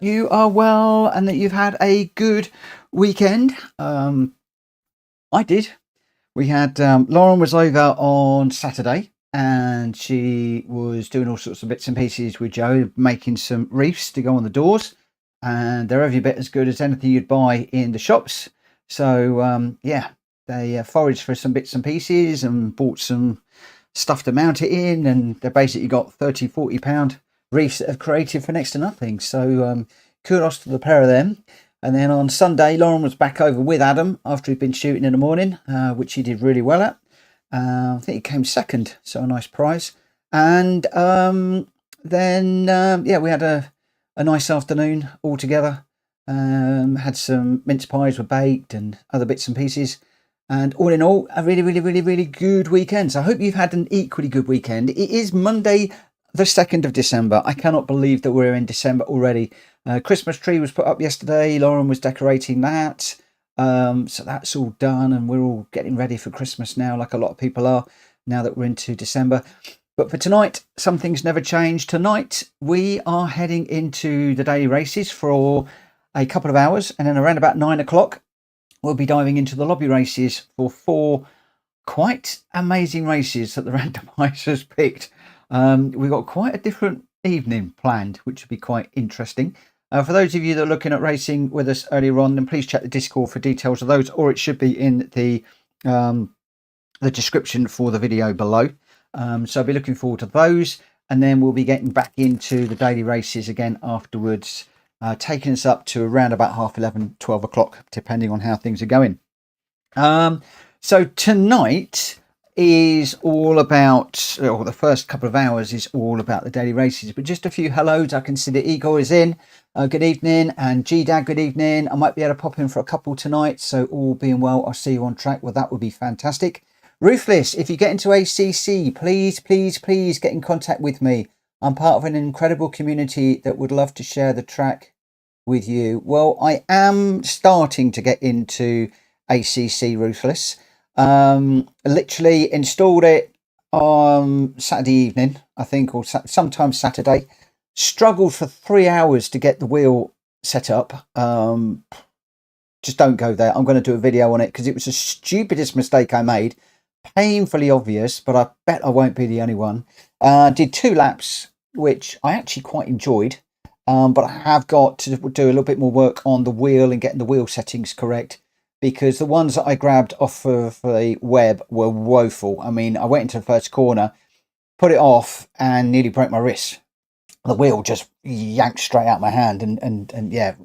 you are well and that you've had a good weekend. I did. We had Lauren was over on Saturday and she was doing all sorts of bits and pieces with Joe, making some reefs to go on the doors, and they're every bit as good as anything you'd buy in the shops. So yeah, they foraged for some bits and pieces and bought some stuff to mount it in, and they basically got 30-40 pound reefs that have created for next to nothing. So kudos to the pair of them. And then on Sunday, Lauren was back over with Adam after he'd been shooting in the morning, which he did really well at. I think he came second, so a nice prize. And then yeah, we had a nice afternoon all together. Had some mince pies were baked and other bits and pieces. And all in all, a really good weekend. So I hope you've had an equally good weekend. It is Monday, the 2nd of December. I cannot believe that we're in December already. Christmas tree was put up yesterday. Lauren was decorating that. So that's all done, and we're all getting ready for Christmas now, like a lot of people are, now that we're into December. But for tonight, some things never change. Tonight, we are heading into the daily races for a couple of hours, and then around about 9 o'clock, we'll be diving into the lobby races for 4 quite amazing races that the randomisers picked. We've got quite a different evening planned, which will be quite interesting. For those of you that are looking at racing with us earlier on, then please check the Discord for details of those, or it should be in the description for the video below. So I'll be looking forward to those, and then we'll be getting back into the daily races again afterwards, taking us up to around about 11:30, 12 o'clock, depending on how things are going. So tonight is all about, or the first couple of hours is all about the daily races, but just a few hellos. I can see that Igor is in. Good evening, and G-Dad, good evening. I might be able to pop in for a couple tonight, so all being well, I'll see you on track. Well, that would be fantastic. Ruthless, if you get into ACC, please get in contact with me. I'm part of an incredible community that would love to share the track with you. Well, I am starting to get into ACC, Ruthless. Literally installed it on Saturday evening, I think, or sometime Saturday. Struggled for 3 hours to get the wheel set up. Just don't go there. I'm going to do a video on it because it was the stupidest mistake I made. Painfully obvious, but I bet I won't be the only one. Did 2 laps, which I actually quite enjoyed. But I have got to do a little bit more work on the wheel and getting the wheel settings correct, because the ones that I grabbed off of the web were woeful. I mean, I went into the first corner, put it off, and nearly broke my wrist. The wheel just yanked straight out my hand, and yeah.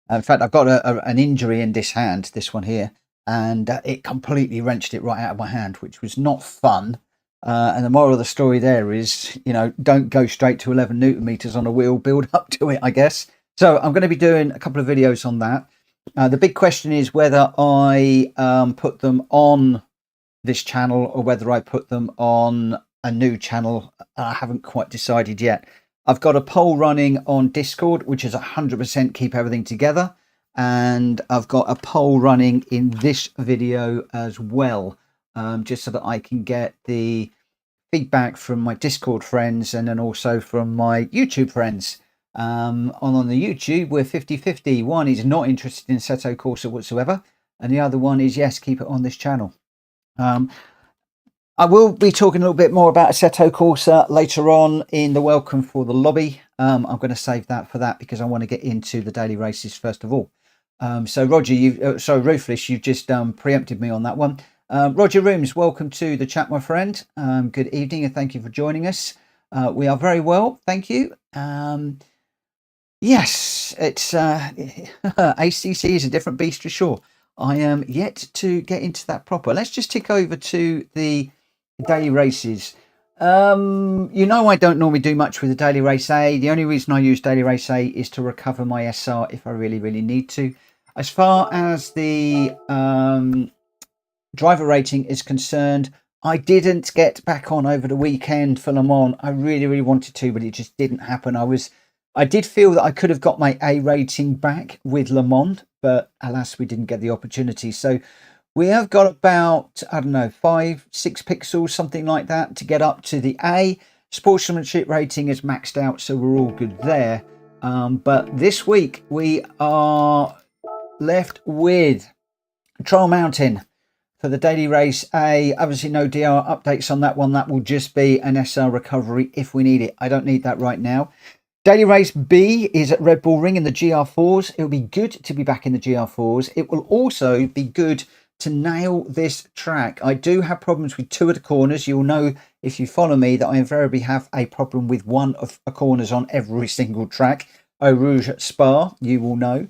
In fact, I've got an injury in this hand, this one here, and it completely wrenched it right out of my hand, which was not fun. And the moral of the story there is, you know, don't go straight to 11 Newton meters on a wheel, build up to it, I guess. So I'm going to be doing a couple of videos on that. The big question is whether I put them on this channel or whether I put them on a new channel. I haven't quite decided yet. I've got a poll running on Discord, which is 100% keep everything together. And I've got a poll running in this video as well, just so that I can get the feedback from my Discord friends and then also from my YouTube friends. On the YouTube, we're 50-50. One is not interested in Assetto Corsa whatsoever, and the other one is, yes, keep it on this channel. I will be talking a little bit more about Assetto Corsa later on in the welcome for the lobby. I'm going to save that for that because I want to get into the daily races first of all. So Roger, Ruthless, you've just preempted me on that one. Roger Rooms, welcome to the chat, my friend. Good evening, and thank you for joining us. We are very well, thank you. Yes, it's ACC is a different beast for sure. I am yet to get into that proper. Let's just tick over to the daily races. You know, I don't normally do much with the daily race A. The only reason I use daily race A is to recover my SR if I really need to. As far as the driver rating is concerned, I didn't get back on over the weekend for Le Mans. I really wanted to, but it just didn't happen. I did feel that I could have got my A rating back with Le Mans, but alas, we didn't get the opportunity. So we have got about, I don't know, 5-6 pixels, something like that, to get up to the A. Sportsmanship rating is maxed out, so we're all good there. But this week we are left with Trial Mountain for the daily race A. Obviously no DR updates on that one. That will just be an SR recovery if we need it. I don't need that right now. Daily race B is at Red Bull Ring in the GR4s. It'll be good to be back in the GR4s. It will also be good to nail this track. I do have problems with two of the corners. You'll know if you follow me that I invariably have a problem with one of the corners on every single track. Eau Rouge at Spa, you will know.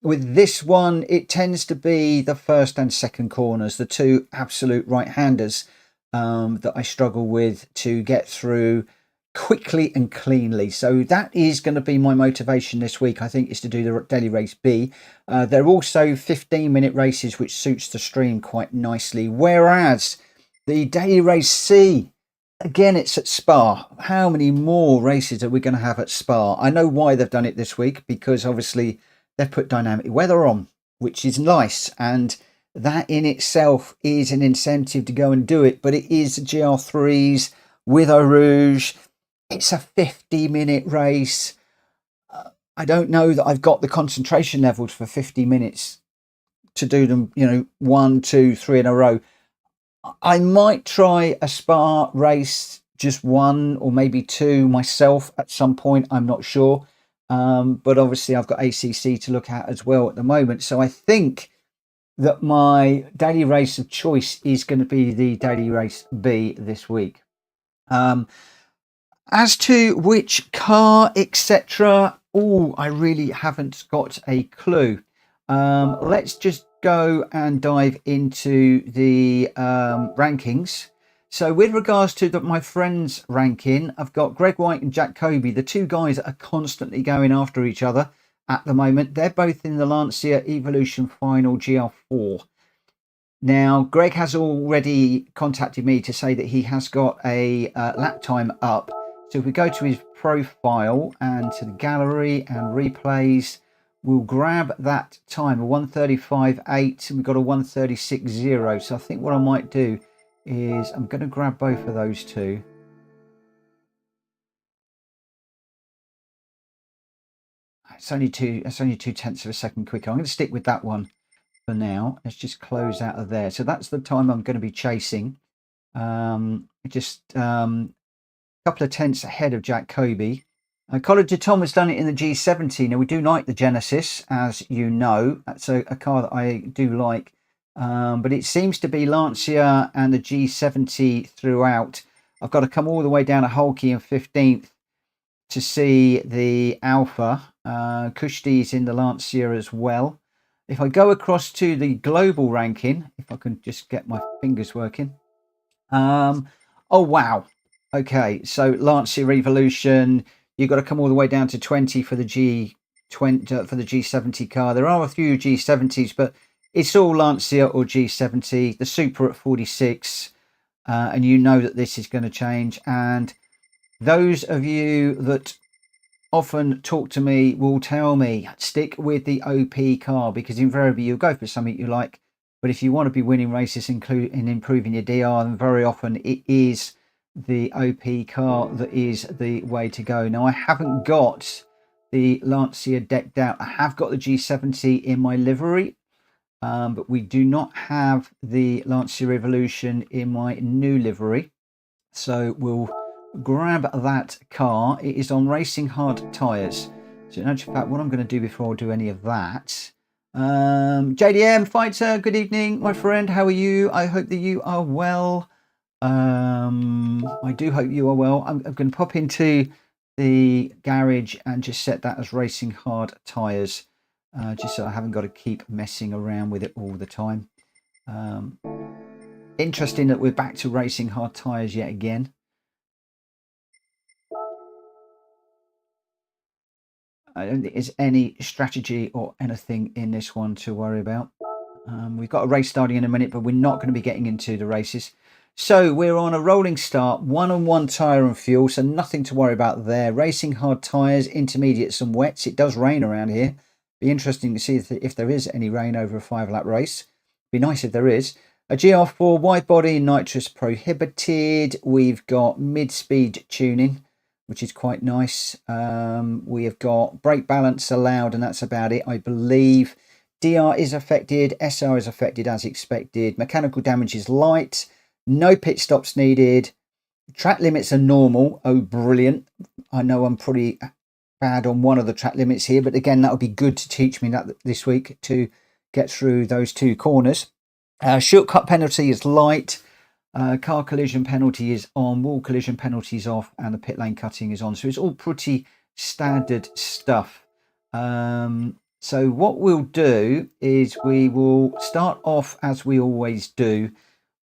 With this one, it tends to be the first and second corners, the two absolute right-handers that I struggle with to get through quickly and cleanly. So that is going to be my motivation this week, I think, is to do the daily race B. They're also 15-minute races, which suits the stream quite nicely. Whereas the daily race C, again, it's at Spa. How many more races are we going to have at Spa? I know why they've done it this week, because obviously they've put dynamic weather on, which is nice. And that in itself is an incentive to go and do it. But it is GR3s with Eau Rouge. It's a 50-minute race. I don't know that I've got the concentration levels for 50 minutes to do them, 1, 2, 3 in a row. I might try a Spa race, just one or maybe two myself at some point. I'm not sure. But obviously I've got ACC to look at as well at the moment. So I think that my daily race of choice is going to be the daily race B this week. As to which car, etc., I really haven't got a clue. Let's just go and dive into the rankings. So with regards to my friends ranking, I've got Greg White and Jack Kobe, the two guys that are constantly going after each other at the moment. They're both in the Lancia Evolution Final GR4. Now, Greg has already contacted me to say that he has got a lap time up. So if we go to his profile and to the gallery and replays, we'll grab that time, a 1:35.8, and we've got a 1:36.0. So I think what I might do is I'm going to grab both of those two. It's only 2/10 of a second quicker. I'm going to stick with that one for now. Let's just close out of there. So that's the time I'm going to be chasing. Just a couple of tenths ahead of Jack Kobe. College de Tom has done it in the G70. Now, we do like the Genesis, as you know. That's a car that I do like. But it seems to be Lancia and the G70 throughout. I've got to come all the way down to Holkey in 15th to see the Alpha. Kushti's in the Lancia as well. If I go across to the global ranking, if I can just get my fingers working. Oh, wow. Okay, so Lancia Evolution, you've got to come all the way down to 20 for the G20 for the G70 car. There are a few G70s, but it's all Lancia or G70. The Super at 46, and you know that this is going to change. And those of you that often talk to me will tell me, stick with the OP car, because invariably you'll go for something you like. But if you want to be winning races, including improving your DR, then very often it is the OP car that is the way to go. Now, I haven't got the Lancia decked out. I have got the G70 in my livery, but we do not have the Lancia Evolution in my new livery. So we'll grab that car. It is on racing hard tyres. So in actual fact, what I'm going to do before I do any of that, JDM Fighter, good evening, my friend. How are you? I hope that you are well. I do hope you are well. I'm going to pop into the garage and just set that as racing hard tyres, just so I haven't got to keep messing around with it all the time. Interesting that we're back to racing hard tyres yet again. I don't think there's any strategy or anything in this one to worry about. We've got a race starting in a minute, but we're not going to be getting into the races. So we're on a rolling start, 1-on-1 tyre and fuel, so nothing to worry about there. Racing hard tyres, intermediates and wets. It does rain around here. Be interesting to see if there is any rain over a 5-lap race. Be nice if there is. A GR4 wide body, nitrous prohibited. We've got mid-speed tuning. which is quite nice. We have got brake balance allowed, and that's about it, I believe. DR is affected, SR is affected as expected. Mechanical damage is light, no pit stops needed. Track limits are normal. Oh, brilliant. I know I'm pretty bad on one of the track limits here, but again, that would be good to teach me that this week to get through those 2 corners. Shortcut penalty is light. Car collision penalty is on, wall collision penalty is off, and the pit lane cutting is on. So it's all pretty standard stuff. So what we'll do is we will start off, as we always do,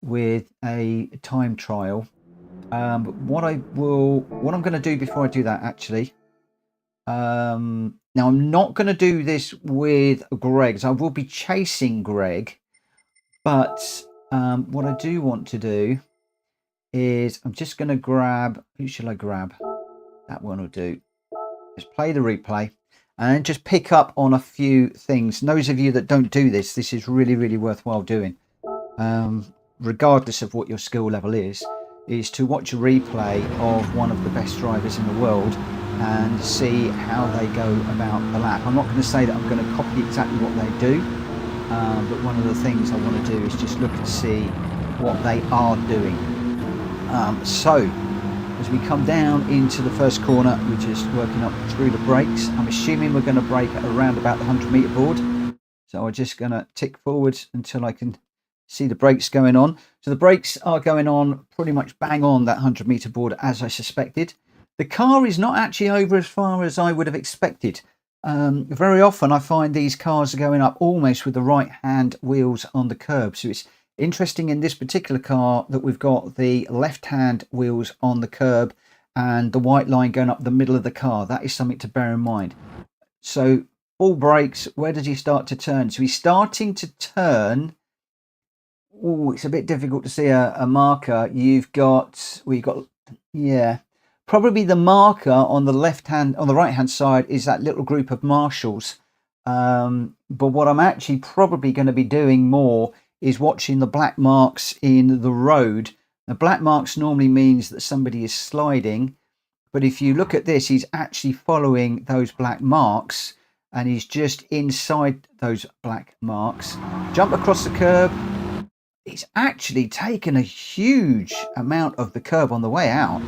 with a time trial. But what I'm going to do before I do that, actually, now I'm not going to do this with Greg. I will be chasing Greg, but what I do want to do is I'm just going to grab, who shall I grab? That one will do. Just play the replay and just pick up on a few things. And those of you that don't do this, this is really, really worthwhile doing. Regardless of what your skill level is to watch a replay of one of the best drivers in the world and see how they go about the lap. I'm not going to say that I'm going to copy exactly what they do, but one of the things I want to do is just look and see what they are doing. So as we come down into the first corner, we're just working up through the brakes. I'm assuming we're going to brake at around about the 100-meter board. So I'm just going to tick forwards until I can see the brakes going on. So the brakes are going on pretty much bang on that 100-meter board, as I suspected. The car is not actually over as far as I would have expected. Very often I find these cars are going up almost with the right-hand wheels on the curb. So it's interesting in this particular car that we've got the left-hand wheels on the curb and the white line going up the middle of the car. That is something to bear in mind. So full brakes, where does he start to turn? So he's starting to turn. Oh, it's a bit difficult to see a marker. Yeah, probably the marker on the right hand side is that little group of marshals. But what I'm actually probably going to be doing more is watching the black marks in the road. Now, black marks normally means that somebody is sliding, but if you look at this, he's actually following those black marks and he's just inside those black marks. Jump across the curb. He's actually taken a huge amount of the curb on the way out.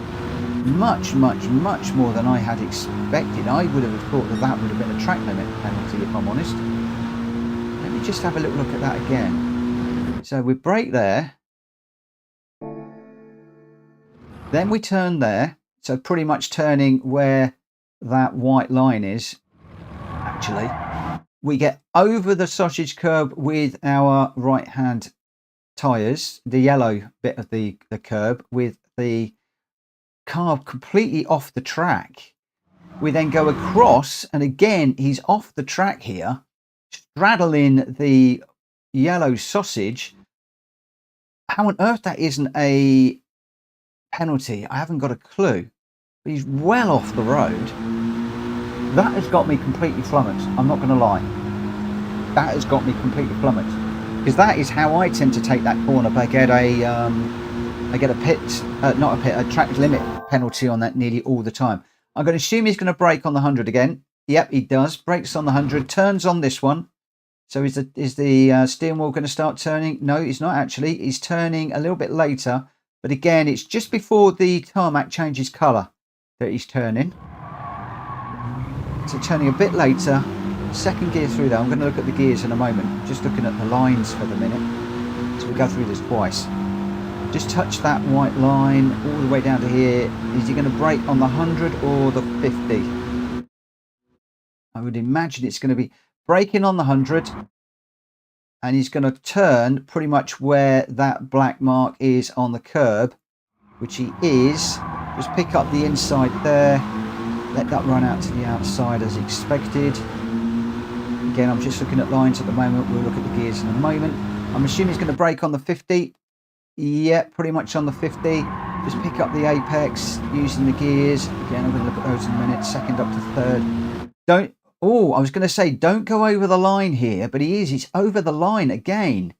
Much, much, much more than I had expected. I would have thought that that would have been a track limit penalty, if I'm honest. Let me just have a little look at that again. So we brake there. Then we turn there. So pretty much turning where that white line is. Actually, we get over the sausage curb with our right hand tyres, the yellow bit of the curb, with the car completely off the track. We then go across, and again he's off the track here, straddling the yellow sausage. How on earth that isn't a penalty, I haven't got a clue. But he's well off the road. That has got me completely flummoxed, I'm not going to lie. That has got me completely flummoxed. Because that is how I tend to take that corner. But I get a track limit penalty on that nearly all the time. I'm going to assume he's going to brake on the 100 again. Yep, he does. Brakes on the 100, turns on this one. So is the steering wheel going to start turning? No, he's not actually. He's turning a little bit later. But again, it's just before the tarmac changes colour that he's turning. So turning a bit later. Second gear through there. I'm going to look at the gears in a moment. Just looking at the lines for the minute. So we go through this twice. Just touch that white line all the way down to here. Is he going to brake on the 100 or the 50? I would imagine it's going to be braking on the 100. And he's going to turn pretty much where that black mark is on the curb, which he is. Just pick up the inside there. Let that run out to the outside as expected. Again, I'm just looking at lines at the moment. We'll look at the gears in a moment. I'm assuming he's going to brake on the 50. Yeah, pretty much on the 50. Just pick up the apex using the gears. Again, I'm going to look at those in a minute. Second up to third. I was going to say, don't go over the line here, but he's over the line again.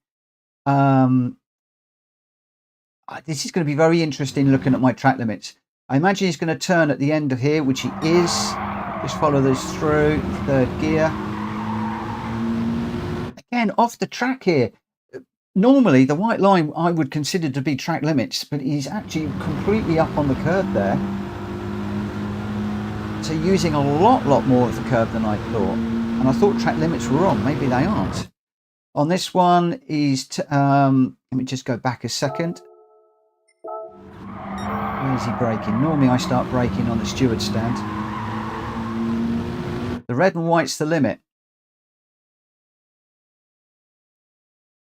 This is going to be very interesting looking at my track limits. I imagine he's going to turn at the end of here, which he is. Just follow this through, third gear. Again, off the track here. Normally, the white line I would consider to be track limits, but he's actually completely up on the curb there. So using a lot more of the curb than I thought. And I thought track limits were on. Maybe they aren't. On this one, he's... let me just go back a second. Where's he braking? Normally I start braking on the steward stand. The red and white's the limit.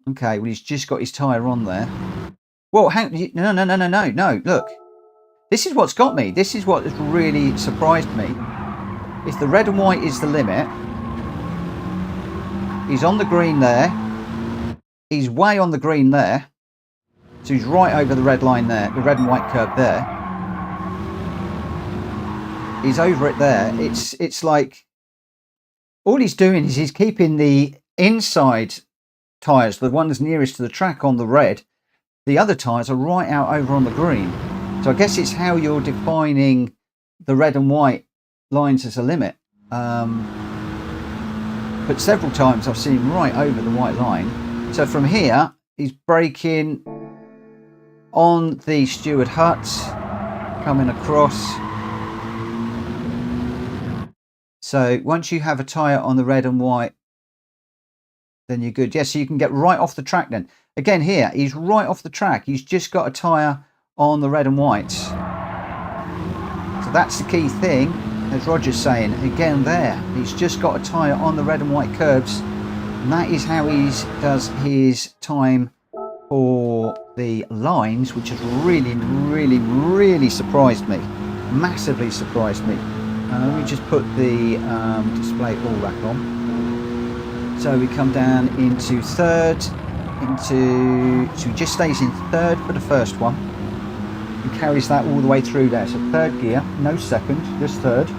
Okay, well, he's just got his tyre on there. Well, no, look. This is what's got me. This is what has really surprised me. If the red and white is the limit, he's on the green there. He's way on the green there. So he's right over the red line there, the red and white curb there. He's over it there. It's like all he's doing is he's keeping the inside tyres, the ones nearest to the track, on the red. The other tyres are right out over on the green. So I guess it's how you're defining the red and white lines as a limit. But several times I've seen him right over the white line. So from here, he's braking on the steward hut, coming across. So once you have a tyre on the red and white, then you're good. Yes, so you can get right off the track then. Again here, he's right off the track. He's just got a tyre on the red and white. So that's the key thing, as Roger's saying. Again there, he's just got a tyre on the red and white curbs. And that is how he does his time for the lines, which has really surprised me. Massively surprised me. Let me just put the display all back on. So we come down into third, so he just stays in third for the first one and carries that all the way through there. So third gear, no second, just third.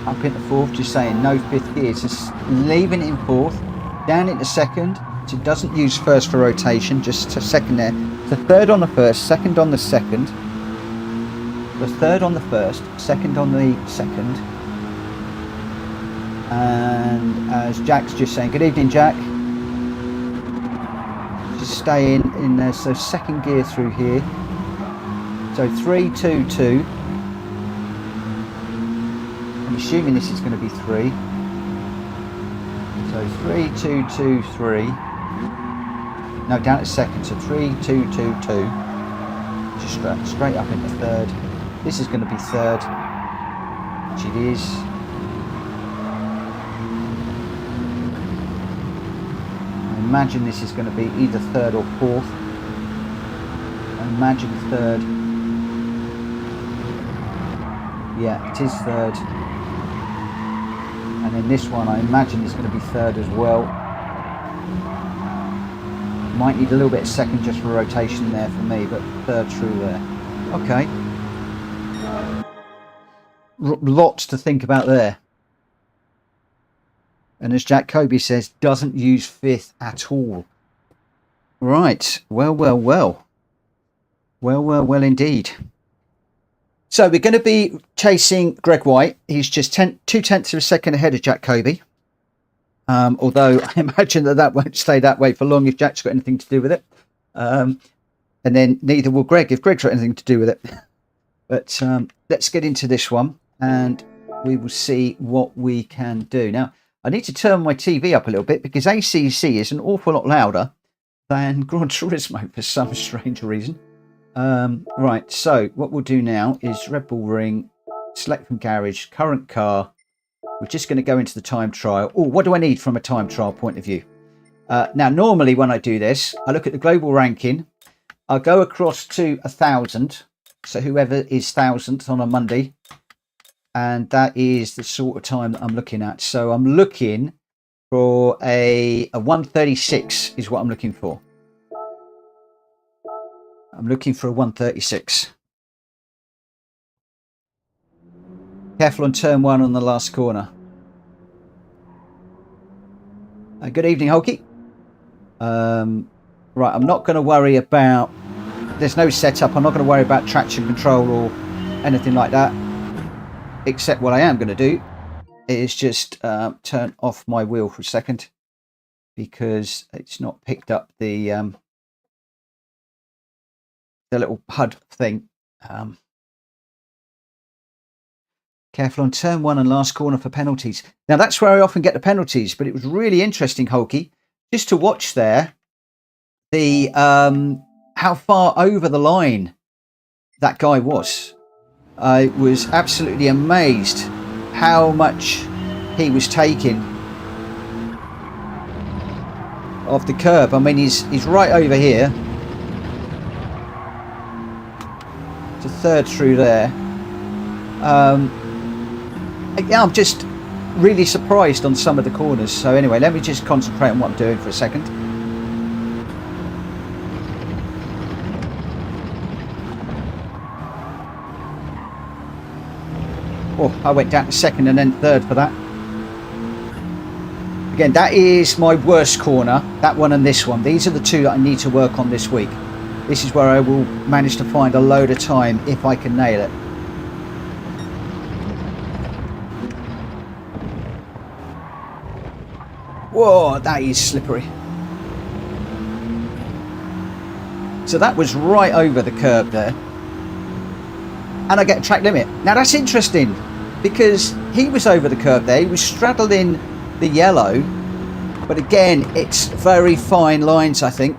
Up into fourth, just saying no fifth gear, just leaving it in fourth, down into second. So it doesn't use first for rotation, just a second there. So third on the first, second on the second. The third on the first, second on the second. And as Jack's just saying, good evening, Jack. Just stay in there, so second gear through here. So 3, 2, 2. I'm assuming this is going to be 3. So 3, 2, 2, 3. No, down to second. So 3, 2, 2, 2. Just straight up into third. This is going to be third, which it is. I imagine this is going to be either third or fourth. I imagine third. Yeah, it is third. And then this one, I imagine is going to be third as well. Might need a little bit of second just for rotation there for me, but third through there. Okay. Lots to think about there. And as Jack Kobe says, doesn't use fifth at all. Right. Well indeed. So we're going to be chasing Greg White. He's just 2/10 of a second ahead of Jack Kobe. Although I imagine that won't stay that way for long if Jack's got anything to do with it. And then neither will Greg if Greg's got anything to do with it. But let's get into this one and we will see what we can do. Now, I need to turn my TV up a little bit because ACC is an awful lot louder than Gran Turismo for some strange reason. Right, so what we'll do now is Red Bull Ring, select from garage, current car. We're just going to go into the time trial. Oh, what do I need from a time trial point of view? Now, normally when I do this, I look at the global ranking. I'll go across to 1,000. So whoever is 1,000th on a Monday. And that is the sort of time that I'm looking at. So I'm looking for a 136 is what I'm looking for. I'm looking for a 136. Careful on turn 1 on the last corner. Good evening, Hulky. Right, I'm not going to worry about... There's no setup. I'm not going to worry about traction control or anything like that. Except what I am going to do is just turn off my wheel for a second, because it's not picked up the little HUD thing. Careful on turn 1 and last corner for penalties. Now that's where I often get the penalties, but it was really interesting, Hulky, just to watch there the how far over the line that guy was. I was absolutely amazed how much he was taking off the curb. I mean, he's right over here. It's a third through there. Yeah, I'm just really surprised on some of the corners. So anyway, let me just concentrate on what I'm doing for a second. Oh, I went down to second and then third for that. Again, that is my worst corner, that one and this one. These are the two that I need to work on this week. This is where I will manage to find a load of time if I can nail it. Whoa, that is slippery. So that was right over the curb there. And I get a track limit. Now that's interesting, because he was over the curb there. He was straddling the yellow. But again, it's very fine lines, I think.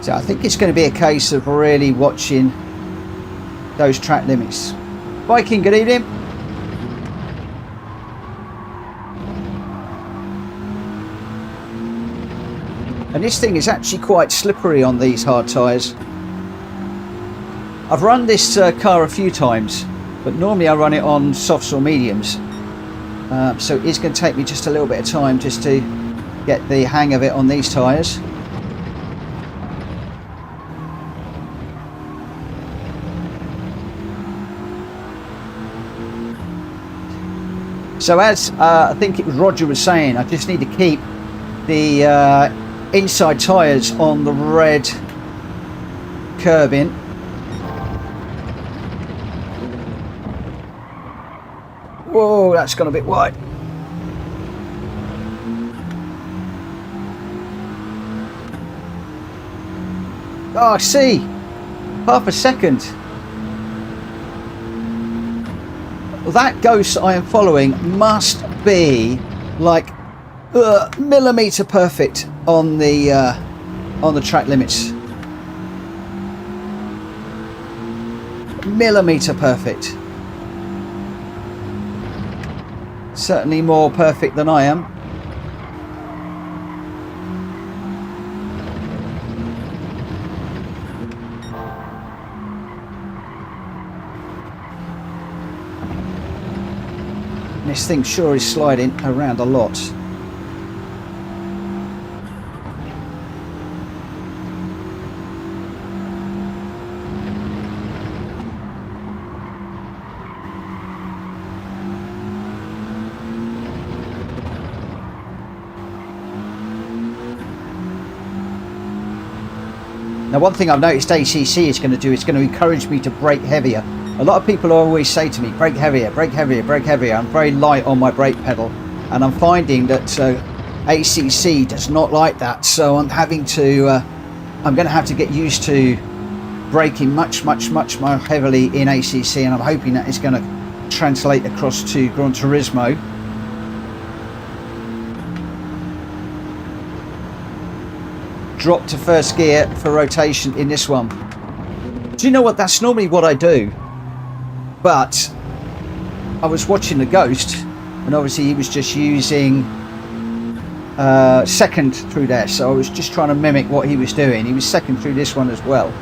So I think it's going to be a case of really watching those track limits. Viking, good evening. And this thing is actually quite slippery on these hard tyres. I've run this car a few times, but normally I run it on softs or mediums. So it's going to take me just a little bit of time just to get the hang of it on these tyres. So as I think it was Roger was saying, I just need to keep the inside tyres on the red curbing. Whoa, that's gone a bit wide. Oh, I see. Half a second. That ghost I am following must be like millimetre perfect on the track limits. Millimetre perfect. Certainly more perfect than I am. This thing sure is sliding around a lot. Now, one thing I've noticed ACC is going to do is going to encourage me to brake heavier. A lot of people always say to me, brake heavier, brake heavier, brake heavier. I'm very light on my brake pedal, and I'm finding that ACC does not like that. So I'm having to, I'm going to have to get used to braking much more heavily in ACC, and I'm hoping that it's going to translate across to Gran Turismo. Drop to first gear for rotation in this one. Do you know what? That's normally what I do. But I was watching the Ghost, and obviously he was just using second through there, so I was just trying to mimic what he was doing. He was second through this one as well.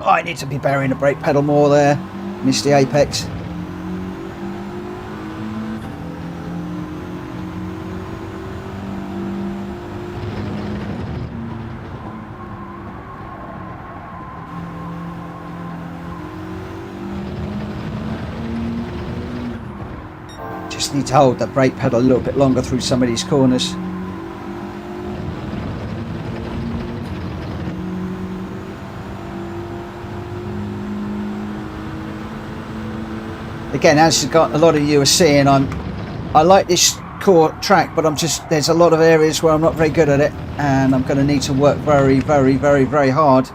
Oh, I need to be burying the brake pedal more there. Missed the apex. Just need to hold the brake pedal a little bit longer through some of these corners. Again, as a lot of you are seeing, I like this core track, but there's a lot of areas where I'm not very good at it, and I'm going to need to work very, very, very, very hard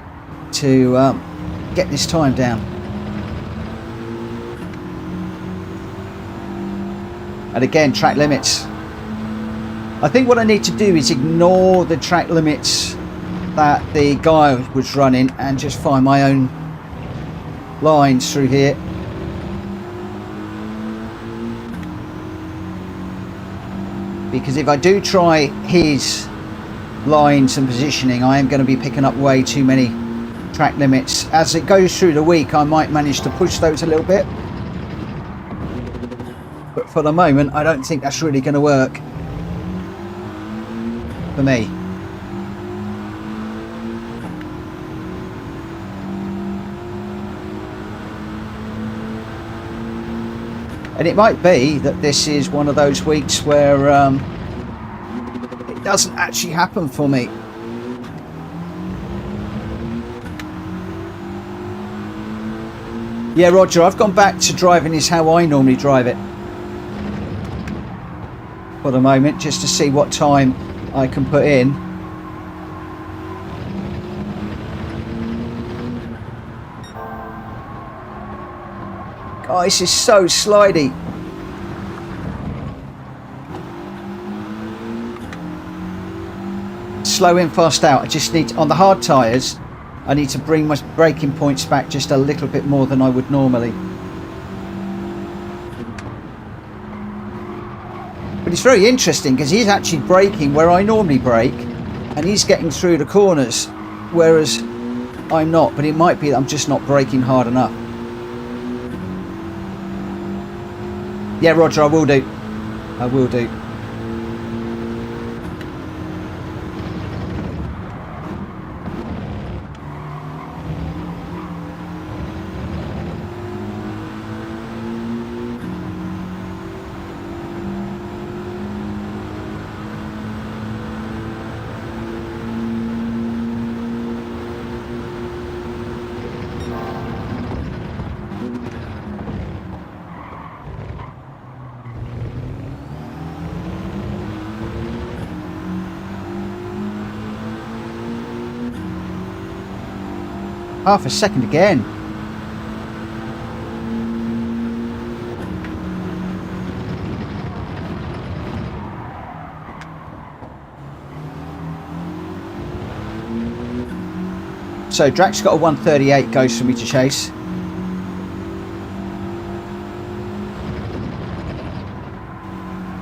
to get this time down. And again, track limits. I think what I need to do is ignore the track limits that the guy was running and just find my own lines through here. Because if I do try his lines and positioning, I am going to be picking up way too many track limits. As it goes through the week, I might manage to push those a little bit. But for the moment, I don't think that's really going to work for me. And it might be that this is one of those weeks where it doesn't actually happen for me. Yeah, Roger, I've gone back to driving is how I normally drive it for the moment, just to see what time I can put in. Oh, this is so slidey. Slow in, fast out. I just need, on the hard tyres, I need to bring my braking points back just a little bit more than I would normally. But it's very interesting because he's actually braking where I normally brake, and he's getting through the corners, whereas I'm not. But it might be that I'm just not braking hard enough. Yeah, Roger, I will do. I will do. Half a second again. So Drax got a 138 ghost for me to chase.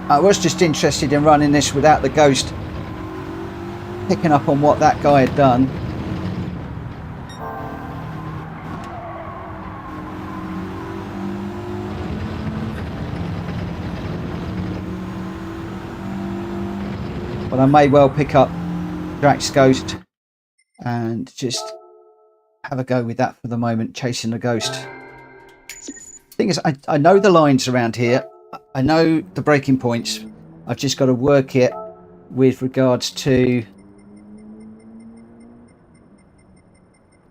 I was just interested in running this without the ghost, picking up on what that guy had done. But I may well pick up Drax Ghost and just have a go with that for the moment, chasing the ghost. Thing is, I know the lines around here. I know the braking points. I've just got to work it with regards to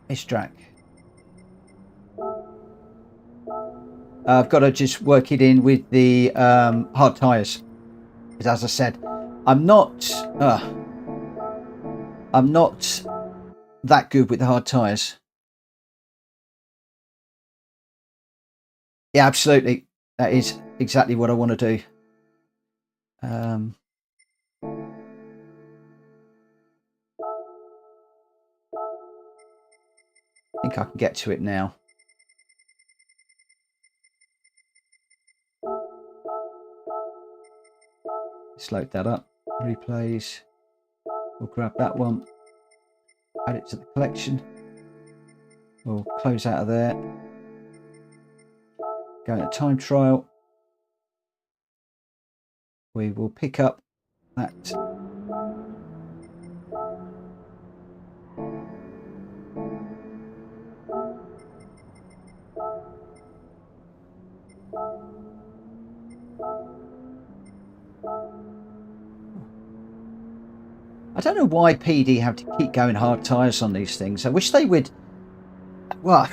this track. I've got to just work it in with the hard tyres. Because as I said, I'm not that good with the hard tyres. Yeah, absolutely. That is exactly what I want to do. I think I can get to it now. Let's load that up. Replays. We'll grab that one. Add it to the collection. We'll close out of there. Go into time trial. We will pick up that. I don't know why PD have to keep going hard tyres on these things. I wish they would. Well,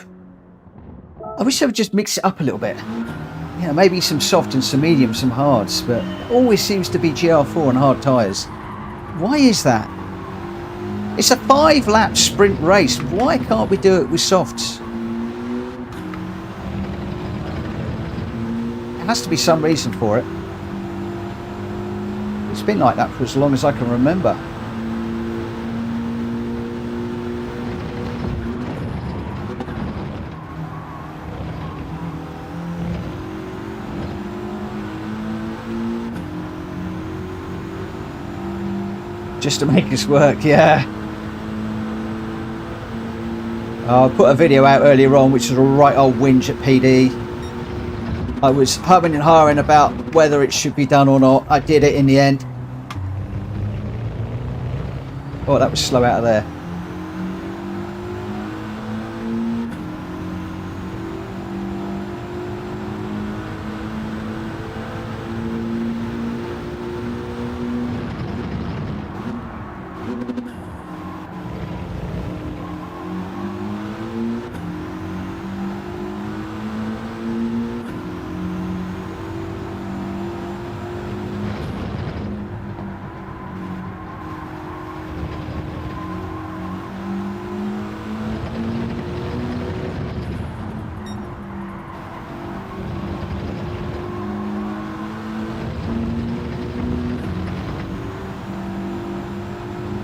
I wish they would just mix it up a little bit. You know, maybe some soft and some medium, some hards, but it always seems to be GR4 and hard tyres. Why is that? It's a 5-lap sprint race. Why can't we do it with softs? There has to be some reason for it. It's been like that for as long as I can remember. Just to make us work, yeah. I put a video out earlier on which was a right old whinge at PD. I was humming and hawing about whether it should be done or not. I did it in the end. Oh, that was slow out of there.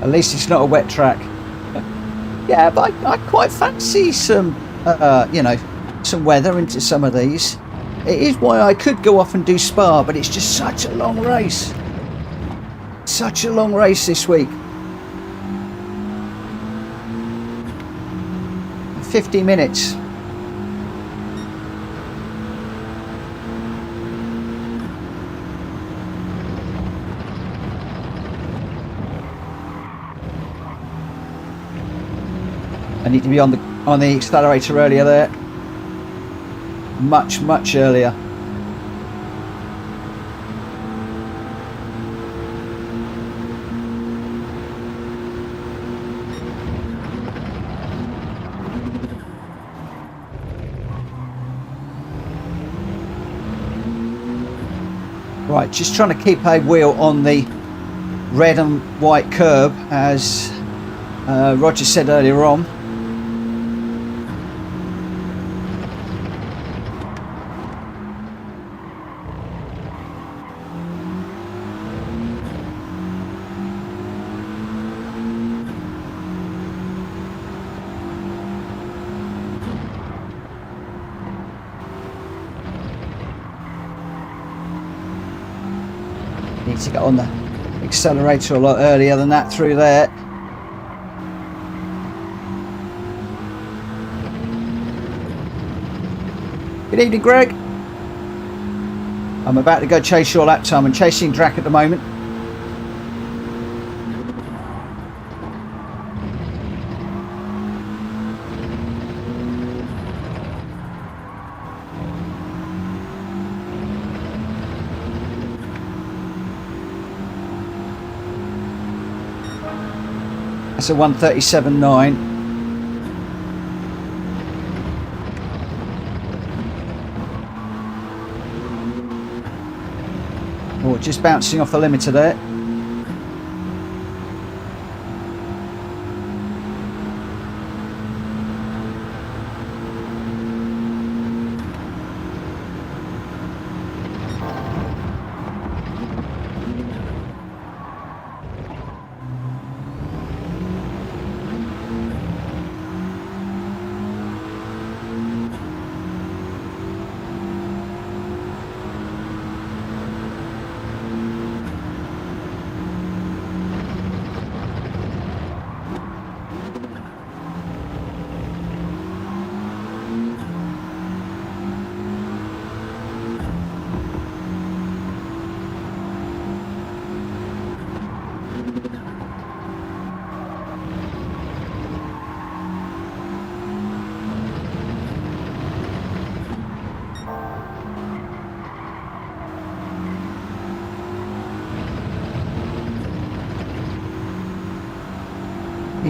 At least it's not a wet track. Yeah, but I quite fancy some, you know, some weather into some of these. It is why I could go off and do Spa, but it's just such a long race. Such a long race this week. 50 minutes. I need to be on the accelerator earlier there. Much earlier. Right, just trying to keep a wheel on the red and white curb, as Roger said earlier on. Need to get on the accelerator a lot earlier than that through there. Good evening, Greg. I'm about to go chase your lap time. I'm chasing Drac at the moment. That's a 1:37.9. Oh, just bouncing off the limiter there.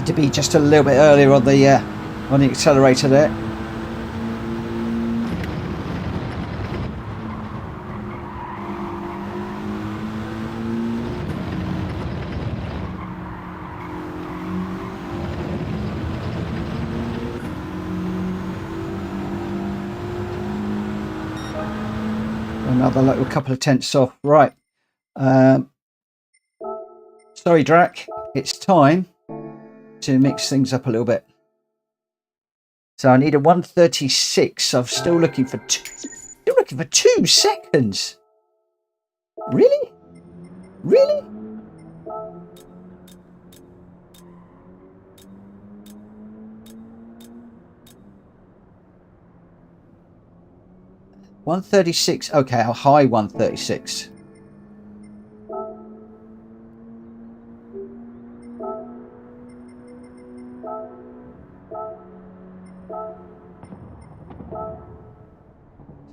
Happy to be just a little bit earlier on the accelerator there. Another little couple of tenths off. Right. Sorry, Drac. It's time to mix things up a little bit. So I need a 136. I'm still looking for 2 seconds. Really? Really? $136. Okay, a high 136.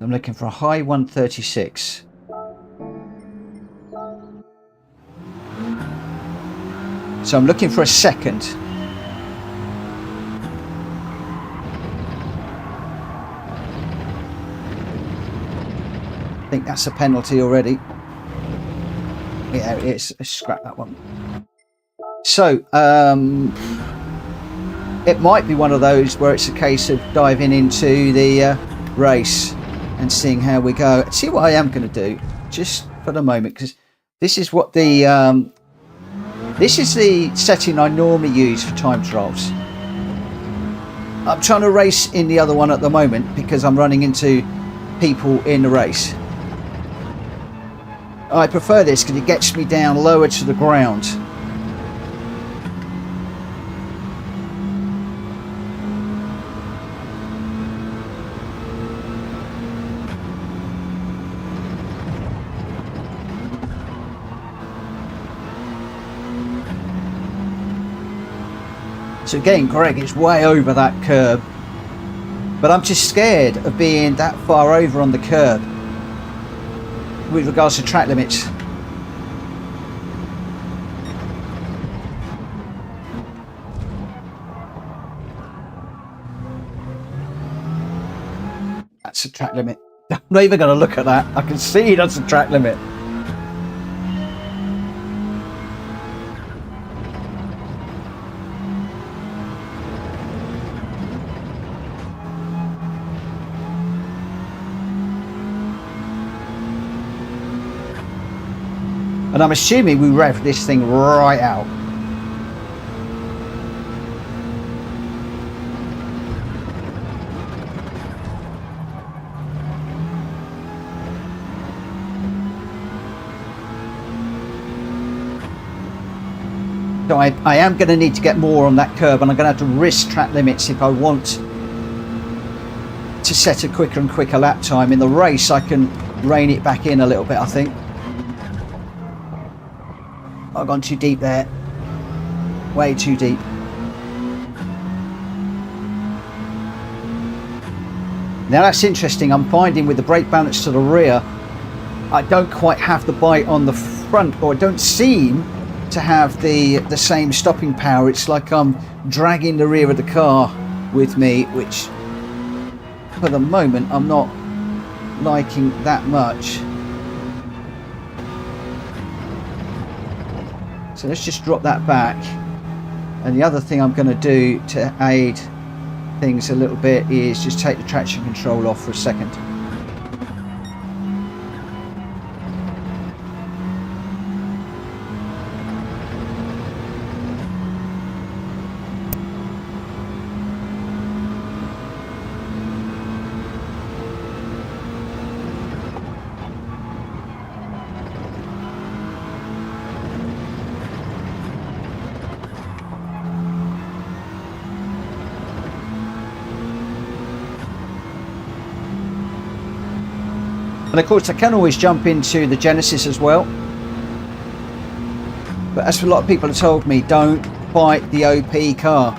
I'm looking for a high 136. So I'm looking for a second. I think that's a penalty already. Yeah, it is. Let's scrap that one. So, it might be one of those where it's a case of diving into the race and seeing how we go. See what I am going to do, just for the moment, because this is what the this is the setting I normally use for time trials. I'm trying to race in the other one at the moment because I'm running into people in the race. I prefer this because it gets me down lower to the ground. So again, Greg is way over that curb, but I'm just scared of being that far over on the curb with regards to track limits. That's a track limit. I'm not even going to look at that. I can see that's a track limit. And I'm assuming we rev this thing right out. So I am going to need to get more on that curb, and I'm going to have to risk track limits if I want to set a quicker and quicker lap time. In the race, I can rein it back in a little bit, I think. I've gone too deep there. Way too deep. Now that's interesting. I'm finding with the brake balance to the rear, I don't quite have the bite on the front, or I don't seem to have the same stopping power. It's like I'm dragging the rear of the car with me, which for the moment I'm not liking that much. So let's just drop that back. And the other thing I'm going to do to aid things a little bit is just take the traction control off for a second. And of course I can always jump into the Genesis as well, but as a lot of people have told me, don't fight the OP car.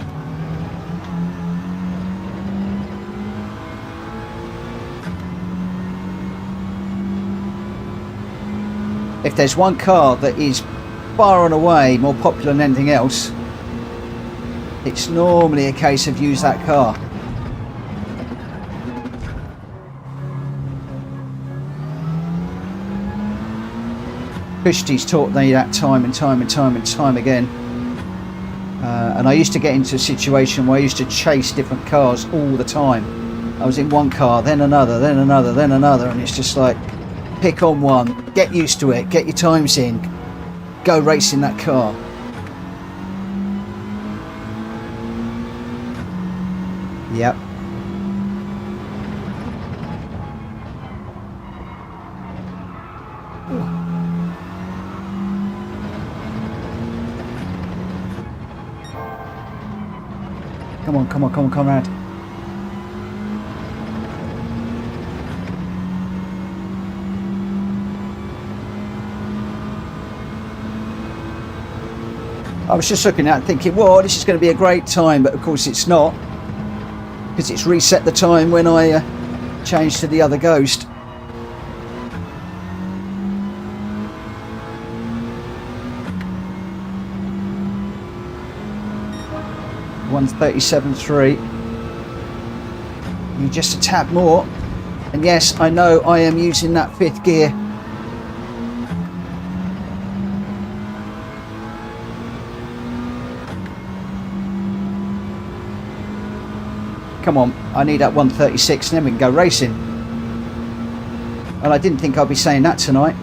If there's one car that is far and away more popular than anything else, it's normally a case of use that car. Kushti's taught me that time and time and time and time again. And I used to get into a situation where I used to chase different cars all the time. I was in one car, then another, then another, then another, and it's just like, pick on one, get used to it, get your times in, go racing that car. Yep. Come on, come on, come on, comrade. I was just looking at it thinking, well, this is going to be a great time, but of course it's not, because it's reset the time when I changed to the other Ghost. .137.3. You're just a tad more, and yes, I know I am using that 5th gear. Come on, I need that 136 and then we can go racing. And I didn't think I'd be saying that tonight.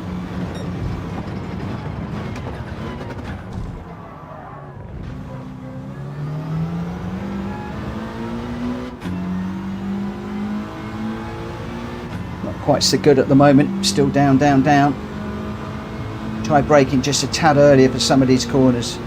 Not quite so good at the moment, still down, down, down. Try braking just a tad earlier for some of these corners.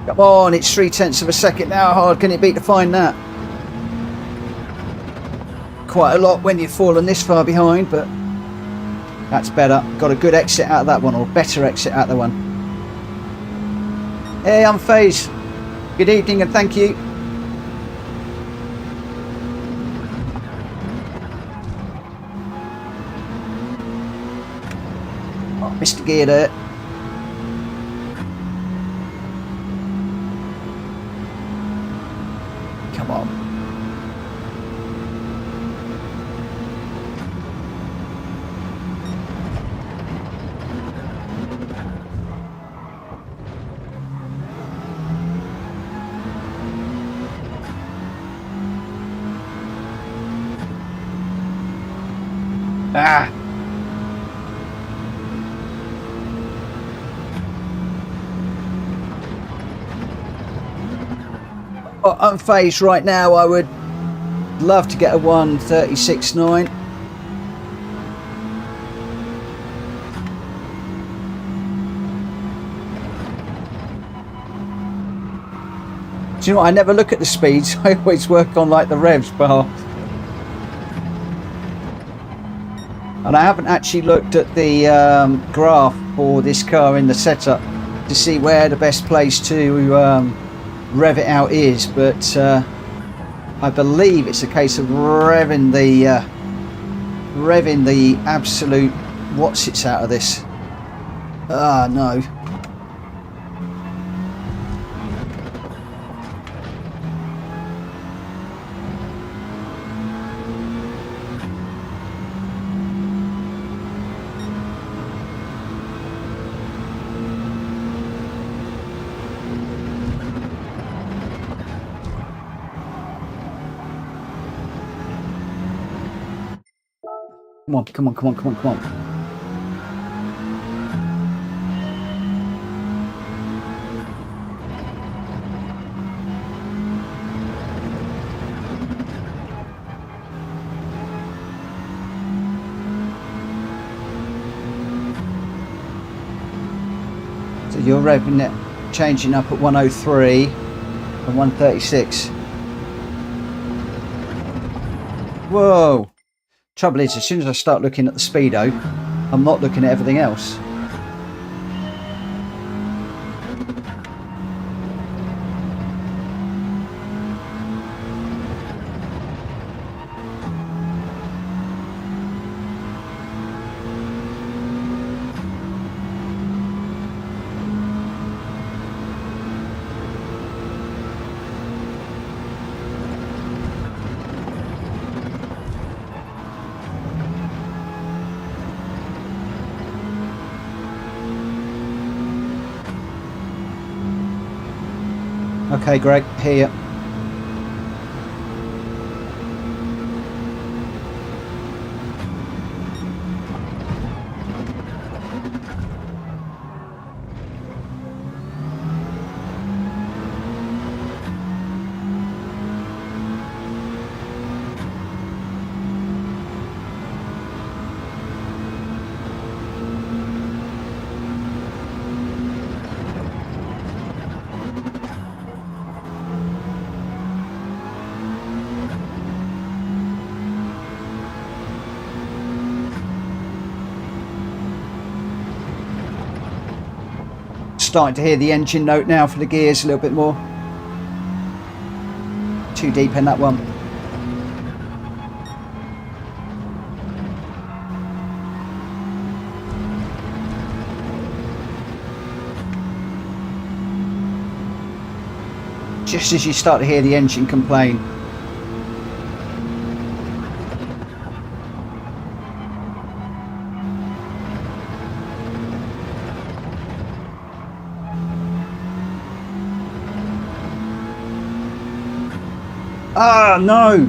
Come on, it's 0.3 of a second. How hard can it be to find that? Quite a lot when you've fallen this far behind, but that's better. Got a good exit out of that one, or better exit out of the one. Hey, I'm FaZe. Good evening and thank you. Oh, Mr. Gear there. Come on. Ah. Oh, I'm FaZe right now. I would love to get a 136.9. Do you know what? I never look at the speeds. I always work on like the revs bar. And I haven't actually looked at the graph for this car in the setup to see where the best place to rev it out is, but I believe it's a case of revving the absolute what's-its out of this. Ah, no. Come on, come on, come on, come on, come on. you're revving it, changing up at 103 and 136. Whoa! Trouble is, as soon as I start looking at the speedo, I'm not looking at everything else. Okay, Greg, hear you. Starting to hear the engine note now for the gears a little bit more. Too deep in that one. Just as you start to hear the engine complain. Ah, no!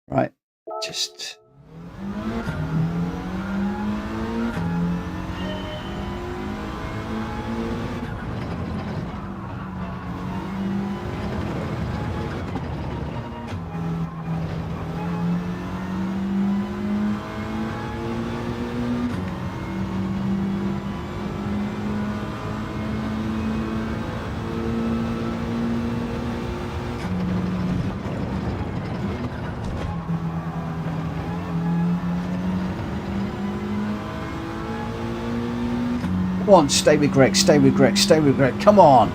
Right, just... Come on, stay with Greg, stay with Greg, stay with Greg, come on!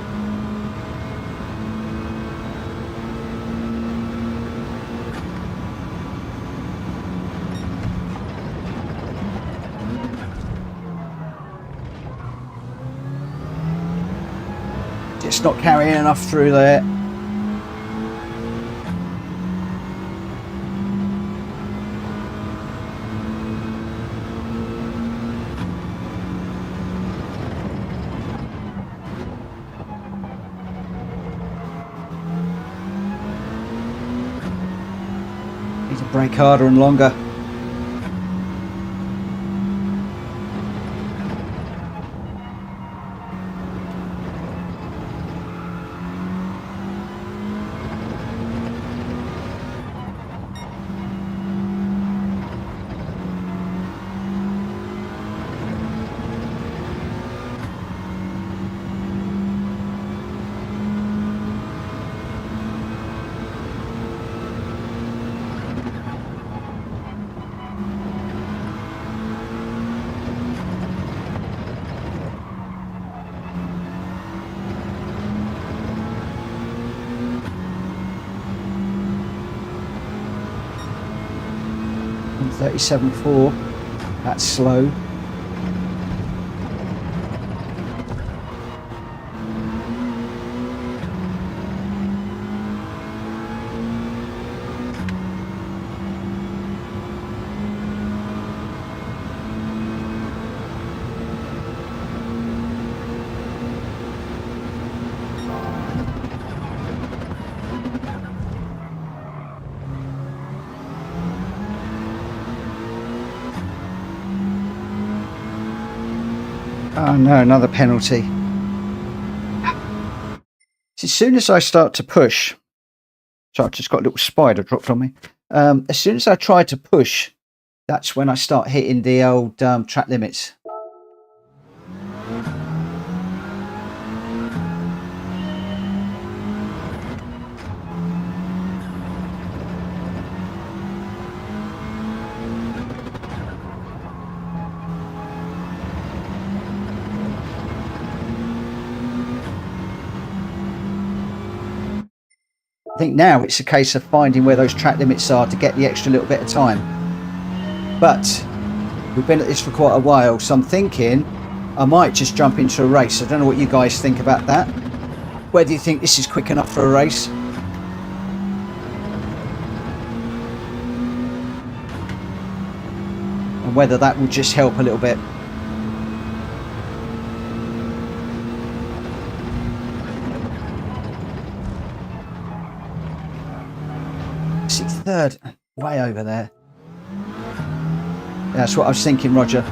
Just not carrying enough through there. Need to brake harder and longer. And 37.4, that's slow. Oh no, another penalty. As soon as I start to push, so I've just got a little spider dropped on me. As soon as I try to push, that's when I start hitting the old track limits. I think now it's a case of finding where those track limits are to get the extra little bit of time. But we've been at this for quite a while, so I'm thinking I might just jump into a race. I don't know what you guys think about that. Whether you think this is quick enough for a race. And whether that will just help a little bit. Third, way over there. That's what I was thinking, Roger.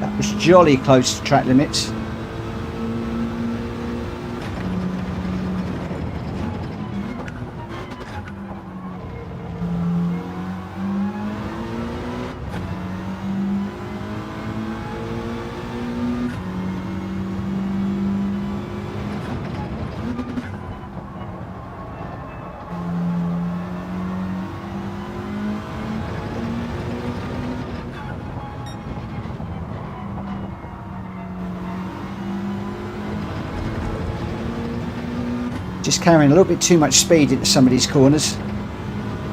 That was jolly close to track limits. Just carrying a little bit too much speed into some of these corners.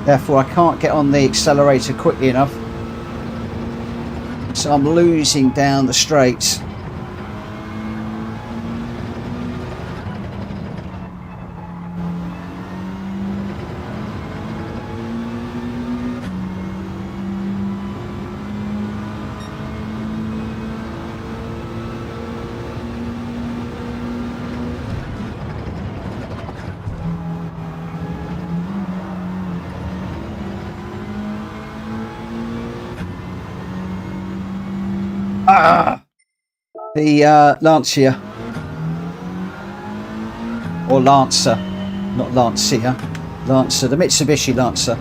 Therefore, I can't get on the accelerator quickly enough. So I'm losing down the straights. The Lancia, or Lancer, not Lancia, Lancer, the Mitsubishi Lancer.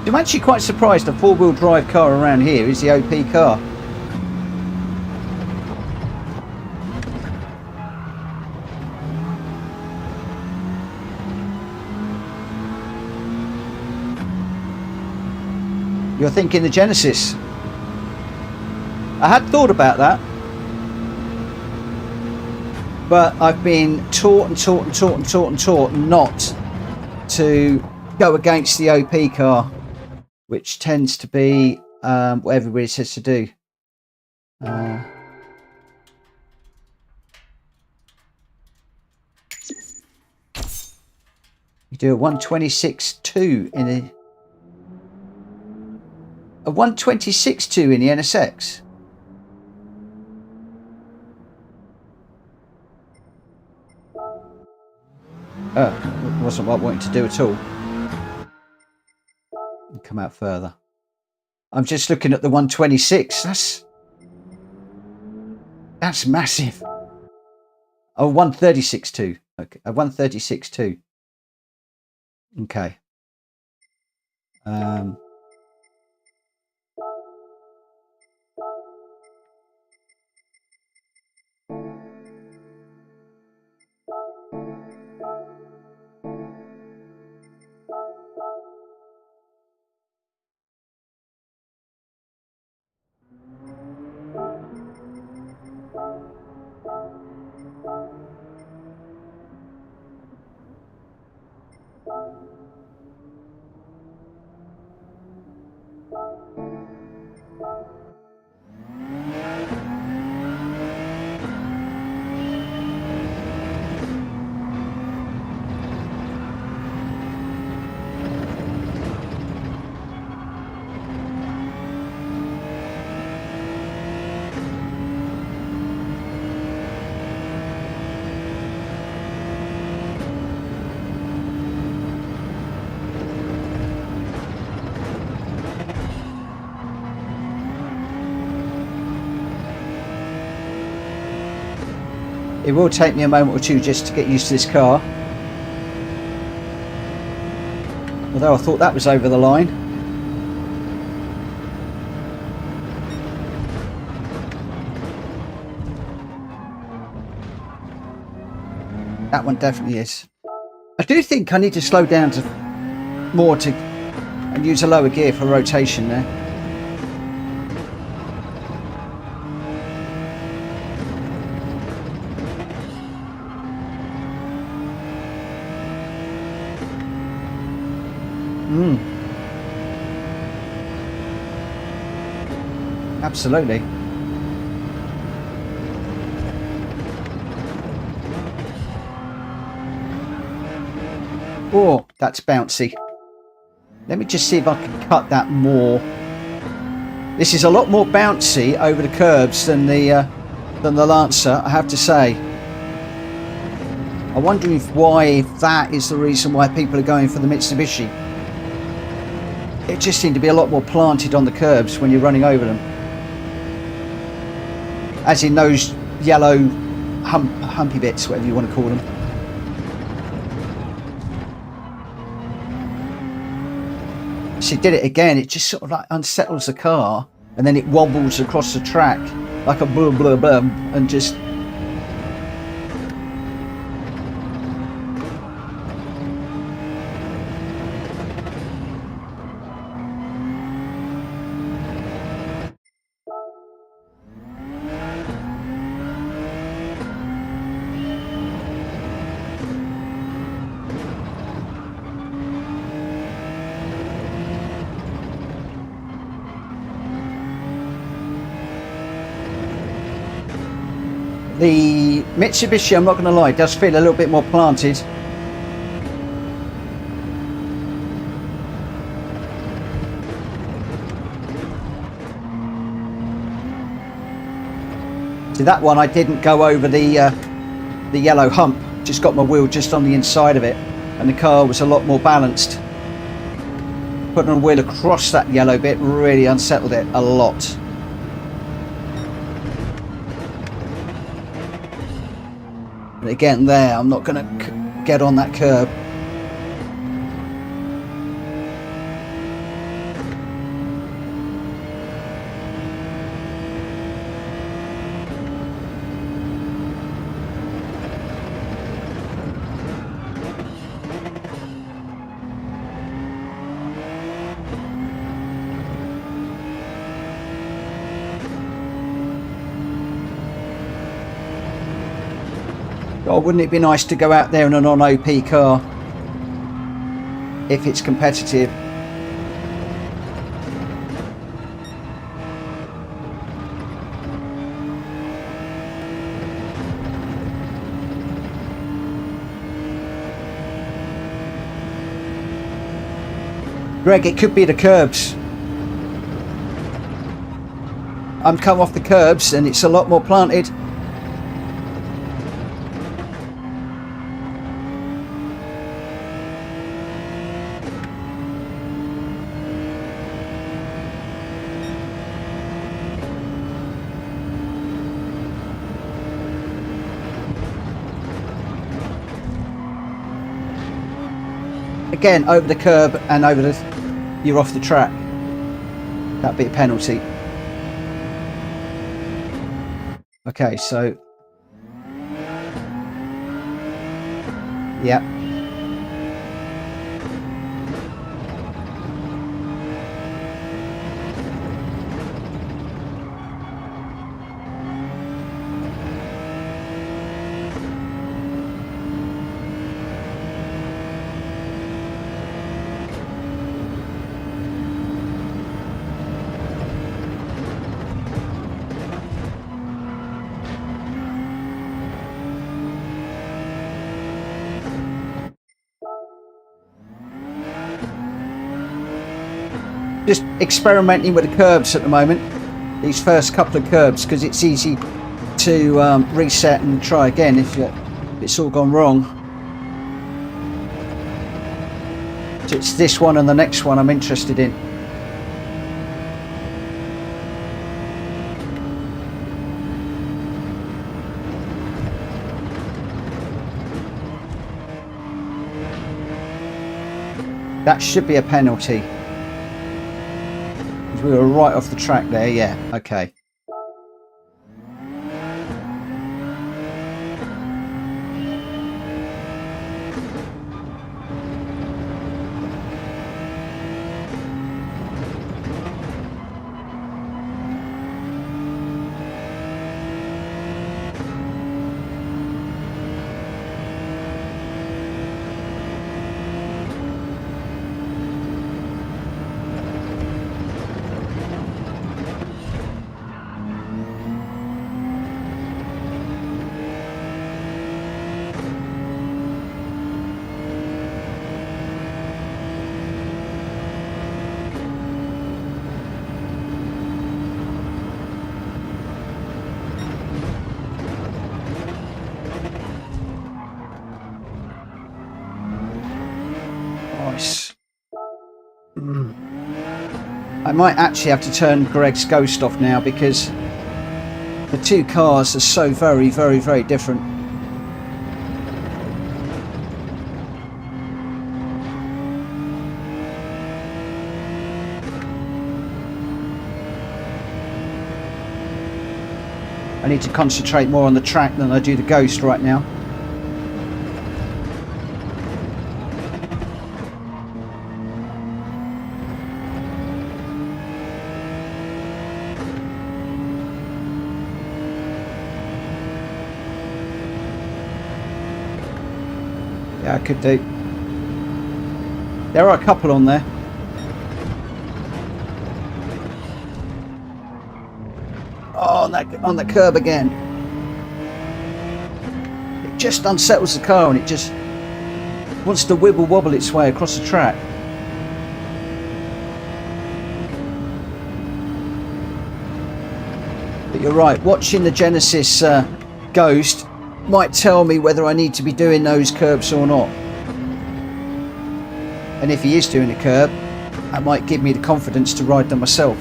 I'm actually quite surprised a four-wheel drive car around here is the OP car. You're thinking the Genesis. I had thought about that, but I've been taught not to go against the OP car, which tends to be what everybody says to do. You do a 126.2 in a 126.2 in the NSX. It wasn't what I wanted to do at all. Come out further. I'm just looking at the 126. That's massive. Oh, 136.2. Okay, a 136.2. Okay. It will take me a moment or two just to get used to this car. Although I thought that was over the line. That one definitely is. I do think I need to slow down to more to and use a lower gear for rotation there. Absolutely. Oh, that's bouncy. Let me just see if I can cut that more. This is a lot more bouncy over the curbs than the Lancer, I have to say. I wonder if that is the reason why people are going for the Mitsubishi. It just seemed to be a lot more planted on the curbs when you're running over them. As in those yellow humpy bits, whatever you want to call them. She did it again. It just sort of like unsettles the car, and then it wobbles across the track like a blah blah blah, and just. The Mitsubishi, I'm not going to lie, does feel a little bit more planted. See, that one I didn't go over the yellow hump, just got my wheel just on the inside of it, and the car was a lot more balanced. Putting a wheel across that yellow bit really unsettled it a lot. But again, there, I'm not going to get on that curb. Oh, wouldn't it be nice to go out there in a non-OP car if it's competitive? Greg, it could be the curbs. I'm come off the curbs and it's a lot more planted. Again, over the curb and over the you're off the track. That'd be a penalty. Okay, so yeah. Just experimenting with the curbs at the moment, these first couple of curbs, because it's easy to reset and try again if it's all gone wrong. So it's this one and the next one I'm interested in. That should be a penalty. We were right off the track there, yeah, okay. I might actually have to turn Greg's Ghost off now because the two cars are so very, very, very different. I need to concentrate more on the track than I do the Ghost right now. Yeah, I could do. There are a couple on there. Oh, on the curb again. It just unsettles the car and it just wants to wibble wobble its way across the track. But you're right, watching the Genesis Ghost might tell me whether I need to be doing those curbs or not. And if he is doing a curb, that might give me the confidence to ride them myself.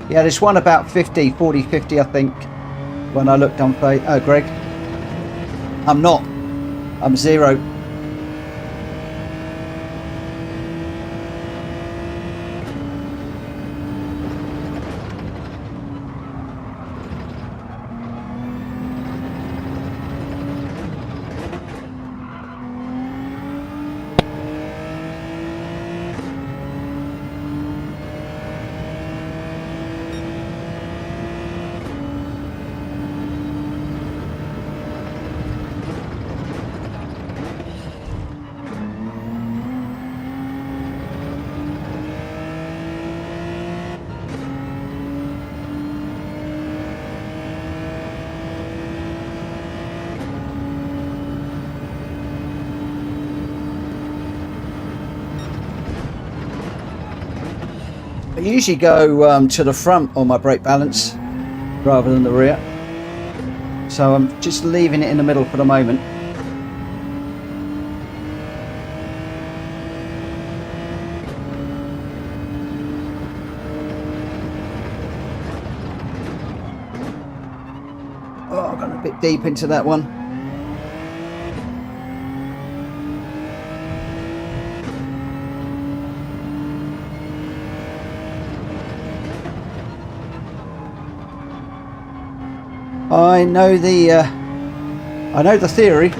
Yeah, there's one about 50, 40, 50 I think when I looked on Facebook. Oh, Greg. I'm not. I'm 0. I usually go to the front on my brake balance rather than the rear, so I'm just leaving it in the middle for the moment. Gone a bit deep into that one. I know the theory.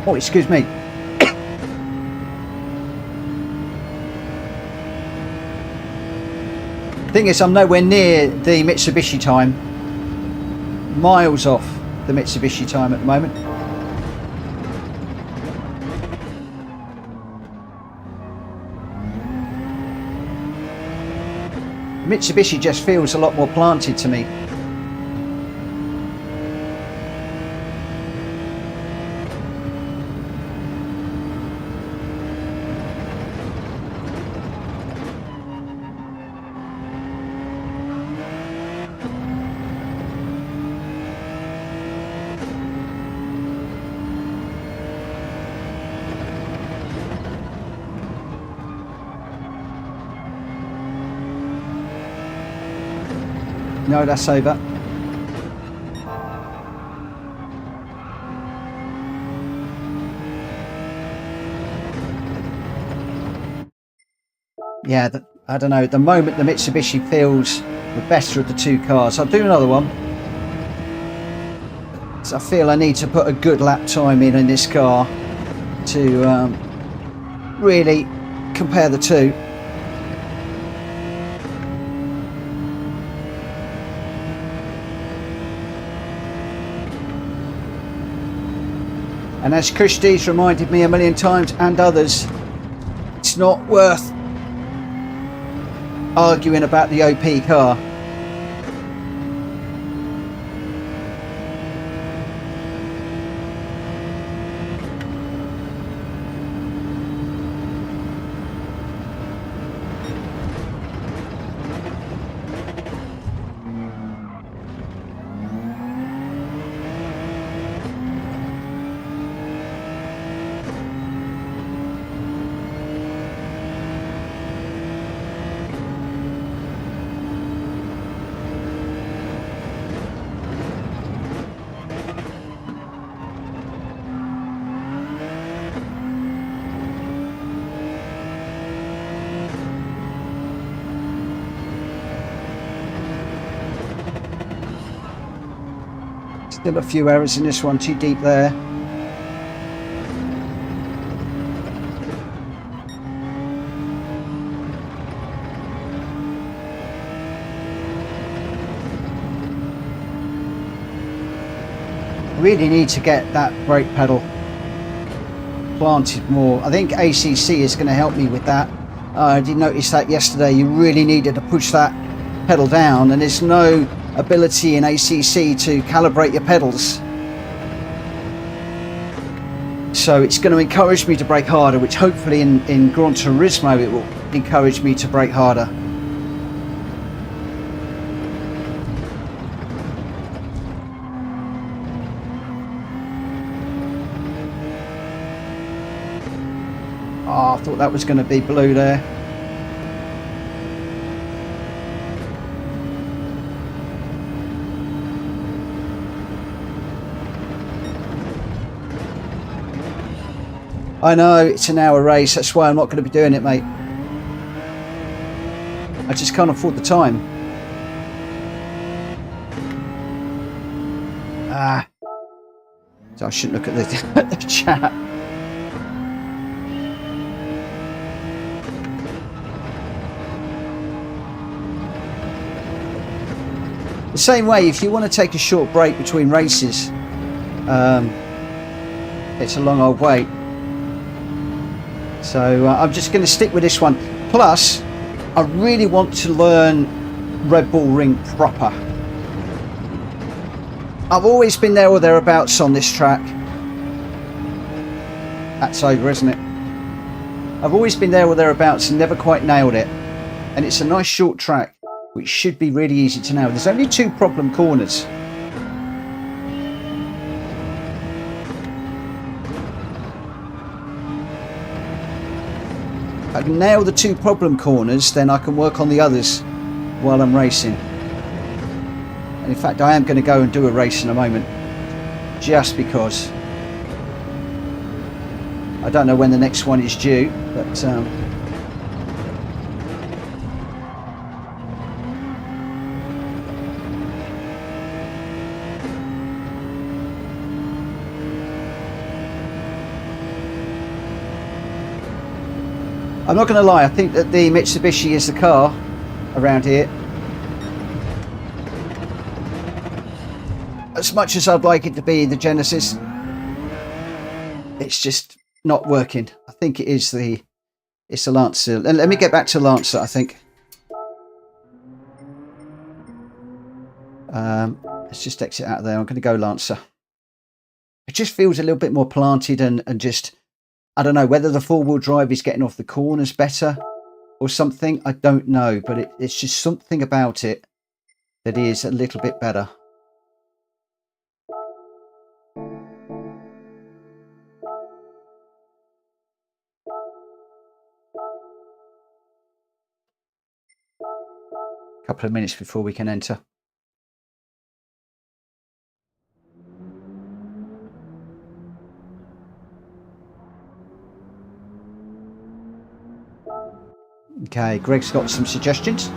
Oh, excuse me. Thing is, I'm nowhere near the Mitsubishi time. Miles off the Mitsubishi time at the moment. Mitsubishi just feels a lot more planted to me. No, that's over. Yeah, I don't know. At the moment, the Mitsubishi feels the better of the two cars. I'll do another one. So I feel I need to put a good lap time in this car to really compare the two. And as Christie's reminded me a million times, and others, it's not worth arguing about the OP car. Still a few errors in this one, too deep there. Really need to get that brake pedal planted more. I think ACC is going to help me with that. I did notice that yesterday. You really needed to push that pedal down, and there's no ability in ACC to calibrate your pedals, so it's going to encourage me to brake harder, which hopefully in Gran Turismo it will encourage me to brake harder. Oh, I thought that was going to be blue there. I know, it's an hour race, that's why I'm not going to be doing it, mate. I just can't afford the time. So I shouldn't look at the, at the chat. The same way, if you want to take a short break between races, It's a long old wait. So I'm just going to stick with this one. Plus, I really want to learn Red Bull Ring proper. I've always been there or thereabouts on this track. That's over, isn't it? I've always been there or thereabouts and never quite nailed it. And it's a nice short track, which should be really easy to nail. There's only 2 problem corners. If I can nail the 2 problem corners, then I can work on the others while I'm racing. And in fact, I am going to go and do a race in a moment, just because. I don't know when the next one is due, but I'm not going to lie, I think that the Mitsubishi is the car around here. As much as I'd like it to be the Genesis, it's just not working. I think it's the Lancer. Let me get back to Lancer, I think. Let's just exit out of there. I'm going to go Lancer. It just feels a little bit more planted and just, I don't know whether the 4-wheel drive is getting off the corners better or something. I don't know, but it's just something about it that is a little bit better. Couple of minutes before we can enter. Okay, Greg's got some suggestions.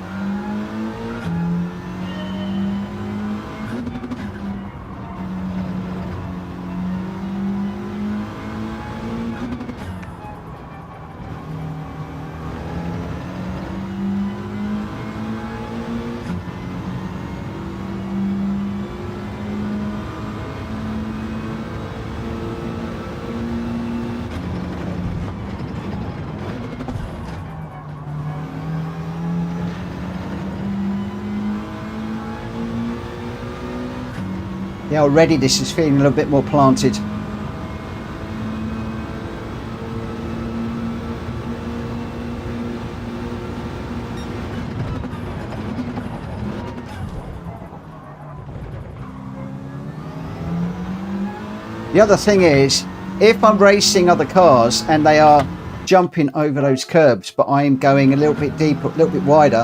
Yeah, already this is feeling a little bit more planted. The other thing is, if I'm racing other cars and they are jumping over those curbs, but I am going a little bit deeper, a little bit wider,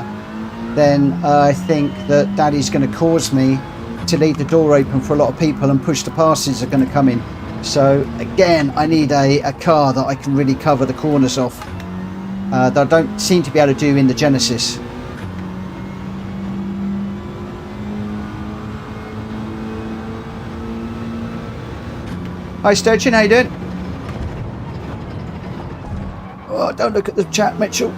then I think that is going to cause me to leave the door open for a lot of people and push the passes are going to come in. So again, I need a car that I can really cover the corners off, that I don't seem to be able to do in the Genesis. Hi Sturgeon, how you doing? Oh, don't look at the chat, Mitchell.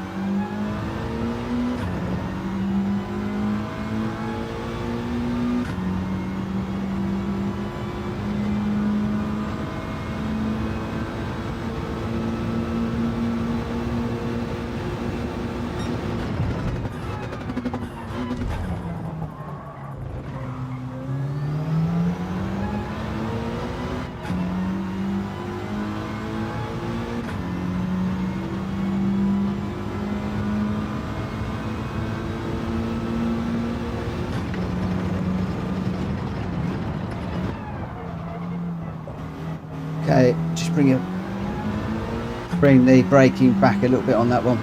Okay, just bring the braking back a little bit on that one.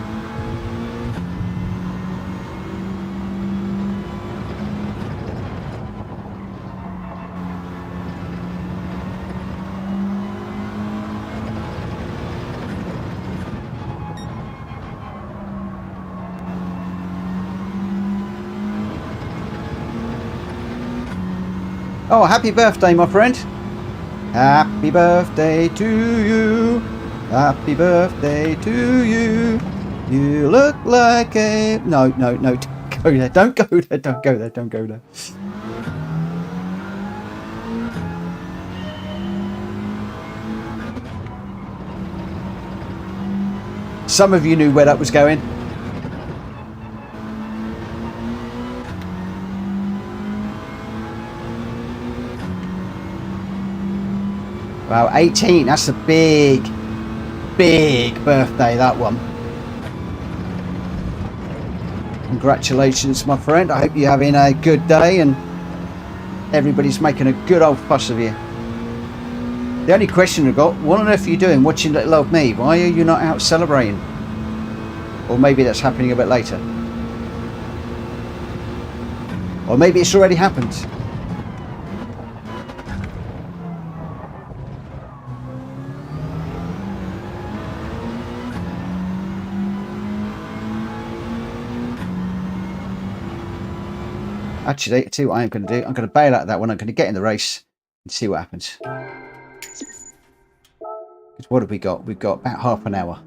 Oh, happy birthday, my friend. Happy birthday to you. Happy birthday to you. You look like a... No, don't go there. Don't go there. Don't go there. Don't go there. Some of you knew where that was going. Wow, 18, that's a big birthday, that one. Congratulations, my friend. I hope you're having a good day and everybody's making a good old fuss of you. The only question I've got, what on earth are you doing watching little old me? Why are you not out celebrating? Or maybe that's happening a bit later. Or maybe it's already happened. Actually, I tell you what I'm going to do. I'm going to bail out of that one. I'm going to get in the race and see what happens. What have we got? We've got about half an hour.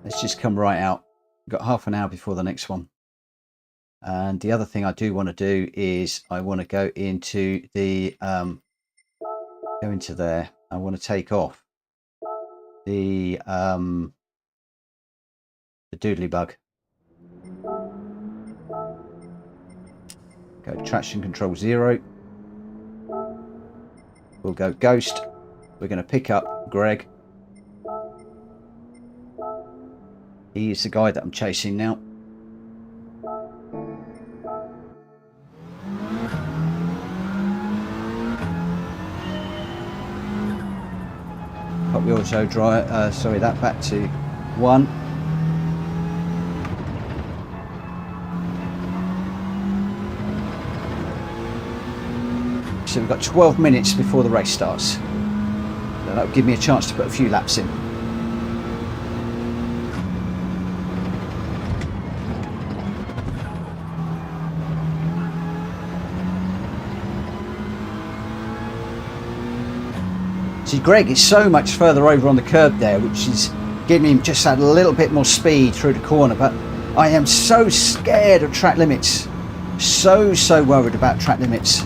Let's just come right out. We've got half an hour before the next one. And the other thing I do want to do is I want to go into the there. I want to take off the doodly bug. Go traction control 0. We'll go ghost. We're going to pick up Greg. He's the guy that I'm chasing now. Pop the auto drive. Sorry, that back to 1. So we've got 12 minutes before the race starts. So that'll give me a chance to put a few laps in. See, Greg is so much further over on the curb there, which is giving him just that little bit more speed through the corner. But I am so scared of track limits. So worried about track limits.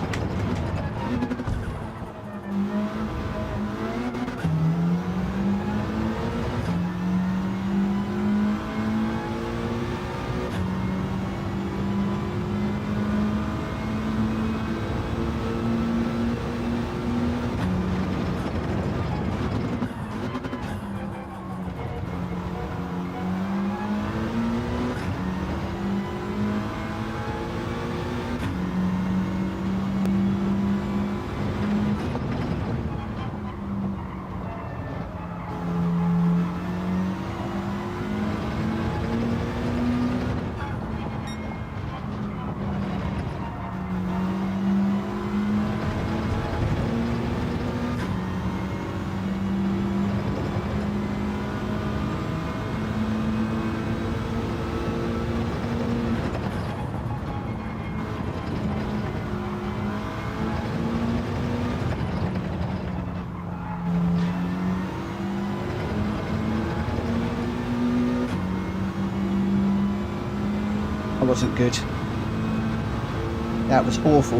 That wasn't good. That was awful.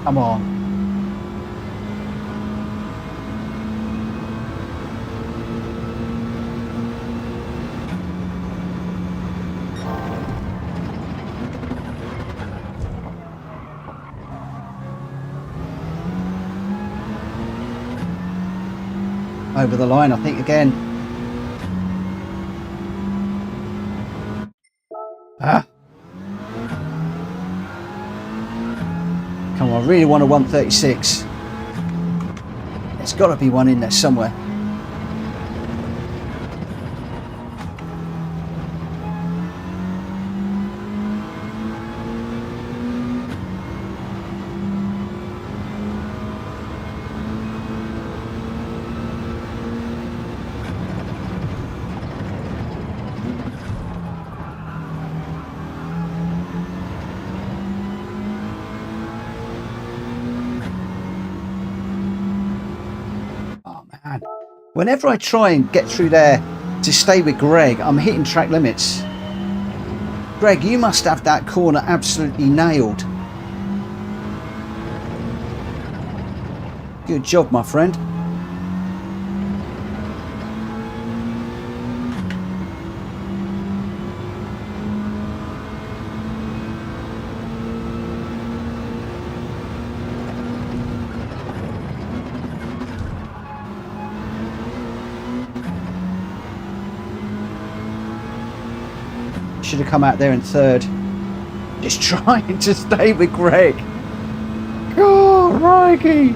Come on. Over the line, I think, again. Come on, I really want a 136. There's got to be one in there somewhere. Whenever I try and get through there to stay with Greg, I'm hitting track limits. Greg, you must have that corner absolutely nailed. Good job, my friend. Should have come out there in third. Just trying to stay with Greg. God, Rikey.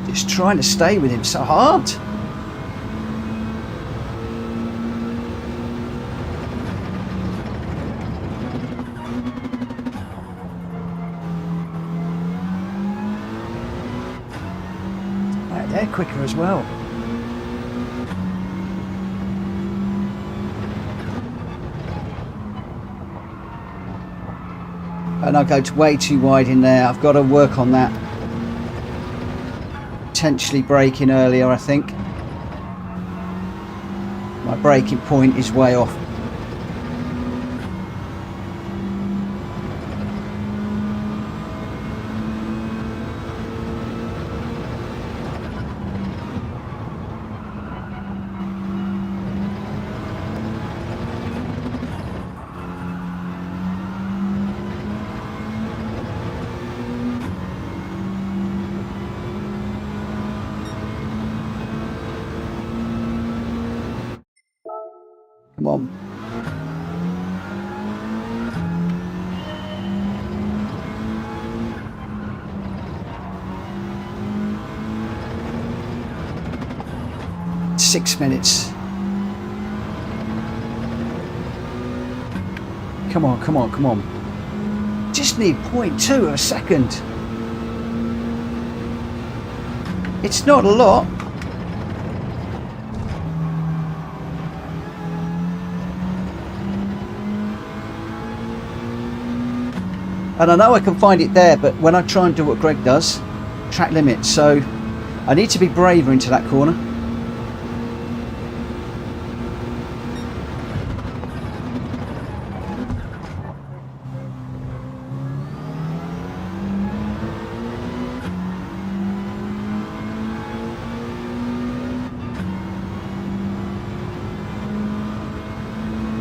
Just trying to stay with him so hard. They're quicker as well. And I go way too wide in there. I've got to work on that. Potentially braking earlier, I think. My braking point is way off. Come on. Six minutes. Come on, come on, come on. Just need 0.2 of a second. It's not a lot. And I know I can find it there, but when I try and do what Greg does, track limit, so I need to be braver into that corner.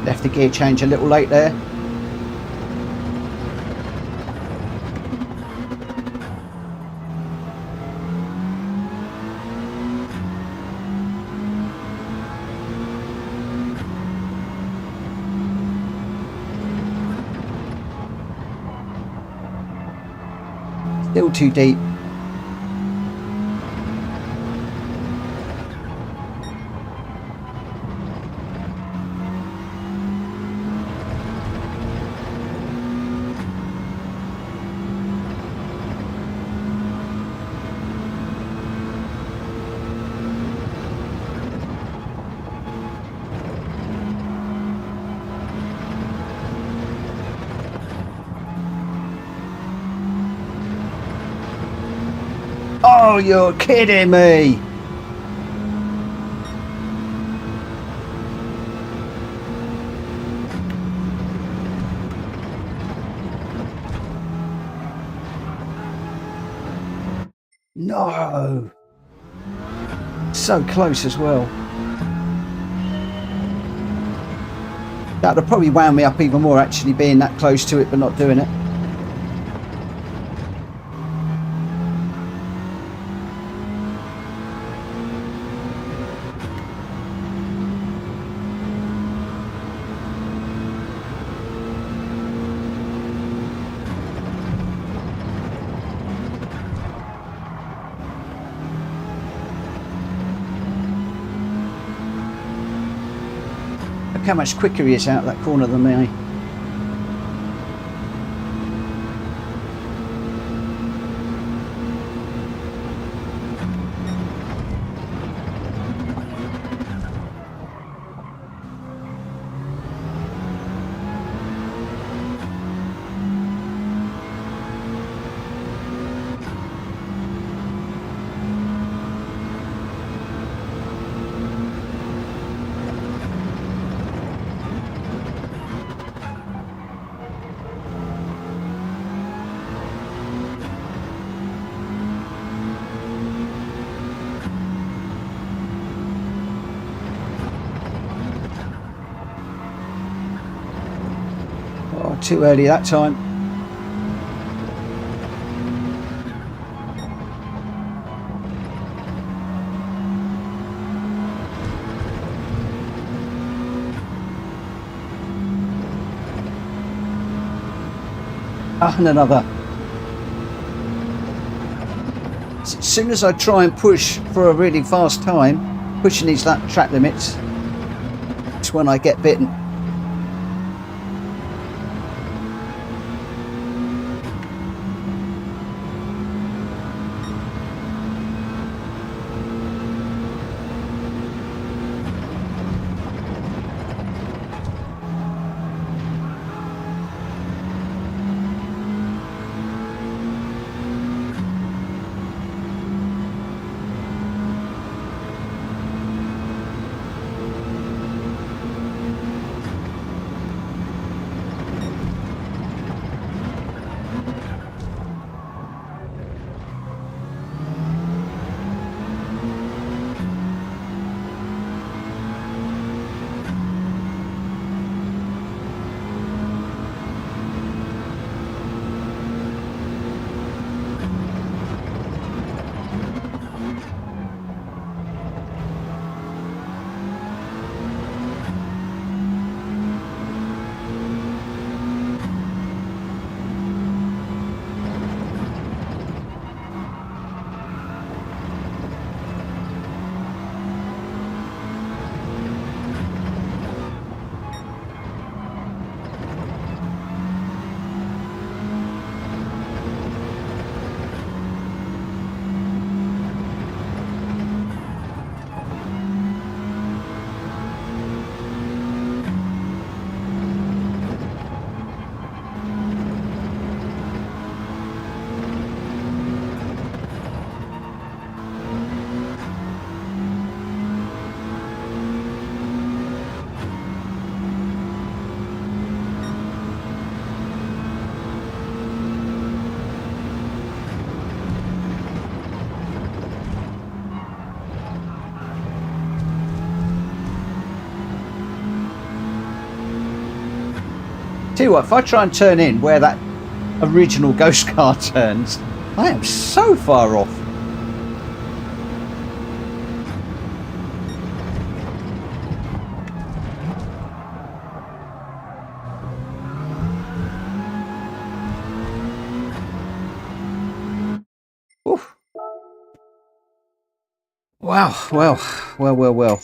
Left the gear change a little late there. Still too deep. Oh, you're kidding me! No! So close as well. That would probably wound me up even more, actually, being that close to it but not doing it. Look how much quicker he is out of that corner than me. too early that time. And another. As soon as I try and push for a really fast time, pushing these track limits, it's when I get bitten. Tell you what, if I try and turn in where that original ghost car turns, I am so far off. Oof. Wow, well.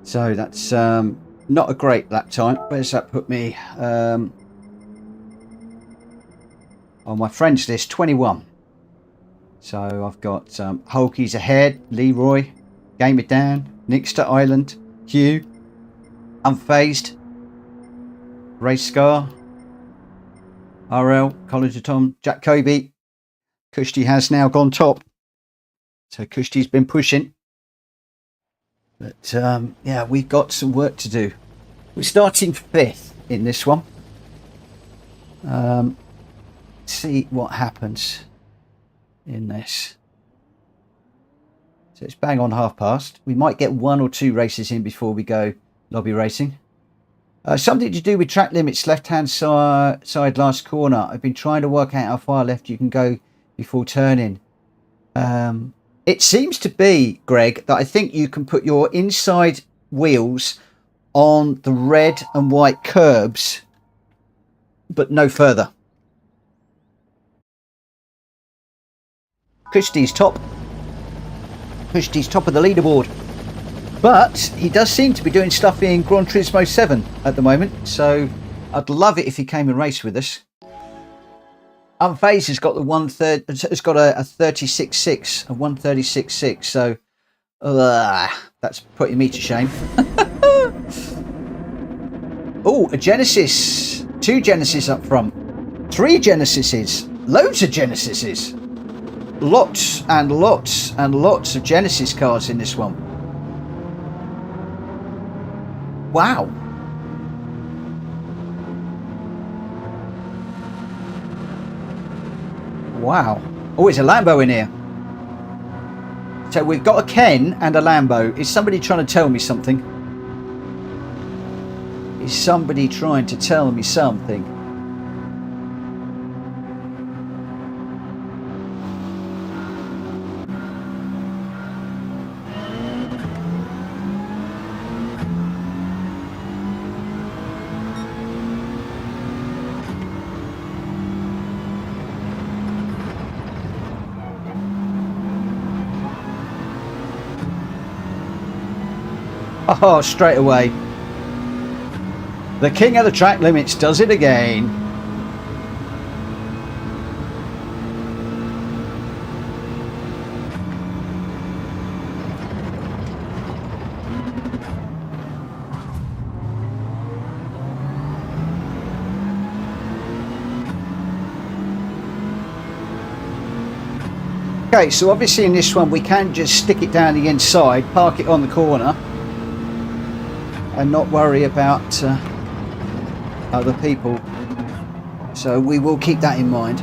So that's not a great lap time. Where's that put me? On my friends list, 21. So I've got Hulky's ahead, Leroy, Gamer Dan, Nixter Island, Hugh, Unfazed, Race Scar, RL, College of Tom, Jack Kobe. Kushti has now gone top. So Kushti's been pushing. But yeah, we've got some work to do. We're starting 5th in this one. Let's see what happens in this. So it's bang on past. We might get 1 or 2 races in before we go lobby racing. Something to do with track limits, left-hand side last corner. I've been trying to work out how far left you can go before turning. It seems to be, Greg, that I think you can put your inside wheels on the red and white curbs, but no further. Kushti's top. Kushti's top of the leaderboard. But he does seem to be doing stuff in Gran Turismo 7 at the moment, so I'd love it if he came and raced with us. Unfazed has got it's got a 36.6, a 136.6, so that's putting me to shame. Oh, a Genesis, 2 Genesis up front, 3 Genesises, loads of Genesises, lots and lots and lots of Genesis cars in this one. Wow. Wow. Oh, it's a Lambo in here. So we've got a Ken and a Lambo. Is somebody trying to tell me something? Is somebody trying to tell me something? Oh, straight away. The king of the track limits does it again. Okay, so obviously in this one we can just stick it down the inside, park it on the corner, and not worry about other people. So we will keep that in mind.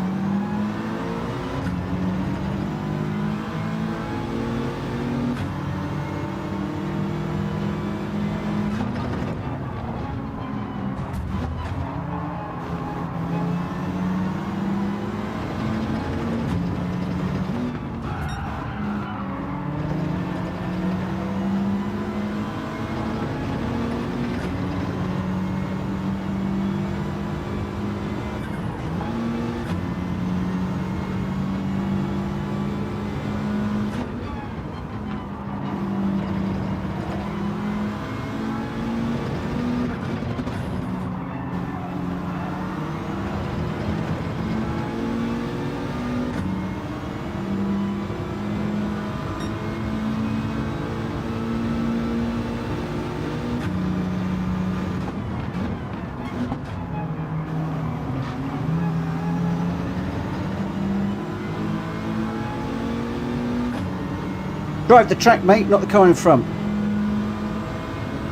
Drive the track, mate, not the car in front.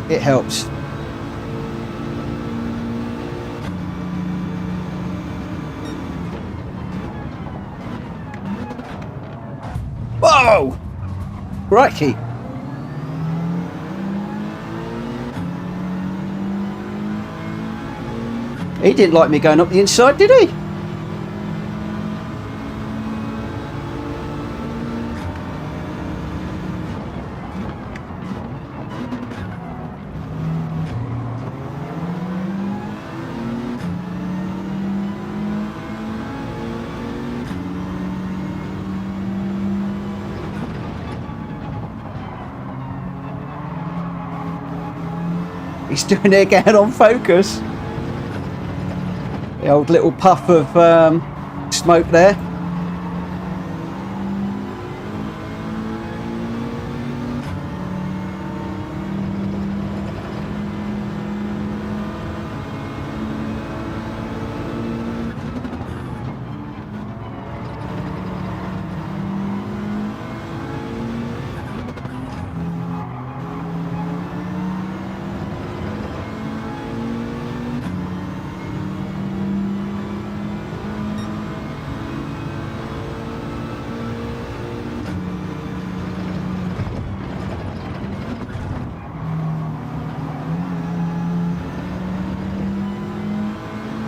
It helps. Whoa! Crikey! He didn't like me going up the inside, did he? He's doing it again on focus. The old little puff of smoke there.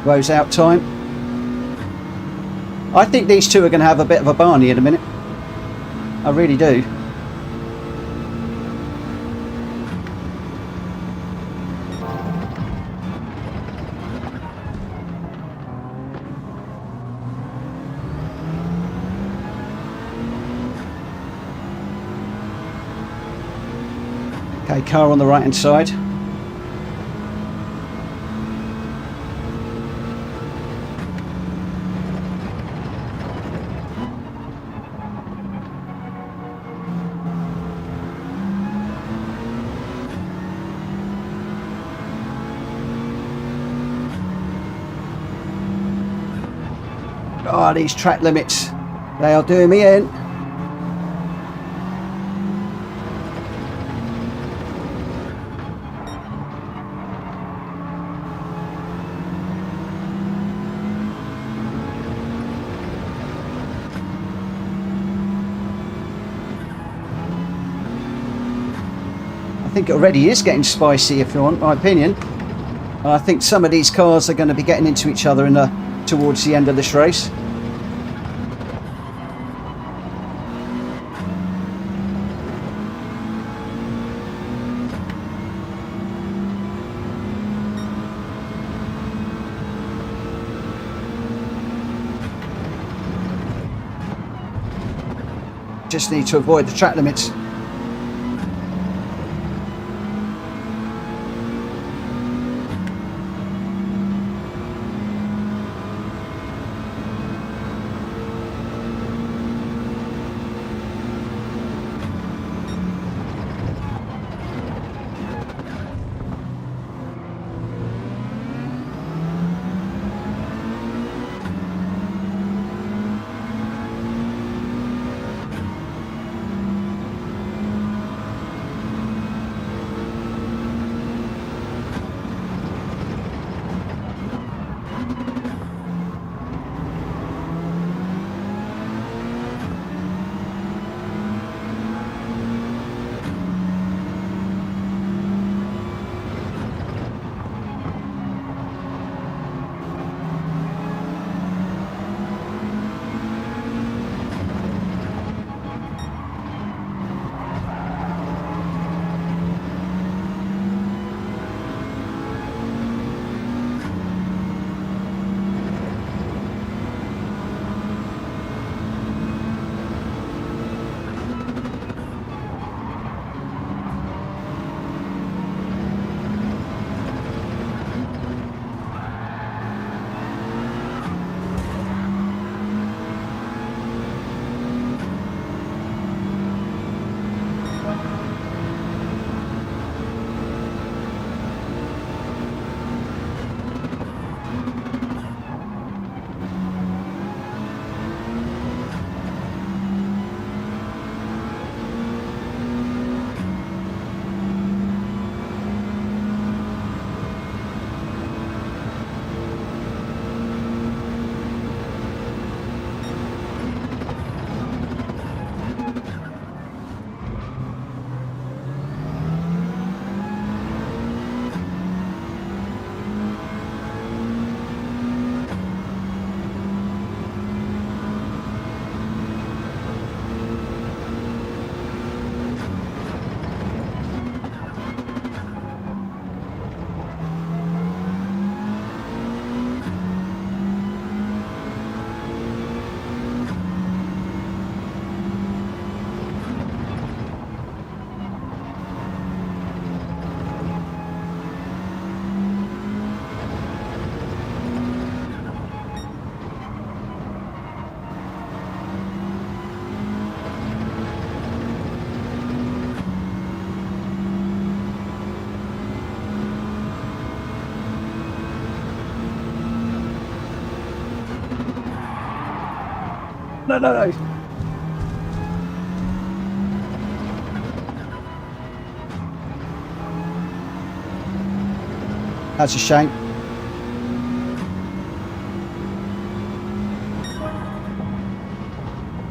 Rose out time. I think these two are going to have a bit of a barney in a minute. I really do. Okay, car on the right hand side. Oh, these track limits, they are doing me in. I think it already is getting spicy, if you want my opinion. And I think some of these cars are going to be getting into each other towards the end of this race. Just need to avoid the track limits. No. That's a shame.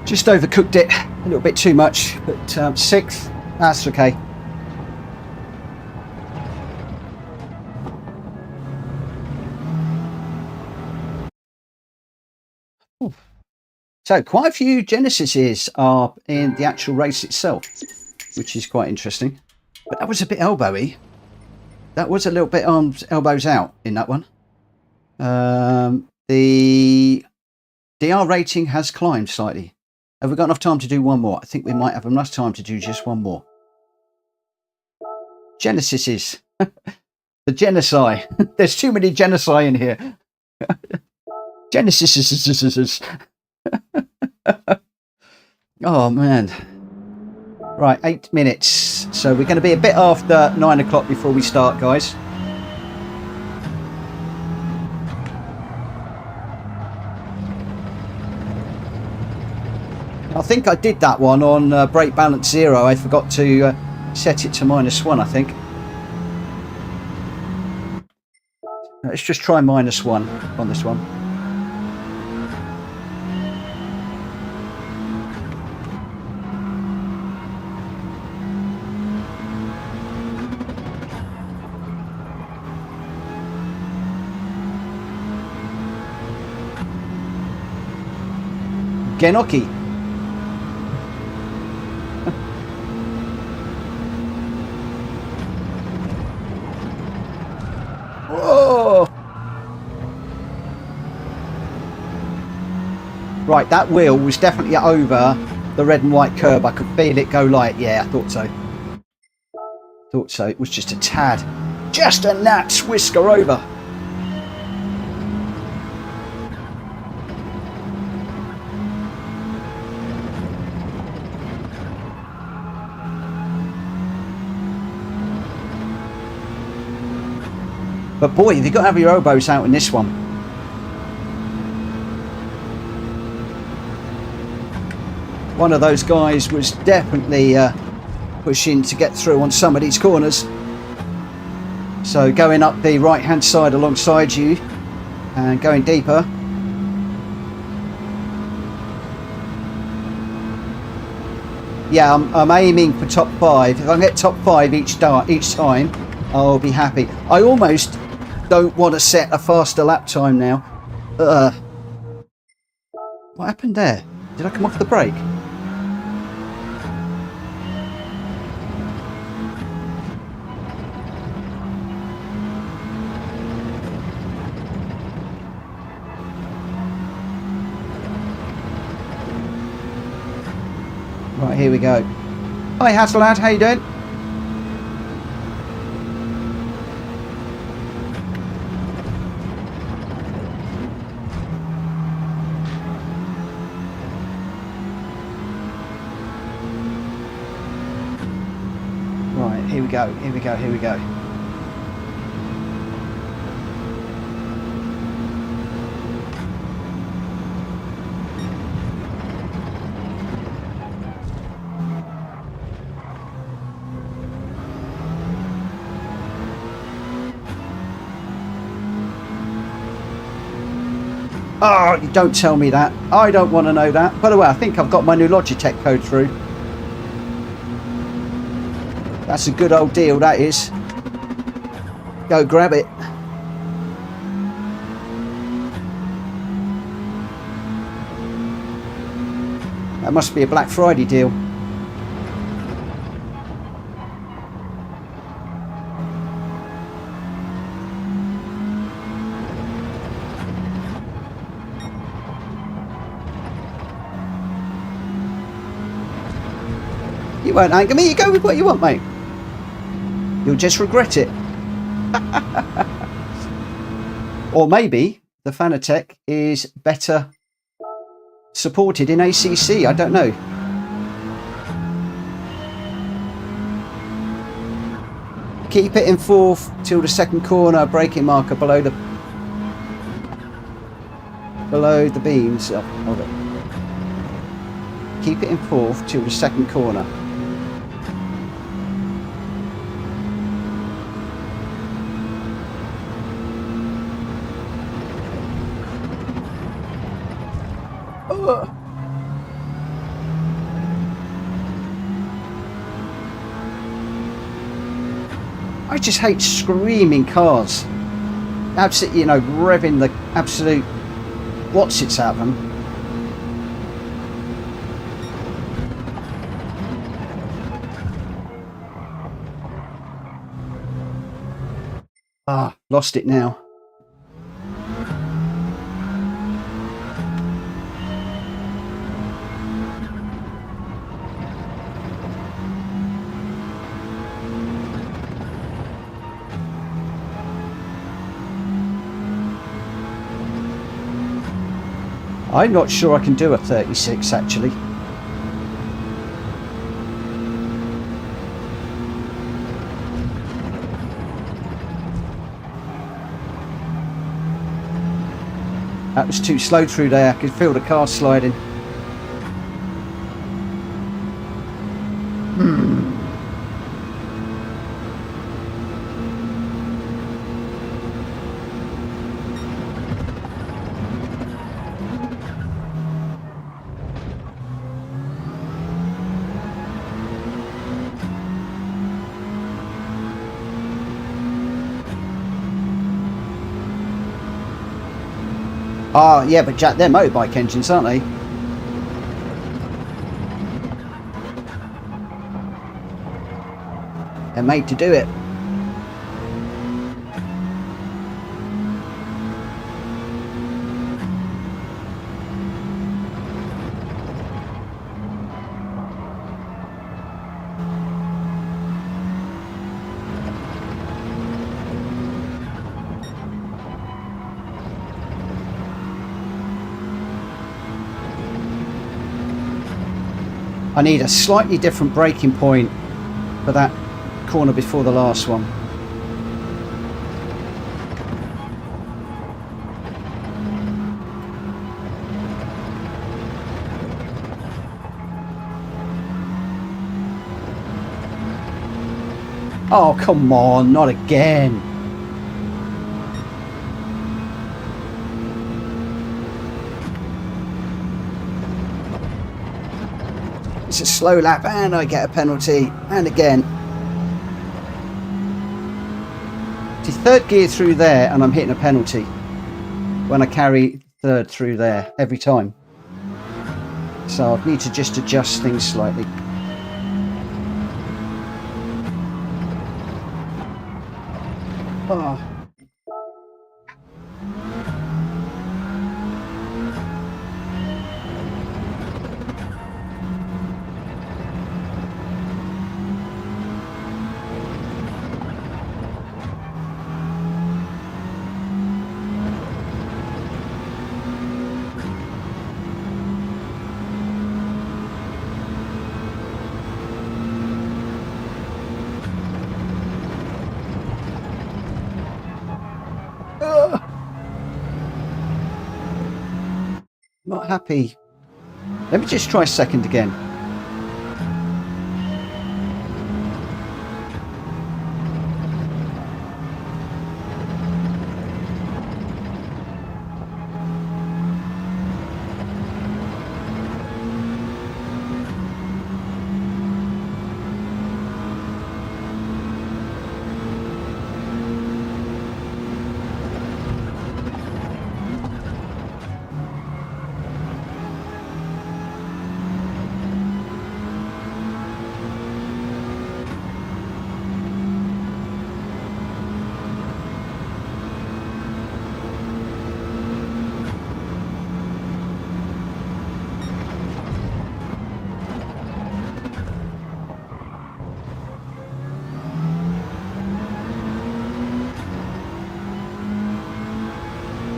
Just overcooked it a little bit too much, but sixth, that's okay. Ooh. So quite a few Genesises are in the actual race itself, which is quite interesting. But that was a bit elbowy. That was a little bit elbows out in that one. The DR rating has climbed slightly. Have we got enough time to do one more? I think we might have enough time to do just one more. Genesises. The genocide. There's too many genocide in here. Genesis. Oh man. Right, 8 minutes. So we're going to be a bit after 9 o'clock before we start, guys. I think I did that one on brake balance 0. I forgot to set it to -1, I think. Let's just try -1 on this one. Gnocchi. Whoa! Right, that wheel was definitely over the red and white curb. I could feel it go light. Yeah, I thought so. Thought so. It was just a tad. Just a gnat's whisker over. But boy, you've got to have your elbows out in this one. One of those guys was definitely pushing to get through on some of these corners. So going up the right hand side alongside you and going deeper. Yeah, I'm aiming for top 5. If I get top 5 each time, I'll be happy. I almost don't want to set a faster lap time now. What happened there? Did I come off the brake? Right, here we go. Hi Hasselad, how you doing? Right, here we go, here we go, here we go. Oh, you don't tell me that. I don't want to know that. By the way, I think I've got my new Logitech code through. That's a good old deal, that is. Go grab it. That must be a Black Friday deal. You won't anger me, you go with what you want, mate. You'll just regret it. Or maybe the Fanatec is better supported in ACC, I don't know. Keep it in 4th till the second corner, braking marker below the beams. Oh, hold it. Keep it in 4th till the second corner. I just hate screaming cars. Absolutely, you know, revving the absolute whatsits out of them. Ah, lost it now. I'm not sure I can do a 36 actually. That was too slow through there. I could feel the car sliding. Ah, yeah, but Jack, they're motorbike engines, aren't they? They're made to do it. I need a slightly different braking point for that corner before the last one. Oh, come on, not again. It's a slow lap and I get a penalty, and again. It's third gear through there and I'm hitting a penalty when I carry third through there every time. So I need to just adjust things slightly. Oh. Not happy. Let me just try second again.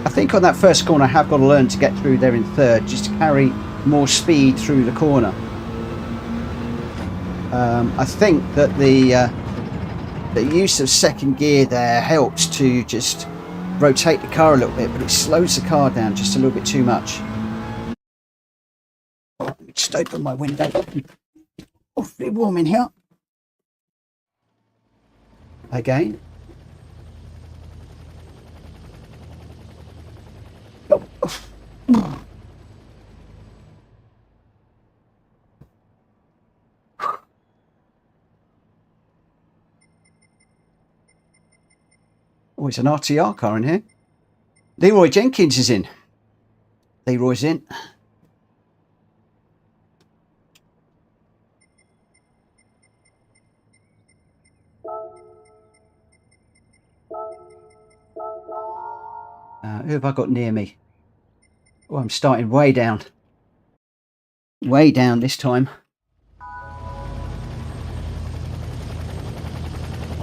I think on that first corner I have got to learn to get through there in third, just to carry more speed through the corner. I think that the use of second gear there helps to just rotate the car a little bit, but it slows the car down just a little bit too much. Let me just open my window. Awfully warm in here. Again. Oh, it's an RTR car in here. Leroy Jenkins is in. Leroy's in. Who have I got near me? Oh, I'm starting way down. Way down this time.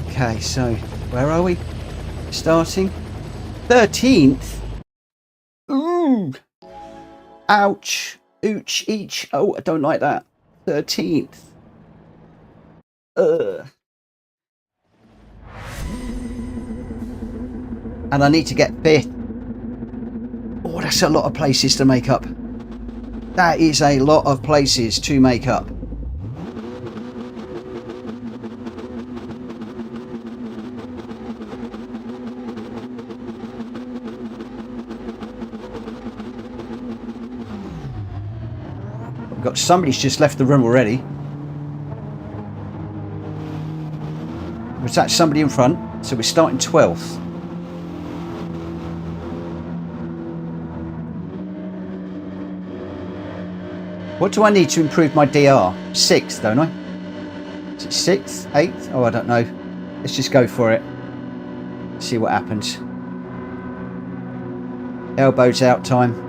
Okay, so where are we? Starting 13th. Ooh. Ouch. Ooch. Each. Oh, I don't like that. 13th. And I need to get 5th. Oh, that's a lot of places to make up. That is a lot of places to make up. We've got somebody's just left the room already. Was that somebody in front? So we're starting 12th. What do I need to improve my DR? 6th, don't I? Is it 6th, 8th? Oh, I don't know. Let's just go for it. See what happens. Elbows out time.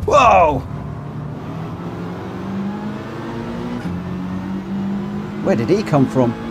Whoa! Where did he come from?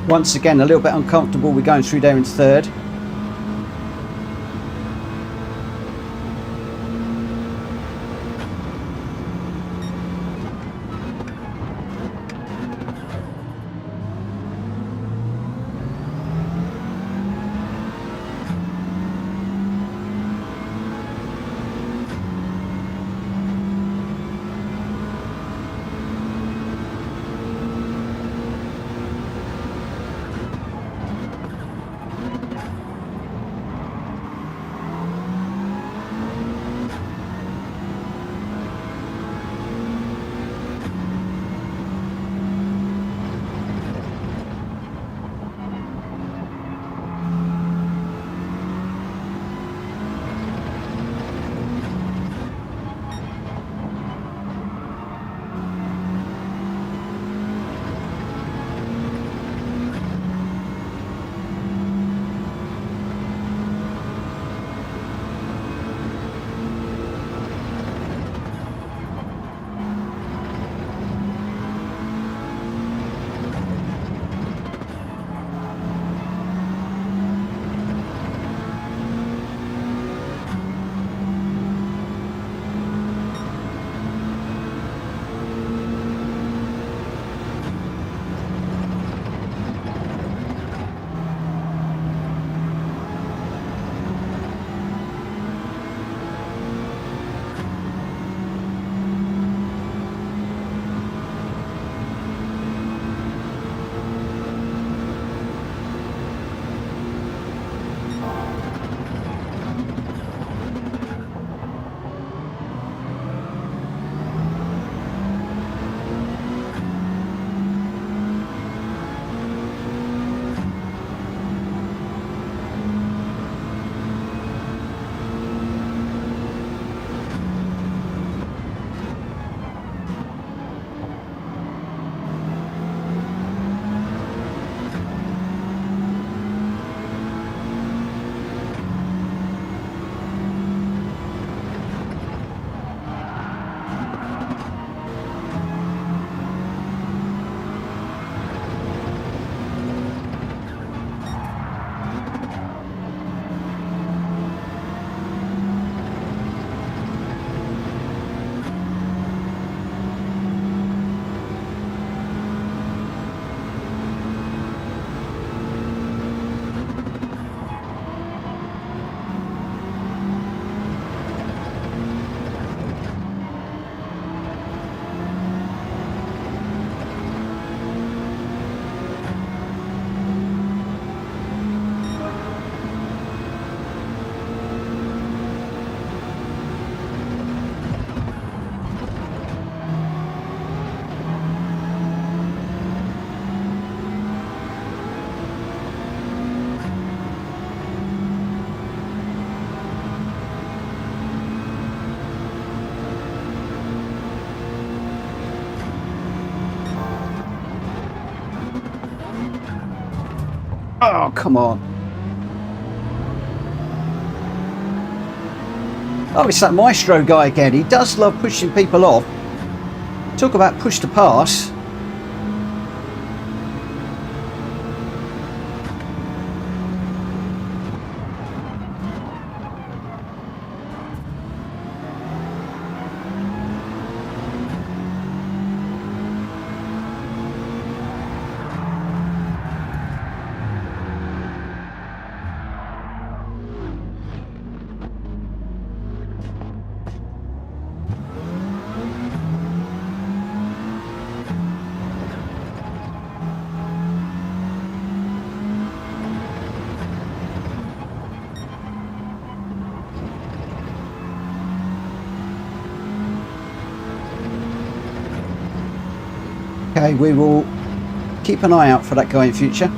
Once again, a little bit uncomfortable. We're going through there in 3rd. Oh, come on. Oh, it's that Maestro guy again. He does love pushing people off. Talk about push to pass. Okay, we will keep an eye out for that guy in future.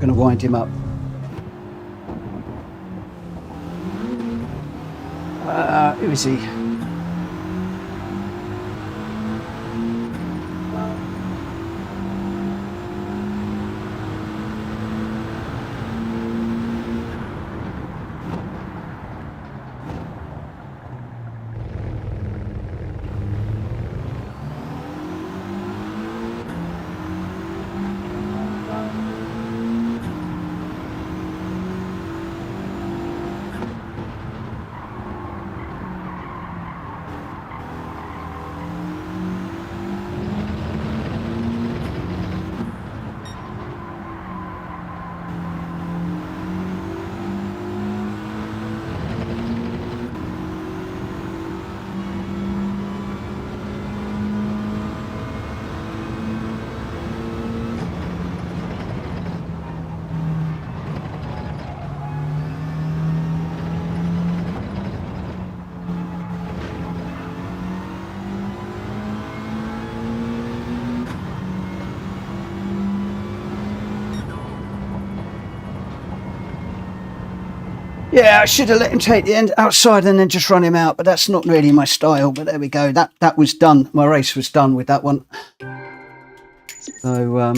Going to wind him up. Who is he? Yeah, I should have let him take the end outside and then just run him out, but that's not really my style. But there we go. That was done. My race was done with that one. So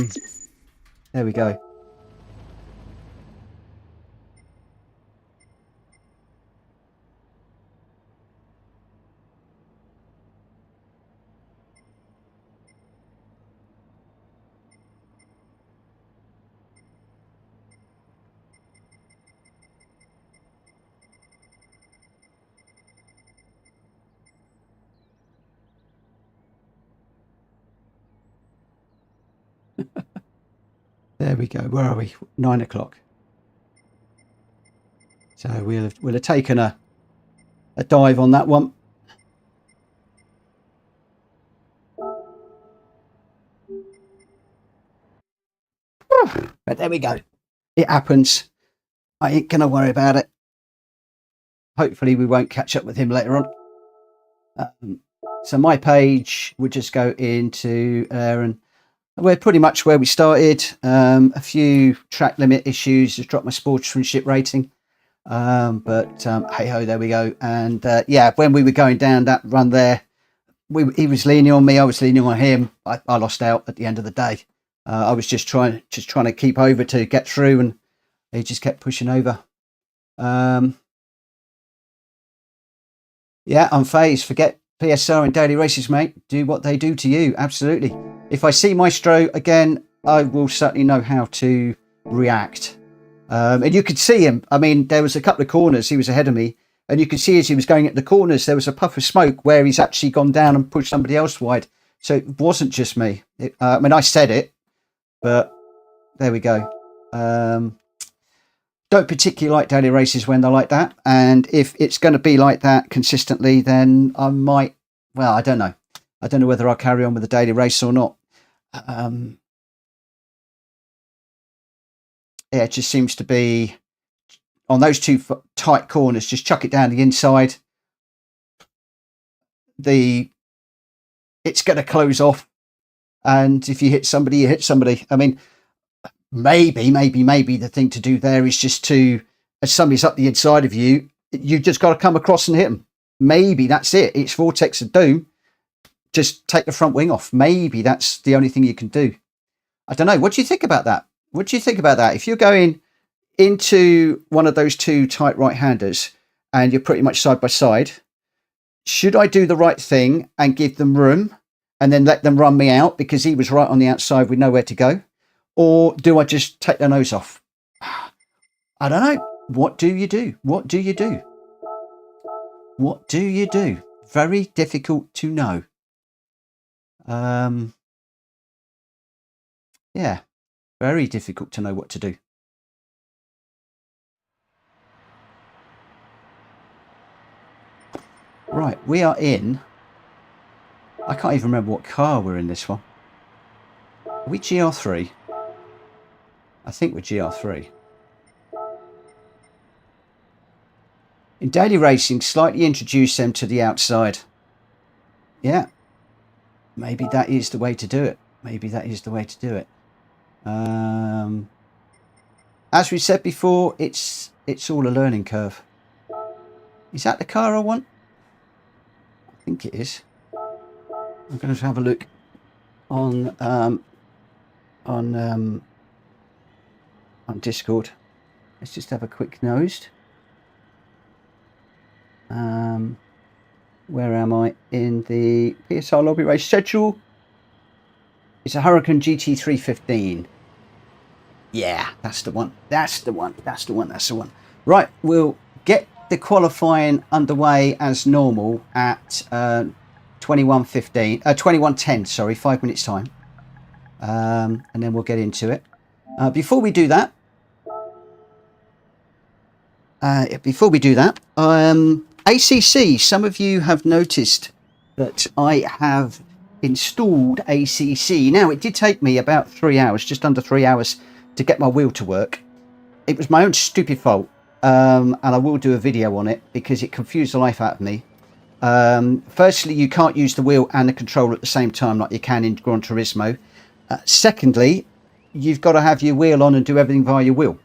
there we go. There we go. Where are we? 9 o'clock. So we'll have taken a dive on that one. But there we go. It happens. I ain't going to worry about it. Hopefully we won't catch up with him later on. So my page would just go into and we're pretty much where we started. A few track limit issues, just dropped my sportsmanship rating. But hey ho, there we go. And yeah, when we were going down that run there, he was leaning on me, I was leaning on him. I lost out at the end of the day. I was just trying to keep over to get through, and he just kept pushing over. Yeah, unfazed. Forget PSR and daily races, mate. Do what they do to you. Absolutely. If I see Maestro again, I will certainly know how to react. And you could see him. I mean, there was a couple of corners. He was ahead of me. And you could see as he was going at the corners, there was a puff of smoke where he's actually gone down and pushed somebody else wide. So it wasn't just me. I mean, I said it, but there we go. Don't particularly like daily races when they're like that. And if it's going to be like that consistently, then I might, well, I don't know. I don't know whether I'll carry on with the daily race or not. Yeah, it just seems to be on those two tight corners, just chuck it down the inside. It's going to close off. And if you hit somebody, you hit somebody. I mean, maybe the thing to do there is just to, as somebody's up the inside of you, you've just got to come across and hit them. Maybe that's it. It's Vortex of Doom. Just take the front wing off. Maybe that's the only thing you can do. I don't know. What do you think about that? What do you think about that? If you're going into one of those two tight right-handers and you're pretty much side by side, should I do the right thing and give them room and then let them run me out because he was right on the outside with nowhere to go? Or do I just take their nose off? I don't know. What do you do? What do you do? What do you do? Very difficult to know. Yeah, very difficult to know what to do. Right, we are in. I can't even remember what car we're in this one. Are we GR3? I think we're GR3. In daily racing, slightly introduce them to the outside. Yeah. Maybe that is the way to do it. Maybe that is the way to do it. As we said before, it's all a learning curve. Is that the car I want? I think it is. I'm going to have a look on Discord. Let's just have a quick nosed. Where am I in the PSR lobby race schedule? It's a Huracan GT315. Yeah, that's the one. That's the one. That's the one. That's the one. Right, we'll get the qualifying underway as normal at 21:10. Sorry, 5 minutes time, and then we'll get into it. Before we do that, ACC. Some of you have noticed that I have installed ACC. Now, it did take me about 3 hours, just under 3 hours, to get my wheel to work. It was my own stupid fault, and I will do a video on it because it confused the life out of me. Firstly, you can't use the wheel and the controller at the same time like you can in Gran Turismo. Secondly, you've got to have your wheel on and do everything via your wheel.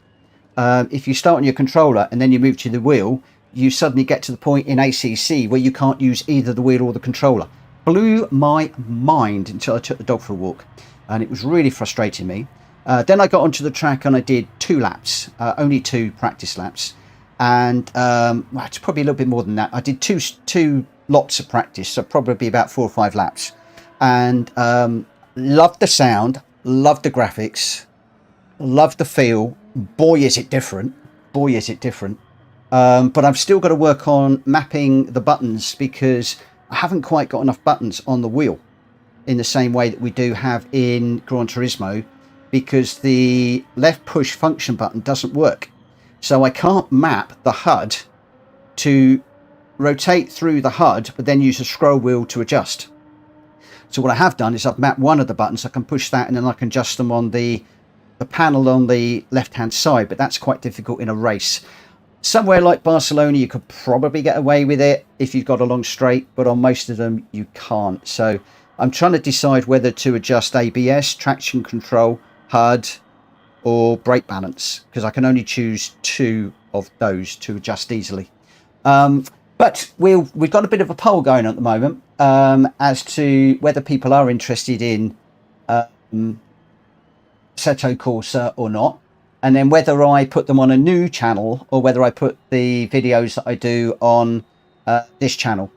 If you start on your controller and then you move to the wheel, you suddenly get to the point in ACC where you can't use either the wheel or the controller. Blew my mind until I took the dog for a walk, and it was really frustrating me. Then I got onto the track and I did 2 laps, only 2 practice laps. And well, it's probably a little bit more than that. I did two lots of practice, so probably about 4 or 5 laps. And loved the sound, loved the graphics, loved the feel. Boy, is it different. Boy, is it different. But I've still got to work on mapping the buttons because I haven't quite got enough buttons on the wheel in the same way that we do have in Gran Turismo, because the left push function button doesn't work. So I can't map the HUD to rotate through the HUD, but then use a scroll wheel to adjust. So what I have done is I've mapped one of the buttons. I can push that and then I can adjust them on the panel on the left-hand side, but that's quite difficult in a race. Somewhere like Barcelona, you could probably get away with it if you've got a long straight, but on most of them, you can't. So I'm trying to decide whether to adjust ABS, traction control, HUD, or brake balance, because I can only choose 2 of those to adjust easily. But we've got a bit of a poll going at the moment as to whether people are interested in Assetto Corsa or not, and then whether I put them on a new channel or whether I put the videos that I do on this channel.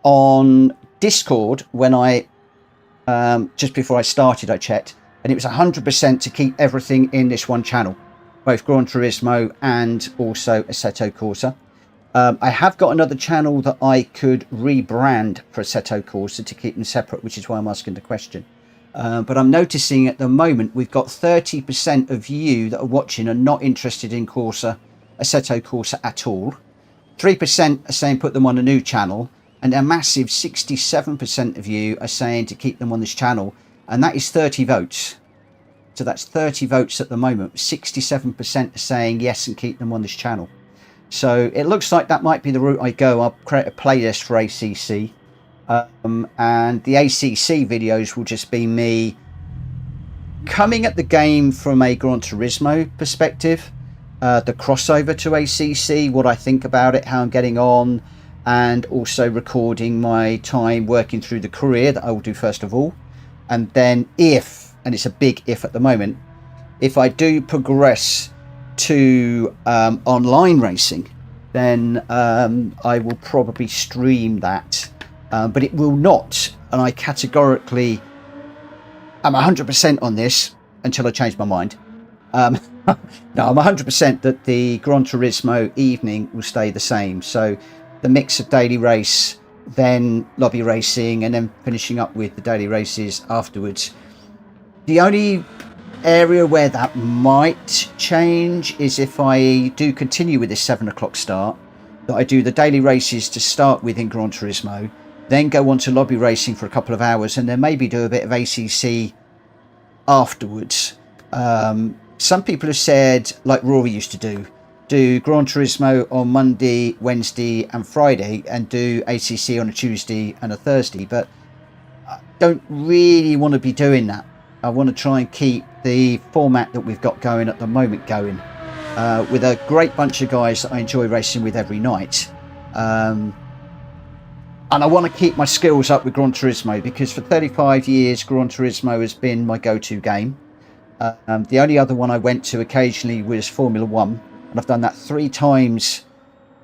On Discord, when I just before I started, I checked, and it was 100% to keep everything in this one channel, both Gran Turismo and also Assetto Corsa. I have got another channel that I could rebrand for Assetto Corsa to keep them separate, which is why I'm asking the question. But I'm noticing at the moment we've got 30% of you that are watching are not interested in Assetto Corsa at all. 3% are saying put them on a new channel, and a massive 67% of you are saying to keep them on this channel, and that is 30 votes. So that's 30 votes at the moment. 67% are saying yes and keep them on this channel. So it looks like that might be the route I go. I'll create a playlist for ACC. And the ACC videos will just be me coming at the game from a Gran Turismo perspective, the crossover to ACC, what I think about it, how I'm getting on, and also recording my time working through the career that I will do first of all. And then if, and it's a big if at the moment, if I do progress to online racing, then I will probably stream that. But it will not, and I categorically am 100% on this until I change my mind. No, I'm 100% that the Gran Turismo evening will stay the same. So the mix of daily race, then lobby racing, and then finishing up with the daily races afterwards. The only area where that might change is if I do continue with this 7 o'clock start, that I do the daily races to start with in Gran Turismo, then go on to lobby racing for a couple of hours, and then maybe do a bit of ACC afterwards. Some people have said, like Rory used to do Gran Turismo on Monday, Wednesday and Friday, and do ACC on a Tuesday and a Thursday, but I don't really want to be doing that. I want to try and keep the format that we've got going at the moment going, with a great bunch of guys that I enjoy racing with every night. And I want to keep my skills up with Gran Turismo, because for 35 years Gran Turismo has been my go-to game. The only other one I went to occasionally was Formula 1, and I've done that 3 times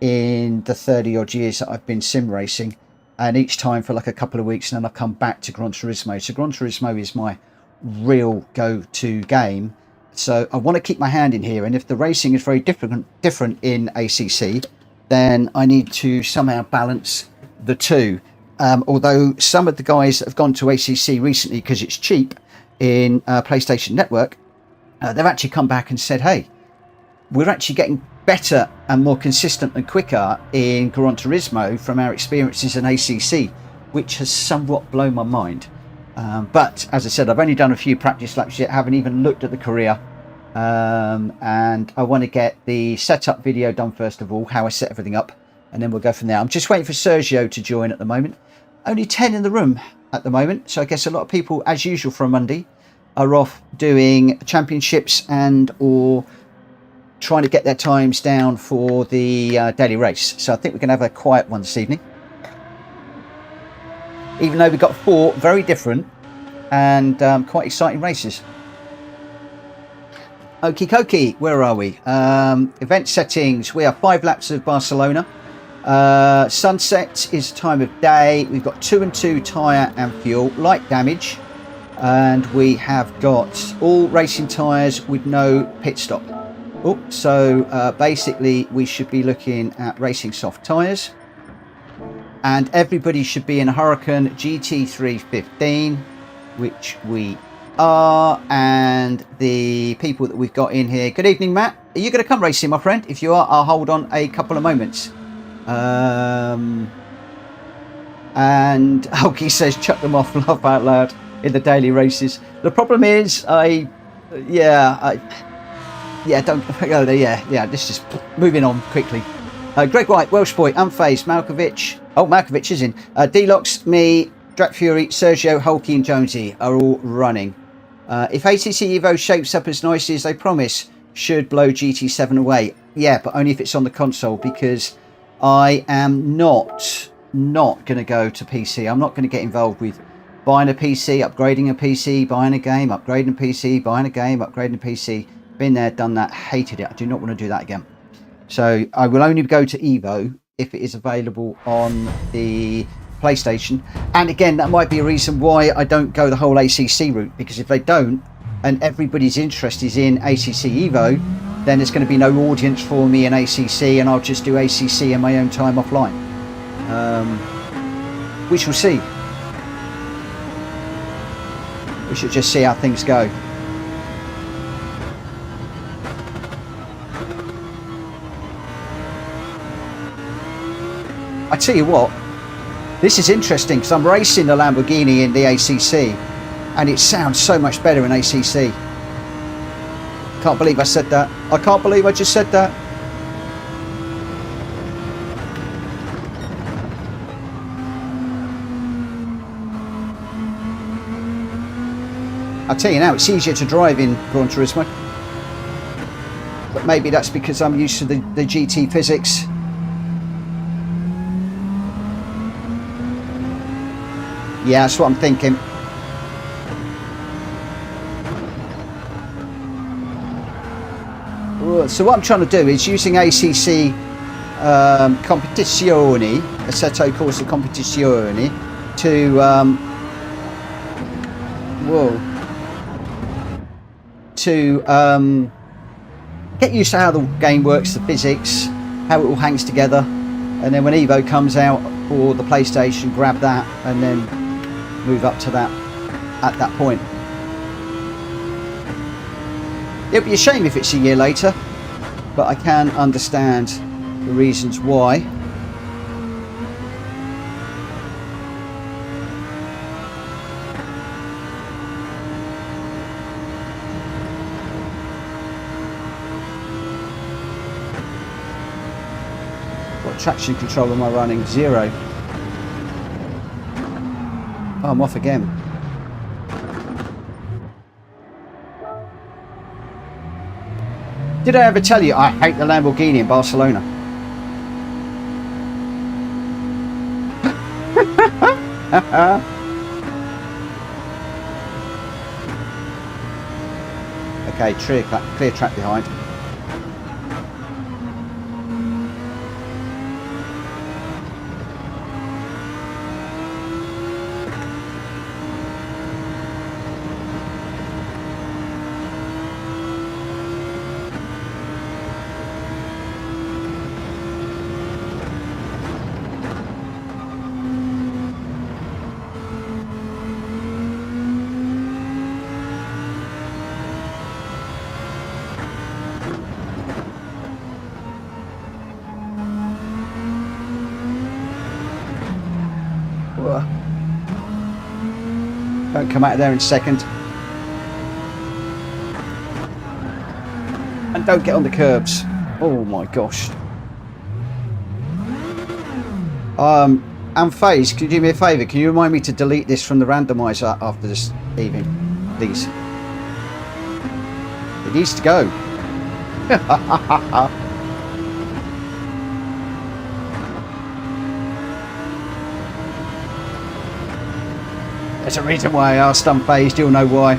in the 30 odd years that I've been sim racing, and each time for like a couple of weeks, and then I've come back to Gran Turismo. So Gran Turismo is my real go-to game. So I want to keep my hand in here, and if the racing is very different in ACC, then I need to somehow balance the two. Although some of the guys that have gone to ACC recently because it's cheap in PlayStation Network, they've actually come back and said, hey, we're actually getting better and more consistent and quicker in Gran Turismo from our experiences in ACC, which has somewhat blown my mind. But as I said, I've only done a few practice laps yet, haven't even looked at the career, and I want to get the setup video done first of all, how I set everything up, and then we'll go from there. I'm just waiting for Sergio to join at the moment. Only 10 in the room at the moment, so I guess a lot of people, as usual for a Monday, are off doing championships and or trying to get their times down for the daily race. So I think we're going to have a quiet one this evening, even though we've got 4 very different and quite exciting races. Okie dokie, where are we? Event settings, we have 5 laps of Barcelona. Sunset is time of day. We've got 2 and 2 tyre and fuel, light damage, and we have got all racing tyres with no pit stop. Oh, so basically we should be looking at racing soft tyres, and everybody should be in a Huracan GT315, which we are. And the people that we've got in here, good evening Matt, are you going to come racing, my friend? If you are, I'll hold on a couple of moments. And Hulky says chuck them off, laugh out loud in the daily races. The problem is don't go there. Yeah, this is moving on quickly. Greg White, Welsh boy, unfazed. Malkovich is in. Deluxe, me, Drat Fury, Sergio, Hulky and Jonesy are all running. If ACC Evo shapes up as nicely as they promise, should blow GT7 away. Yeah, but only if it's on the console, because I am not going to go to PC. I'm not going to get involved with buying a PC, upgrading a PC, buying a game, upgrading a PC, buying a game, upgrading a PC. Been there, done that, hated it. I do not want to do that again. So I will only go to Evo if it is available on the PlayStation. And again, that might be a reason why I don't go the whole ACC route, because if they don't, and everybody's interest is in ACC Evo, then there's going to be no audience for me in ACC, and I'll just do ACC in my own time offline. We shall see. We should just see how things go. I tell you what, this is interesting because I'm racing the Lamborghini in the ACC and it sounds so much better in ACC. Can't believe I said that. I can't believe I just said that. I'll tell you now, it's easier to drive in Gran Turismo. But maybe that's because I'm used to the GT physics. Yeah, that's what I'm thinking. So what I'm trying to do is using ACC competizioni, Assetto Corsa competizioni, to get used to how the game works, the physics, how it all hangs together, and then when Evo comes out for the PlayStation, grab that and then move up to that at that point. It'd be a shame if it's a year later, but I can understand the reasons why. What traction control am I running? 0. Oh, I'm off again. Did I ever tell you I hate the Lamborghini in Barcelona? Okay, clear track behind. Don't come out of there in second. And don't get on the curbs. Oh my gosh. And FaZe, can you do me a favour? Can you remind me to delete this from the randomizer after this evening, please? It needs to go. There's a reason why I asked unfazed, you'll know why.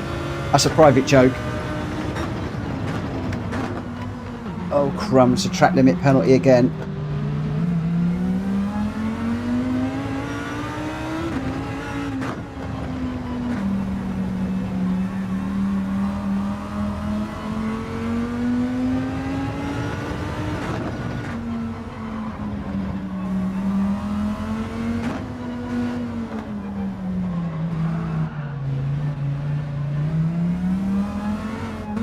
That's a private joke. Oh crumbs, a track limit penalty again.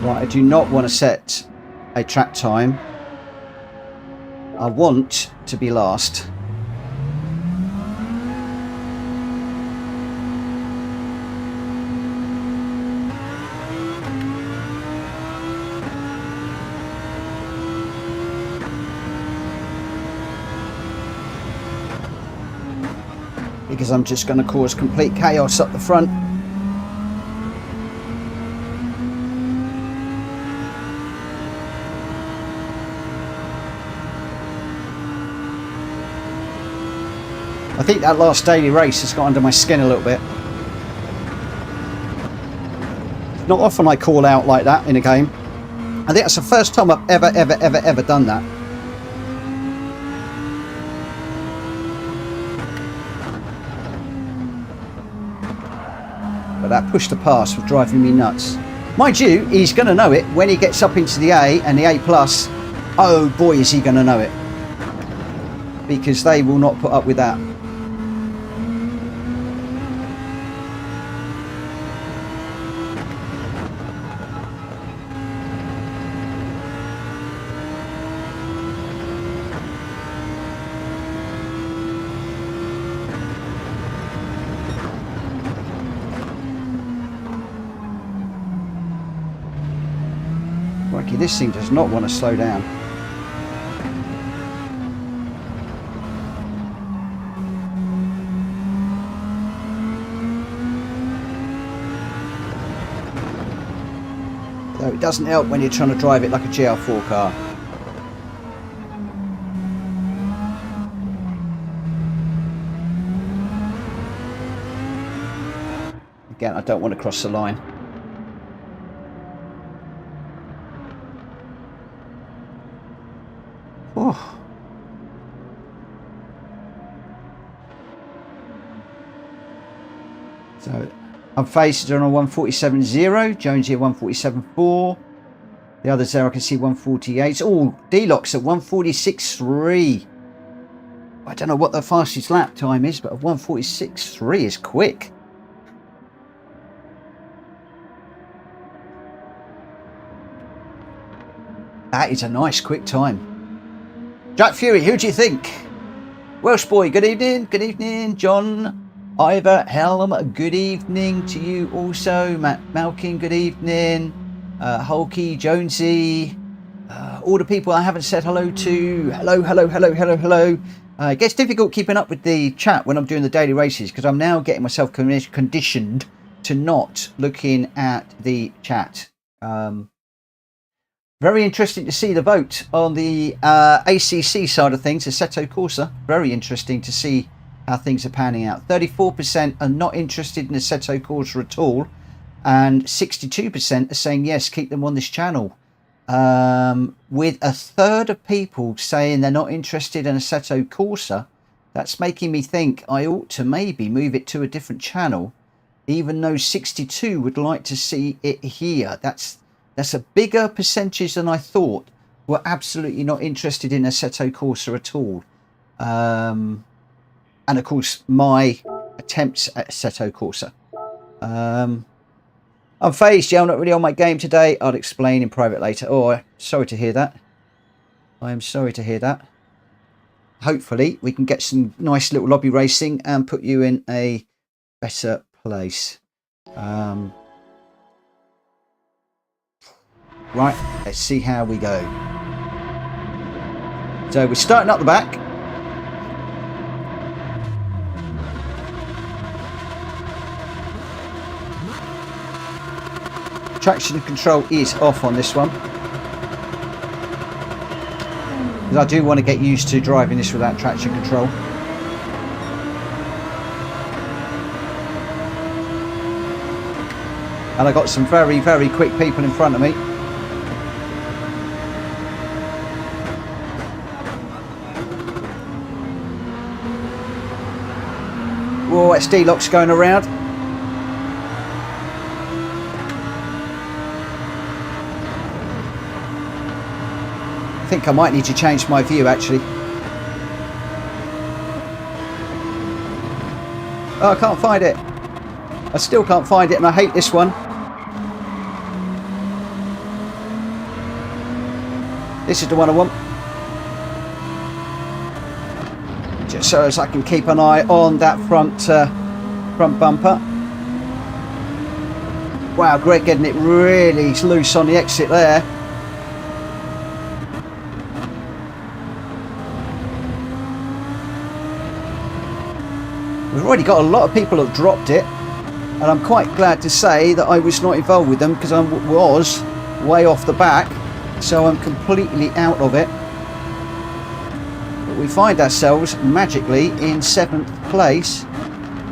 Right, I do not want to set a track time. I want to be last. Because I'm just going to cause complete chaos up the front. I think that last daily race has got under my skin a little bit. Not often I call out like that in a game. I think that's the first time I've ever done that. But that push to pass was driving me nuts. Mind you, he's going to know it when he gets up into the A and the A+. Oh boy, is he going to know it. Because they will not put up with that. Crikey, this thing does not want to slow down. So it doesn't help when you're trying to drive it like a GL4 car. Again, I don't want to cross the line. Oh. So I'm faced on a 147.0, Jonesy at 147.4. The others there I can see 148. Oh, D-Lock's at 146.3. I don't know what the fastest lap time is, but 146.3 is quick. That is a nice quick time. Jack Fury, who do you think? Welsh boy, good evening. Good evening. John Ivor Helm, good evening to you also. Matt Malkin, good evening. Hulky, Jonesy, all the people I haven't said hello to. Hello, hello, hello, hello, hello. It gets difficult keeping up with the chat when I'm doing the daily races because I'm now getting myself conditioned to not looking at the chat. Very interesting to see the vote on the ACC side of things, Assetto Corsa. Very interesting to see how things are panning out. 34% are not interested in Assetto Corsa at all, and 62% are saying yes, keep them on this channel. With a third of people saying they're not interested in Assetto Corsa, that's making me think I ought to maybe move it to a different channel, even though 62 would like to see it here. That's a bigger percentage than I thought were absolutely not interested in Assetto Corsa at all. And of course, my attempts at Assetto Corsa. I'm phased, yeah, I'm not really on my game today. I'll explain in private later. Oh, sorry to hear that. I am sorry to hear that. Hopefully, we can get some nice little lobby racing and put you in a better place. Right, let's see how we go. So we're starting up the back. Traction control is off on this one. Because I do want to get used to driving this without traction control. And I got some very, very quick people in front of me. Whoa, it's D-Lock's going around. I think I might need to change my view actually. Oh, I can't find it. I still can't find it and I hate this one. This is the one I want. Just so as I can keep an eye on that front bumper. Wow, Greg getting it really loose on the exit there. We've already got a lot of people that dropped it, and I'm quite glad to say that I was not involved with them because I was way off the back, so I'm completely out of it. But we find ourselves magically in 7th place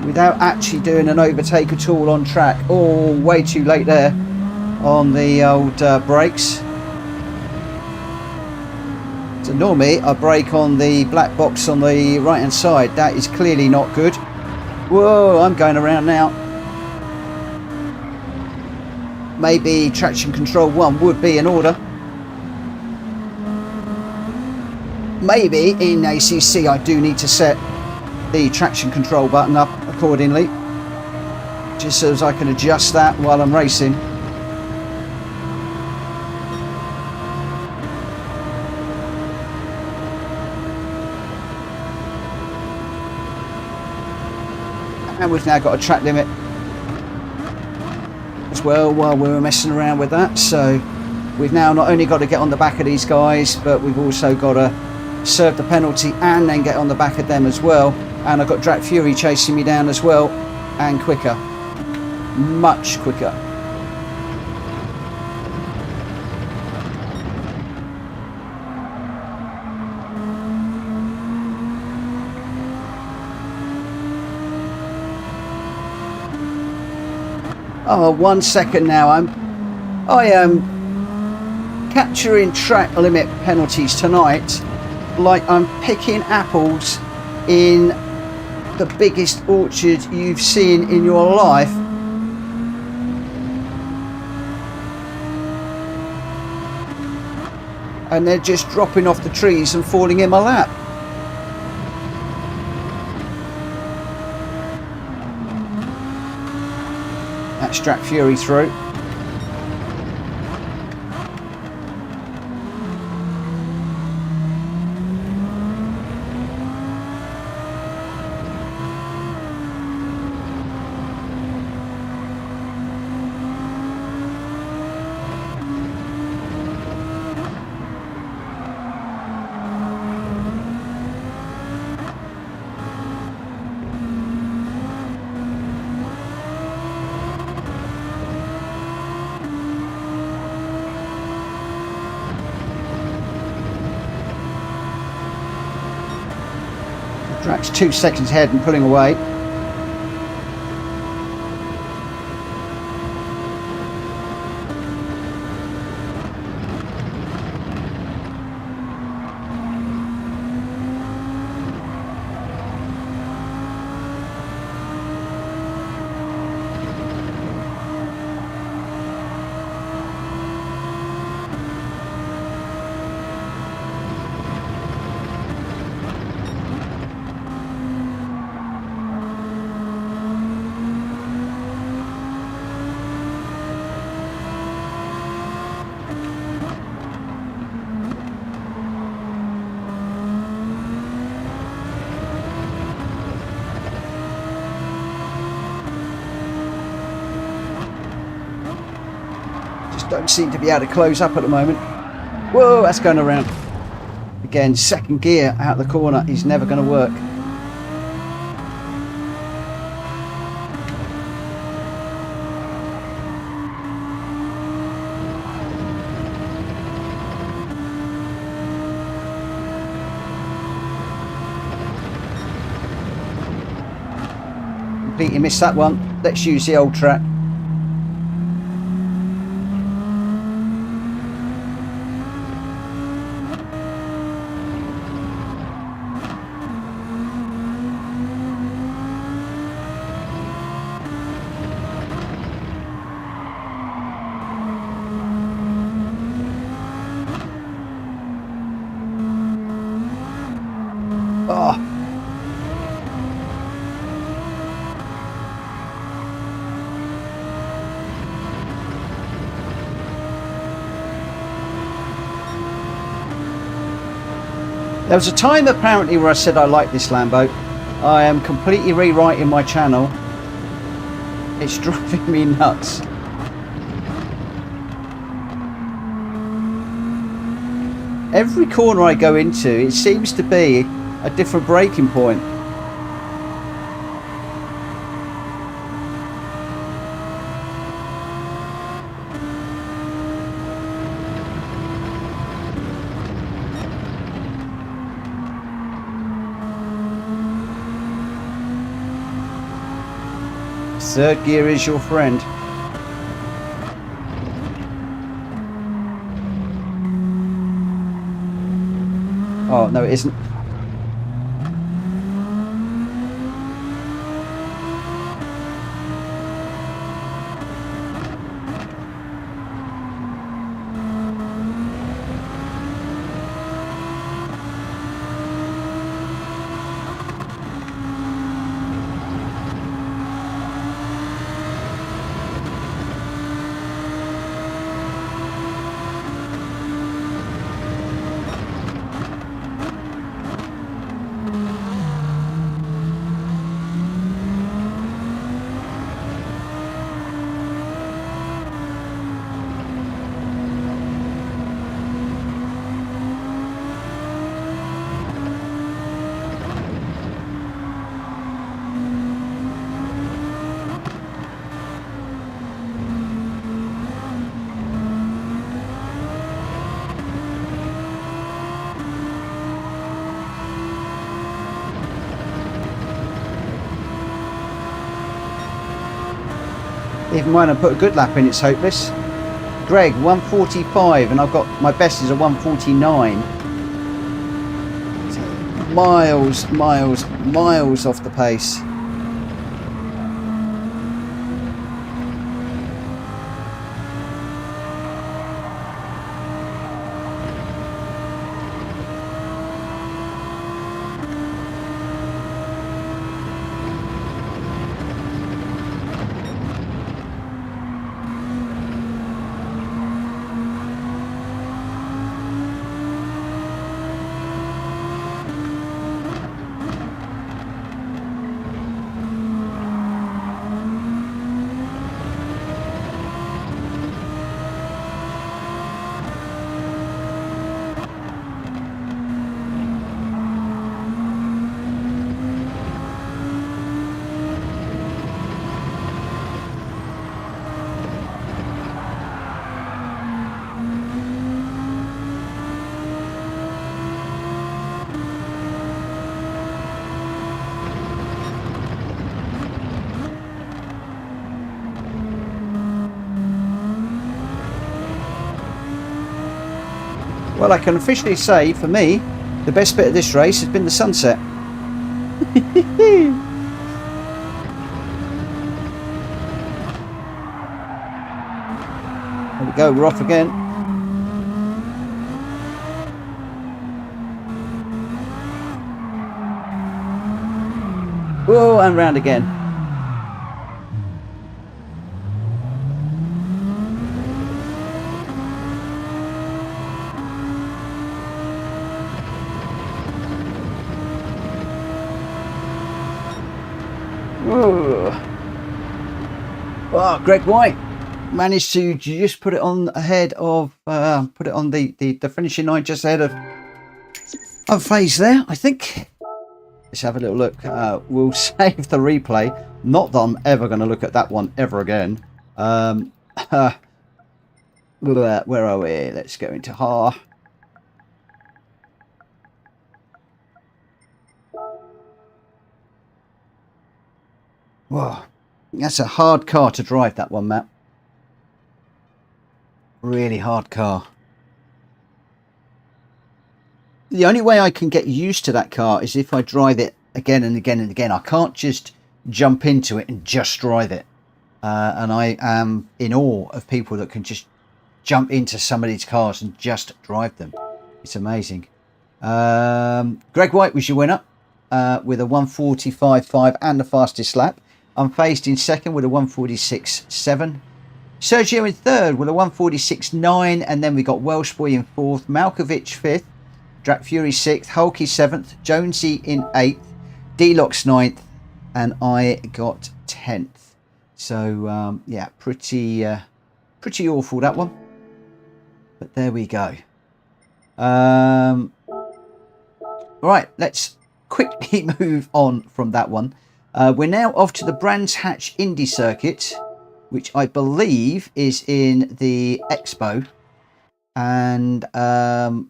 without actually doing an overtake at all on track. Oh, way too late there on the old brakes. So normally I brake on the black box on the right hand side. That is clearly not good. Whoa, I'm going around now. maybe traction control 1 would be in order. Maybe in ACC I do need to set the traction control button up accordingly, just so as I can adjust that while I'm racing. And we've now got a track limit as well while we were messing around with that. So we've now not only got to get on the back of these guys, but we've also got to serve the penalty and then get on the back of them as well. And I've got Drat Fury chasing me down as well, and quicker, much quicker. Oh, 1 second now. I am capturing track limit penalties tonight like I'm picking apples in the biggest orchard you've seen in your life. And they're just dropping off the trees and falling in my lap. That's Drat Fury through. Drat's 2 seconds ahead and pulling away. Don't seem to be able to close up at the moment. Whoa, that's going around. Again, second gear out the corner is never going to work. Completely missed that one. Let's use the old track. Oh. There was a time apparently where I said I like this Lambo. I am completely rewriting my channel. It's driving me nuts. Every corner I go into, it seems to be a different braking point. Third gear is your friend. Oh, no, it isn't. Even when I put a good lap in, it's hopeless. Greg, 145, and I've got my best is a 149. Miles off the pace. Well, I can officially say, for me, the best bit of this race has been the sunset. There we go, we're off again. Whoa, and round again. Oh, Greg White managed to just put it on ahead of put it on the finishing line, just ahead of phase there, I think. Let's have a little look. We'll save the replay. Not that I'm ever going to look at that one ever again. Where are we? Let's go into Ha. Whoa, that's a hard car to drive, that one, Matt. Really hard car. The only way I can get used to that car is if I drive it again and again and again. I can't just jump into it and just drive it. And I am in awe of people that can just jump into somebody's cars and just drive them. It's amazing. Greg White was your winner with a 145.5 and the fastest lap. Unfazed in second with a 146.7. Sergio in third with a 146.9, and then we got Welshboy in fourth, Malkovich fifth, Drak Fury sixth, Hulky seventh, Jonesy in eighth, Deluxe ninth, and I got 10th. So yeah, pretty awful, that one, but there we go. All right, let's quickly move on from that one. We're now off to the Brands Hatch Indy circuit, which I believe is in the Expo. And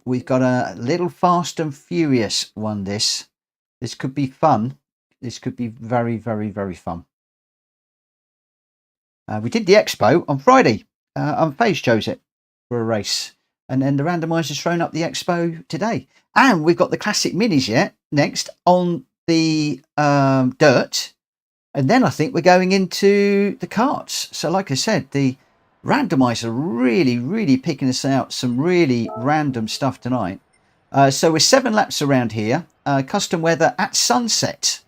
we've got a little Fast and Furious one. This could be fun. This could be very, very, very fun. We did the Expo on Friday. Unfazed chose it for a race. And then the randomiser's thrown up the Expo today. And we've got the Classic Minis yet next on the dirt. And then I think we're going into the karts. So like I said, the randomiser really picking us out some really random stuff tonight. So we're 7 laps around here. Custom weather at sunset.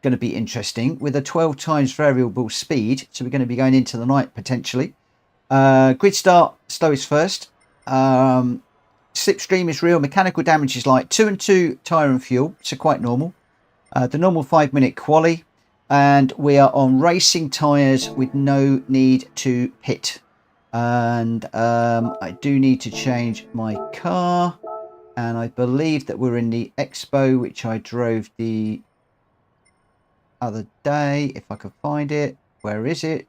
Going to be interesting with a 12 times variable speed. So we're going to be going into the night potentially. Grid start, slowest first. Slipstream is real. Mechanical damage is light. 2 and 2 tyre and fuel. So quite normal. The normal 5-minute quali. And we are on racing tyres with no need to pit. And I do need to change my car. And I believe that we're in the Expo, which I drove the other day, if I could find it. Where is it?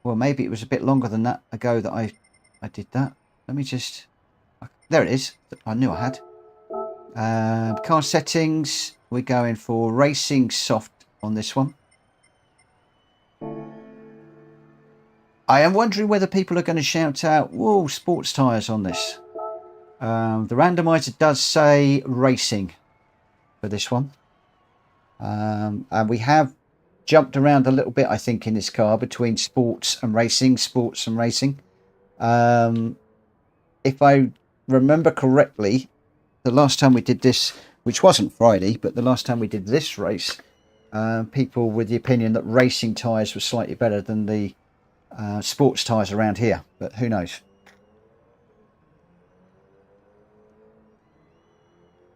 Well, maybe it was a bit longer than that ago that I did that. Let me just... There it is. I knew I had. Car settings. We're going for racing soft on this one. I am wondering whether people are going to shout out, whoa, sports tyres on this. The randomizer does say racing for this one. And we have jumped around a little bit, I think, in this car between sports and racing. If I remember correctly, the last time we did this, which wasn't Friday, but the last time we did this race, people with the opinion that racing tyres were slightly better than the sports tyres around here, but who knows.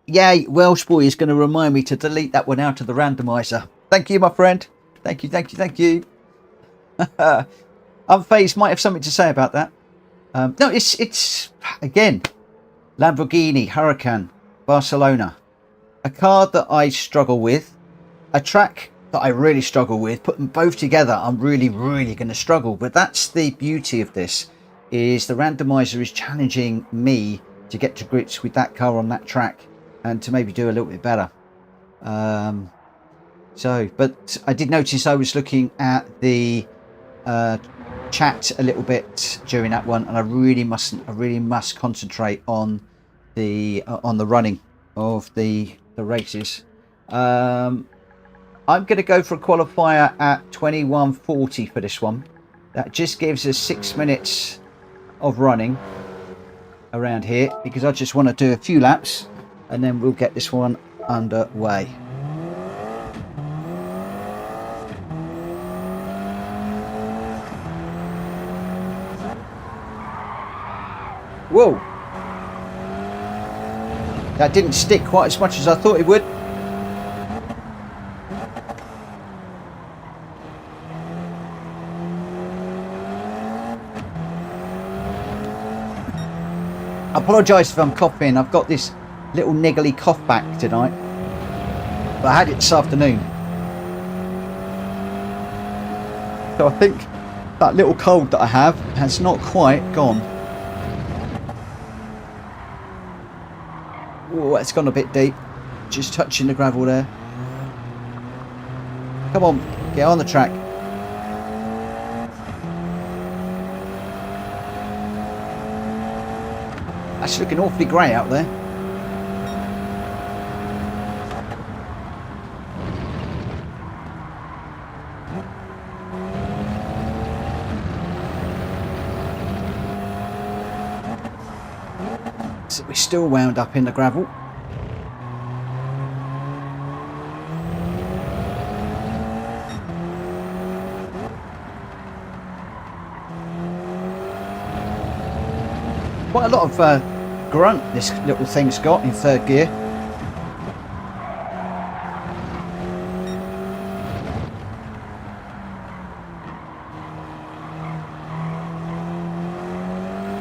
Yay, Welsh boy is going to remind me to delete that one out of the randomizer. Thank you, my friend. Thank you. Unfazed might have something to say about that. No, it's again, Lamborghini Huracan, Barcelona. A car that I struggle with, a track that I really struggle with. Put them both together, I'm really going to struggle. But that's the beauty of this, is the randomizer is challenging me to get to grips with that car on that track and to maybe do a little bit better. But I did notice I was looking at the chat a little bit during that one, and I really must concentrate on the running of the races. I'm going to go for a qualifier at 21:40 for this one. That just gives us 6 minutes of running around here, because I just want to do a few laps and then we'll get this one underway. Whoa, that didn't stick quite as much as I thought it would. I apologise if I'm coughing. I've got this little niggly cough back tonight, but I had it this afternoon, so I think that little cold that I have has not quite gone. Oh, it's gone a bit deep, just touching the gravel there. Come on, get on the track. That's looking awfully grey out there. So we're still wound up in the gravel. Quite a lot of grunt this little thing's got in third gear.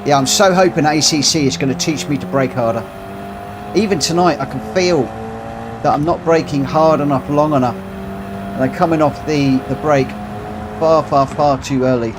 Yeah, I'm so hoping ACC is going to teach me to brake harder. Even tonight I can feel that I'm not braking hard enough, long enough, and I'm coming off the brake far too early.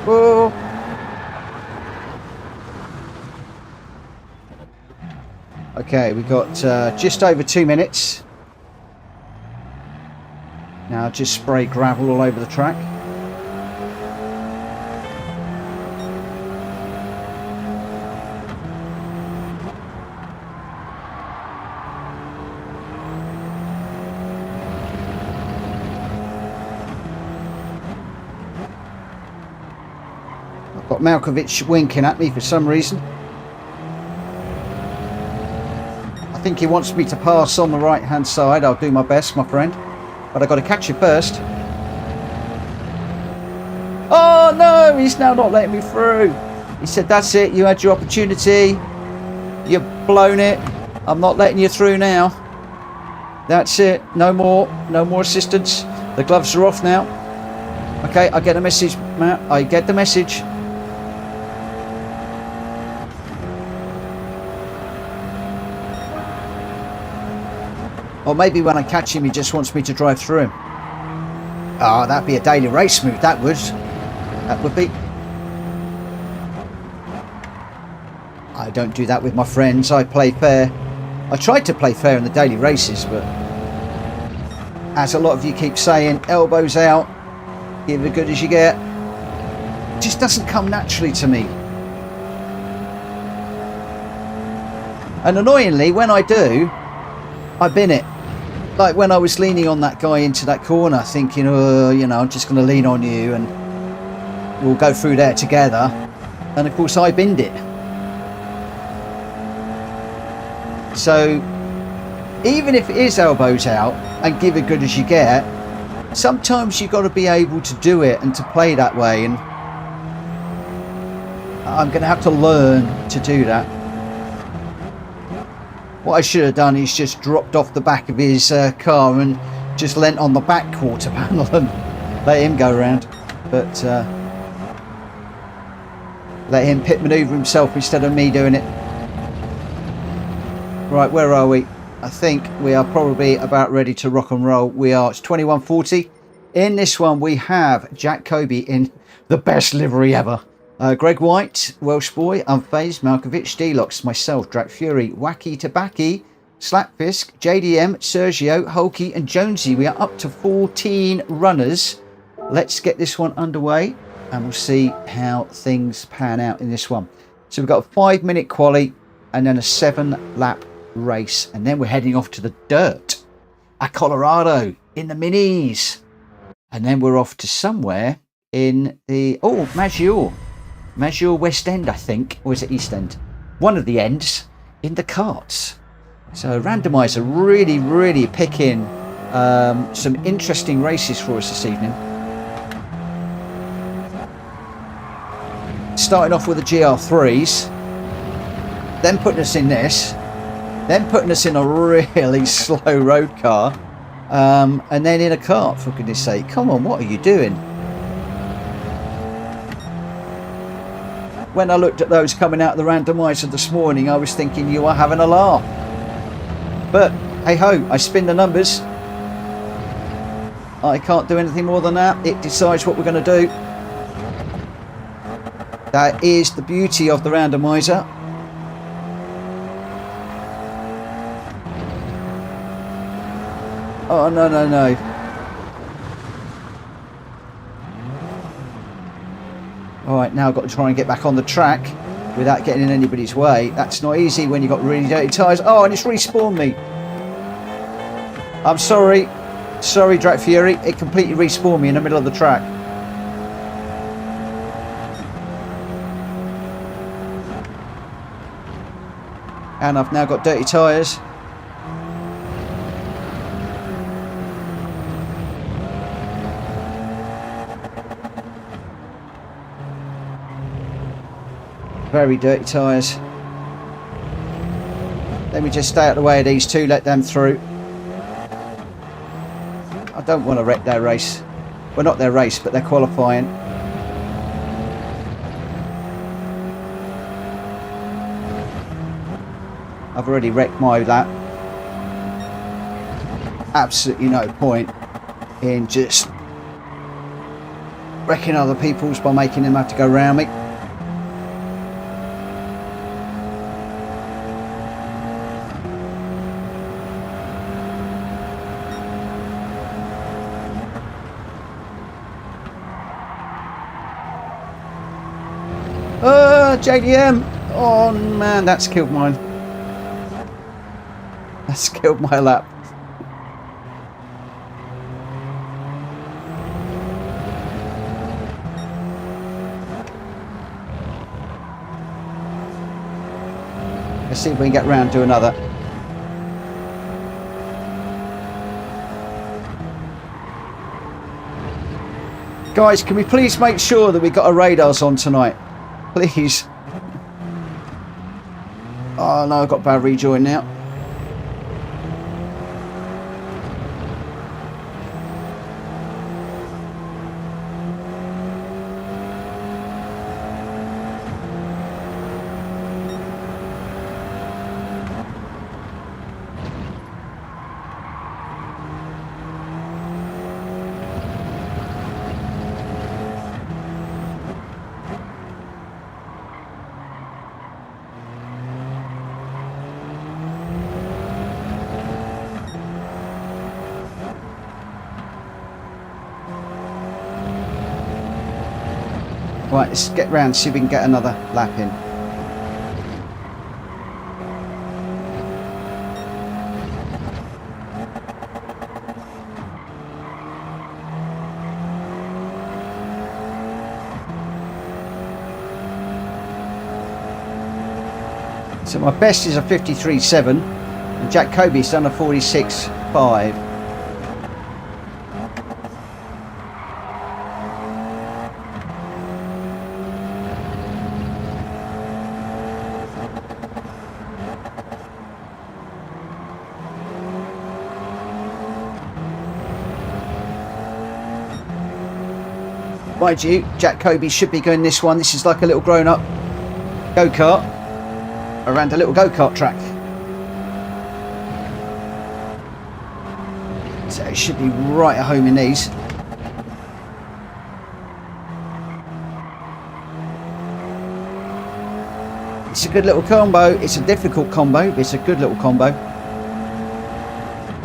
Whoa. Okay, we got just over 2 minutes. Now just spray gravel all over the track. Got Malkovich winking at me for some reason. I think he wants me to pass on the right hand side. I'll do my best, my friend, but I've got to catch you first. Oh no, he's now not letting me through. He said, that's it, you had your opportunity. You've blown it. I'm not letting you through now. That's it. No more assistance. The gloves are off now. Okay, I get a message, Matt. I get the message. Or maybe when I catch him, he just wants me to drive through him. Oh, that'd be a daily race move, that would. That would be. I don't do that with my friends. I play fair. I tried to play fair in the daily races, but as a lot of you keep saying, elbows out, give it good as you get. It just doesn't come naturally to me. And annoyingly, when I do, I bin it. Like when I was leaning on that guy into that corner, thinking, oh, you know, I'm just going to lean on you and we'll go through there together. And of course, I binned it. So even if it is elbows out and give it good as you get, sometimes you've got to be able to do it and to play that way. And I'm going to have to learn to do that. What I should have done is just dropped off the back of his car and just leant on the back quarter panel and let him go around. But let him pit manoeuvre himself instead of me doing it. Right, where are we? I think we are probably about ready to rock and roll. We are, it's 21:40. In this one, we have Jack Kobe in the best livery ever. Greg White, Welsh Boy, Unfazed, Malkovich, D-Locks, myself, Drac Fury, Wacky Tabaki, Slapfisk, JDM, Sergio, Hulky and Jonesy. We are up to 14 runners. Let's get this one underway and we'll see how things pan out in this one. So we've got a 5-minute quali and then a 7-lap race. And then we're heading off to the dirt at Colorado in the minis. And then we're off to somewhere in the, Maggiore West End, I think, or is it East End? One of the ends in the karts. So Randomiser really picking some interesting races for us this evening. Starting off with the GR3s, then putting us in this, then putting us in a really slow road car, and then in a kart, for goodness sake. Come on, what are you doing? When I looked at those coming out of the randomizer this morning, I was thinking you are having a laugh. But hey ho, I spin the numbers. I can't do anything more than that. It decides what we're going to do. That is the beauty of the randomizer. Oh, no. Alright, now I've got to try and get back on the track without getting in anybody's way. That's not easy when you've got really dirty tyres. Oh, and it's respawned me. I'm sorry. Sorry, Drac Fury. It completely respawned me in the middle of the track. And I've now got dirty tyres. Very dirty tyres. Let me just stay out of the way of these two, let them through. I don't want to wreck their race. Well, not their race, but their qualifying. I've already wrecked my lap. Absolutely no point in just wrecking other people's by making them have to go round me. JDM! Oh man, that's killed mine. That's killed my lap. Let's see if we can get round to another. Guys, can we please make sure that we got our radars on tonight? Please. Oh no, I've got bad rejoin now. Right, let's get round, see if we can get another lap in. So my best is a 53.7 and Jack Kobe's done a 46.5. Mind you, Jack Kobe should be going this one. This is like a little grown-up go-kart around a little go-kart track. So it should be right at home in these. It's a good little combo. It's a difficult combo, but it's a good little combo.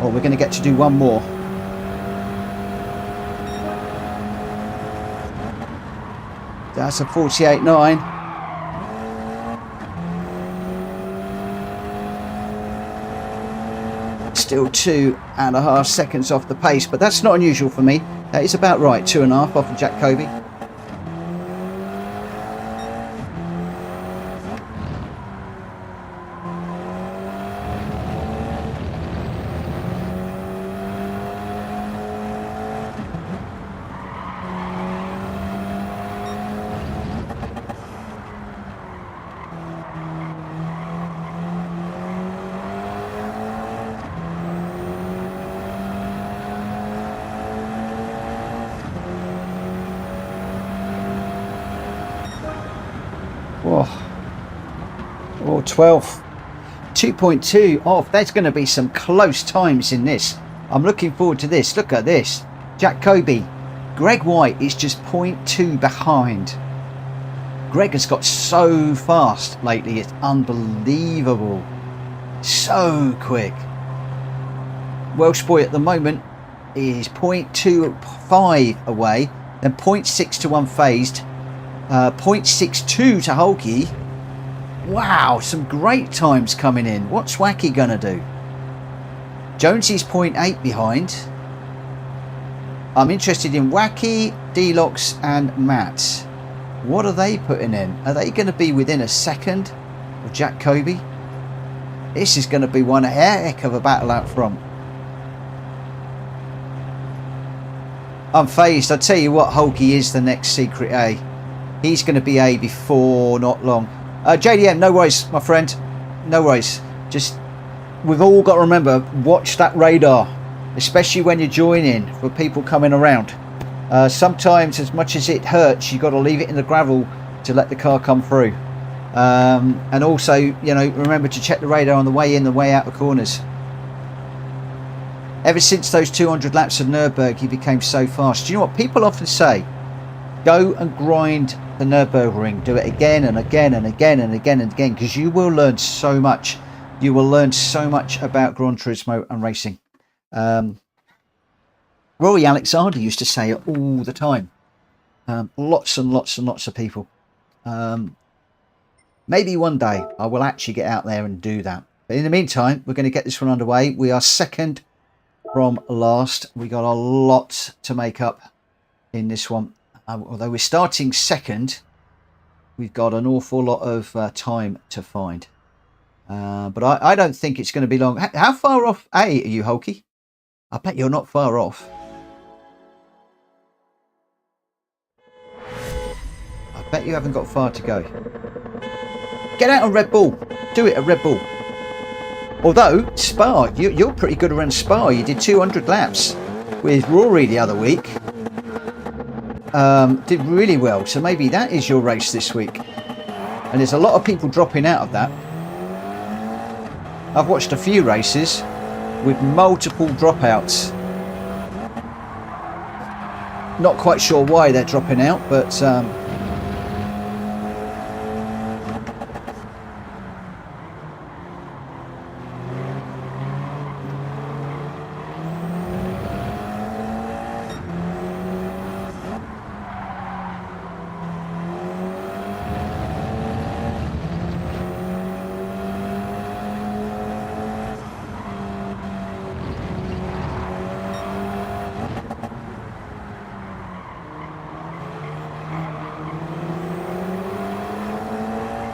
Oh, we're going to get to do one more. That's a 48.9. Still 2.5 seconds off the pace, but that's not unusual for me. That is about right, 2.5 off of Jack Kobe. Oh, 12. 2.2 off. There's going to be some close times in this. I'm looking forward to this. Look at this. Jack Kobe. Greg White is just 0.2 behind. Greg has got so fast lately. It's unbelievable. So quick. Welsh Boy at the moment is 0.25 away. Then 0.6 to unfazed. 0.62 to Hulky. Wow, some great times coming in. What's Wacky gonna do? Jonesy's 0.8 behind. I'm interested in Wacky, Deluxe and Matt. What are they putting in? Are they going to be within a second of Jack Kobe? This is going to be one heck of a battle out front. Unfazed, I tell you what, Hulky is the next secret A. He's going to be A before not long. JDM, no worries, my friend. No worries. Just, we've all got to remember, watch that radar, especially when you're joining for people coming around. Sometimes, as much as it hurts, you've got to leave it in the gravel to let the car come through. And also, you know, remember to check the radar on the way in, the way out the corners. Ever since those 200 laps of Nürburgring, he became so fast. Do you know what people often say? Go and grind the Nürburgring. Do it again and again and again and again and again, because you will learn so much. You will learn so much about Gran Turismo and racing. Rory Alexander used to say it all the time. Lots and lots and lots of people. Maybe one day I will actually get out there and do that. But in the meantime, we're going to get this one underway. We are second from last. We got a lot to make up in this one. Although we're starting second, we've got an awful lot of time to find. But I don't think it's going to be long. How far off A are you, Hulky? I bet you're not far off. I bet you haven't got far to go. Get out on Red Bull. do it at Red Bull. Although, Spa, you're pretty good around Spa. You did 200 laps with Rory the other week. Did really well. So maybe that is your race this week. And there's a lot of people dropping out of that. I've watched a few races with multiple dropouts. Not quite sure why they're dropping out, but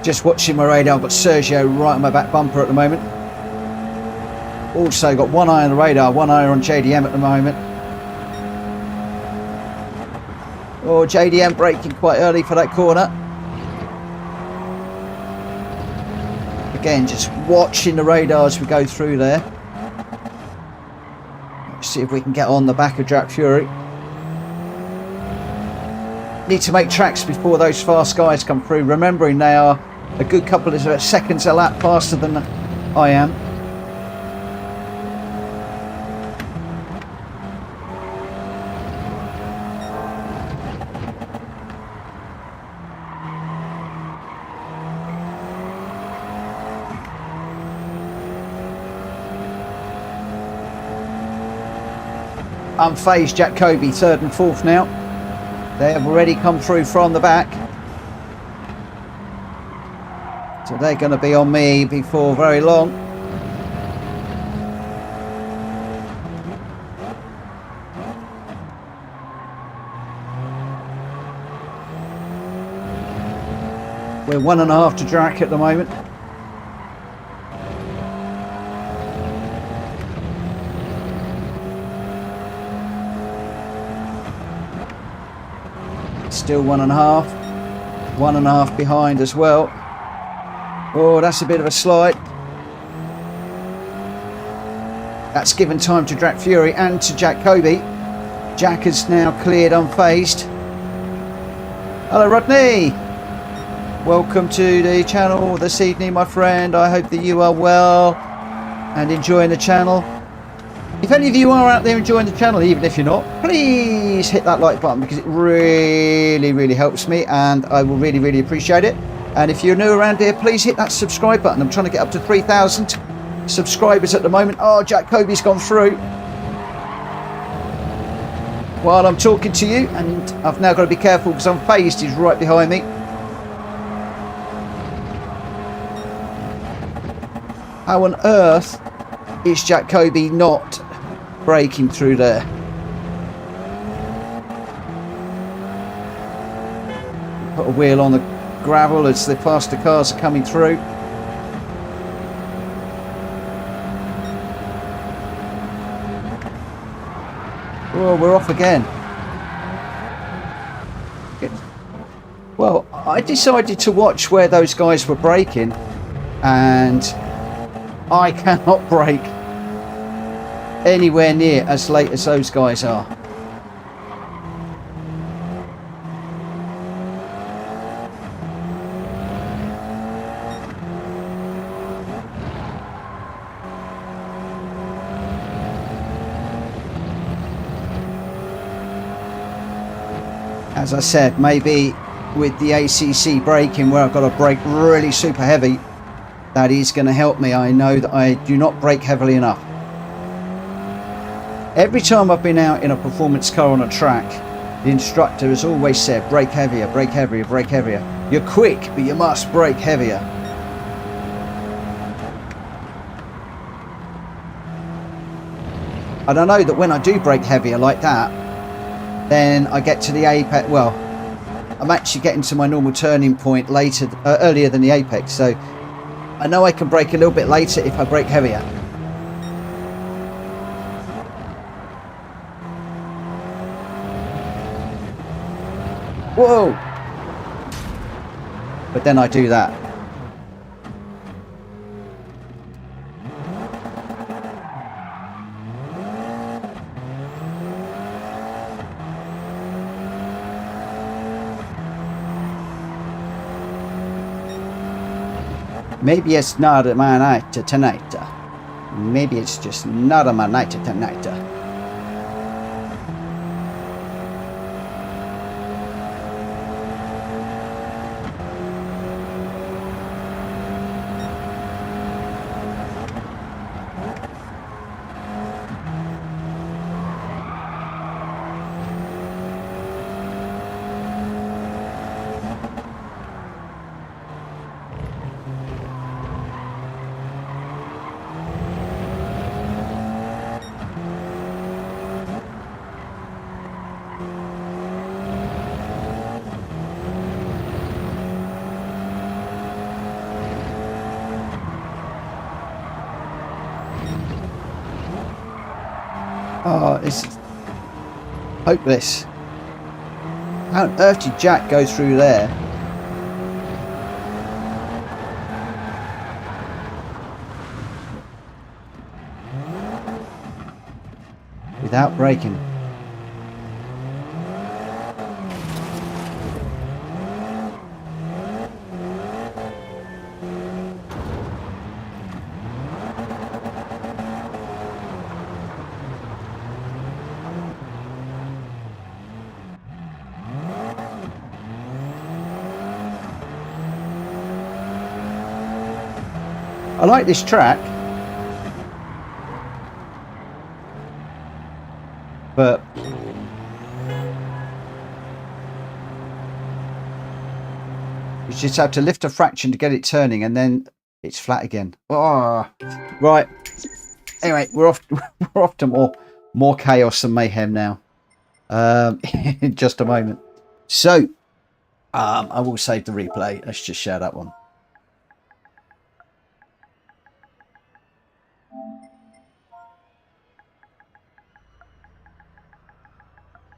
just watching my radar. I've got Sergio right on my back bumper at the moment. Also got one eye on the radar, one eye on JDM at the moment. Oh, JDM braking quite early for that corner. Again, just watching the radar as we go through there. Let's see if we can get on the back of Jack Fury. Need to make tracks before those fast guys come through, remembering they are a good couple of seconds a lap faster than I am. Unfazed Jacoby, third and fourth now. They have already come through from the back. So they're going to be on me before very long. We're 1.5 to Drac at the moment. Still 1.5. 1.5 behind as well. Oh, that's a bit of a slide. That's given time to Drac Fury and to Jacoby. Jack is now cleared unfazed. Hello, Rodney. Welcome to the channel this evening, my friend. I hope that you are well and enjoying the channel. If any of you are out there enjoying the channel, even if you're not, please hit that like button because it really helps me and I will really appreciate it. And if you're new around here, please hit that subscribe button. I'm trying to get up to 3,000 subscribers at the moment. Oh, Jacoby's gone through while I'm talking to you, and I've now got to be careful because Unfazed is right behind me. How on earth is Jacoby not braking through there? Put a wheel on the gravel as the faster cars are coming through. Oh, we're off again. Well, I decided to watch where those guys were braking, and I cannot brake anywhere near as late as those guys are. As I said, maybe with the ACC braking where I've got to brake really super heavy, that is going to help me. I know that I do not brake heavily enough. Every time I've been out in a performance car on a track, the instructor has always said, brake heavier, brake heavier, brake heavier. You're quick, but you must brake heavier. And I know that when I do brake heavier like that, then I get to the apex. Well, I'm actually getting to my normal turning point later, earlier than the apex, so I know I can brake a little bit later if I brake heavier. Whoa! But then I do that. Maybe it's not my night tonight. Maybe it's just not my night tonight. Oh, it's hopeless. How on earth did Jack go through there? Without braking. I like this track, but you just have to lift a fraction to get it turning, and then it's flat again. Oh, right. Anyway, we're off. We're off to more chaos and mayhem now. In just a moment. So, I will save the replay. Let's just share that one.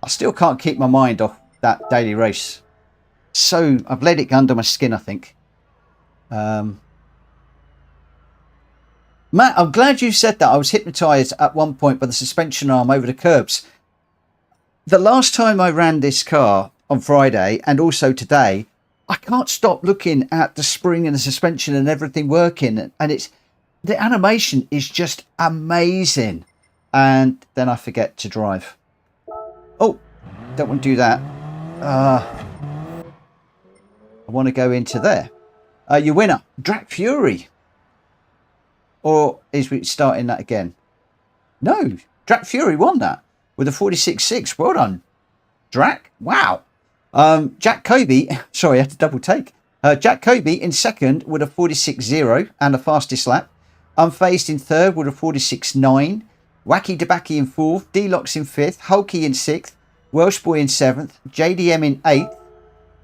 I still can't keep my mind off that daily race. So I've let it go under my skin, I think. Matt, I'm glad you said that. I was hypnotized at one point by the suspension arm over the curbs. The last time I ran this car on Friday and also today, I can't stop looking at the spring and the suspension and everything working. And it's the animation is just amazing. And then I forget to drive. Oh, don't want to do that. I want to go into there. Your winner, Drac Fury. Or is we starting that again? No, Drac Fury won that with a 46.6. Well done, Drac. Wow. Jack Kobe, sorry, I had to double take. Jack Kobe in second with a 46.0 and the fastest lap. Unfazed in third with a 46.9. Wacky Debaki in fourth, D-Locks in fifth, Hulky in sixth, Welsh Boy in seventh, JDM in eighth,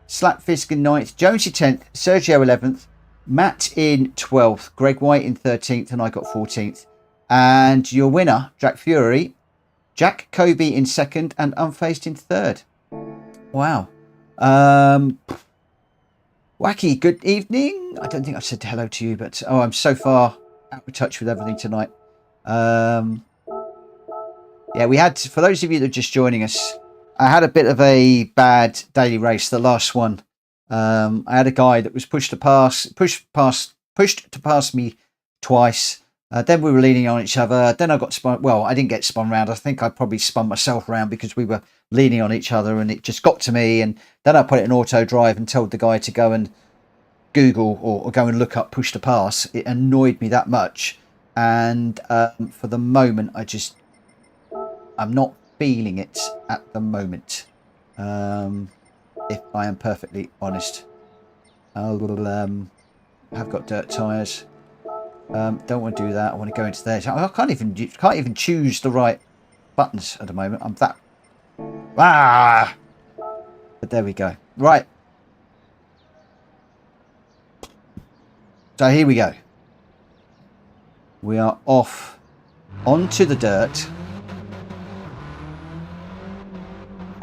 Slapfisk in ninth, Jonesy 10th, Sergio 11th, Matt in 12th, Greg White in 13th, and I got 14th. And your winner, Jack Fury, Jack Kobe in second and Unfazed in third. Wow. Wacky, good evening. I don't think I've said hello to you, but I'm so far out of touch with everything tonight. Yeah, we had, for those of you that are just joining us, I had a bit of a bad daily race, the last one. I had a guy that was pushed to pass me twice. Then we were leaning on each other. Then I got spun. Well, I didn't get spun round. I think I probably spun myself round because we were leaning on each other, and it just got to me. And then I put it in auto drive and told the guy to go and Google or go and look up push to pass. It annoyed me that much. And for the moment, I'm not feeling it at the moment. If I am perfectly honest, I've got dirt tyres. Don't want to do that. I want to go into there. I can't even choose the right buttons at the moment. I'm that. But there we go. Right. So here we go. We are off onto the dirt.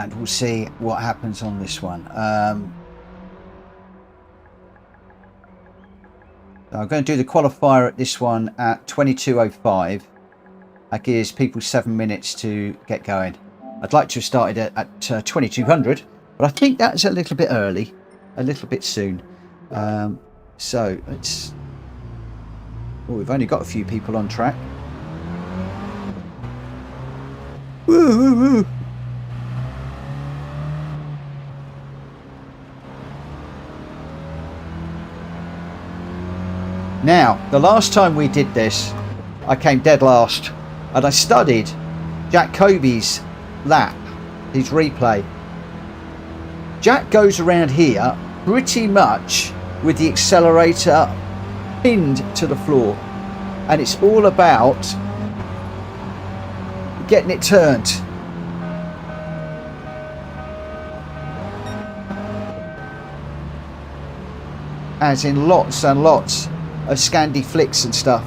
And we'll see what happens on this one. I'm going to do the qualifier at this one at 22:05. That gives people 7 minutes to get going. I'd like to have started at 2200, but I think that's a little bit early, a little bit soon. So let's Oh, we've only got a few people on track. Woo, woo, woo. Now, the last time we did this, I came dead last, and I studied Jack Kobe's lap, his replay. Jack goes around here pretty much with the accelerator pinned to the floor, and it's all about getting it turned. As in lots and lots of Scandi flicks and stuff.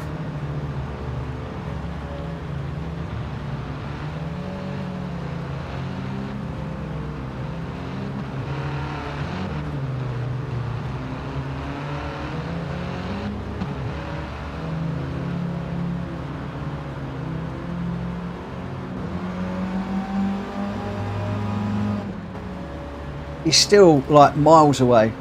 He's still like miles away.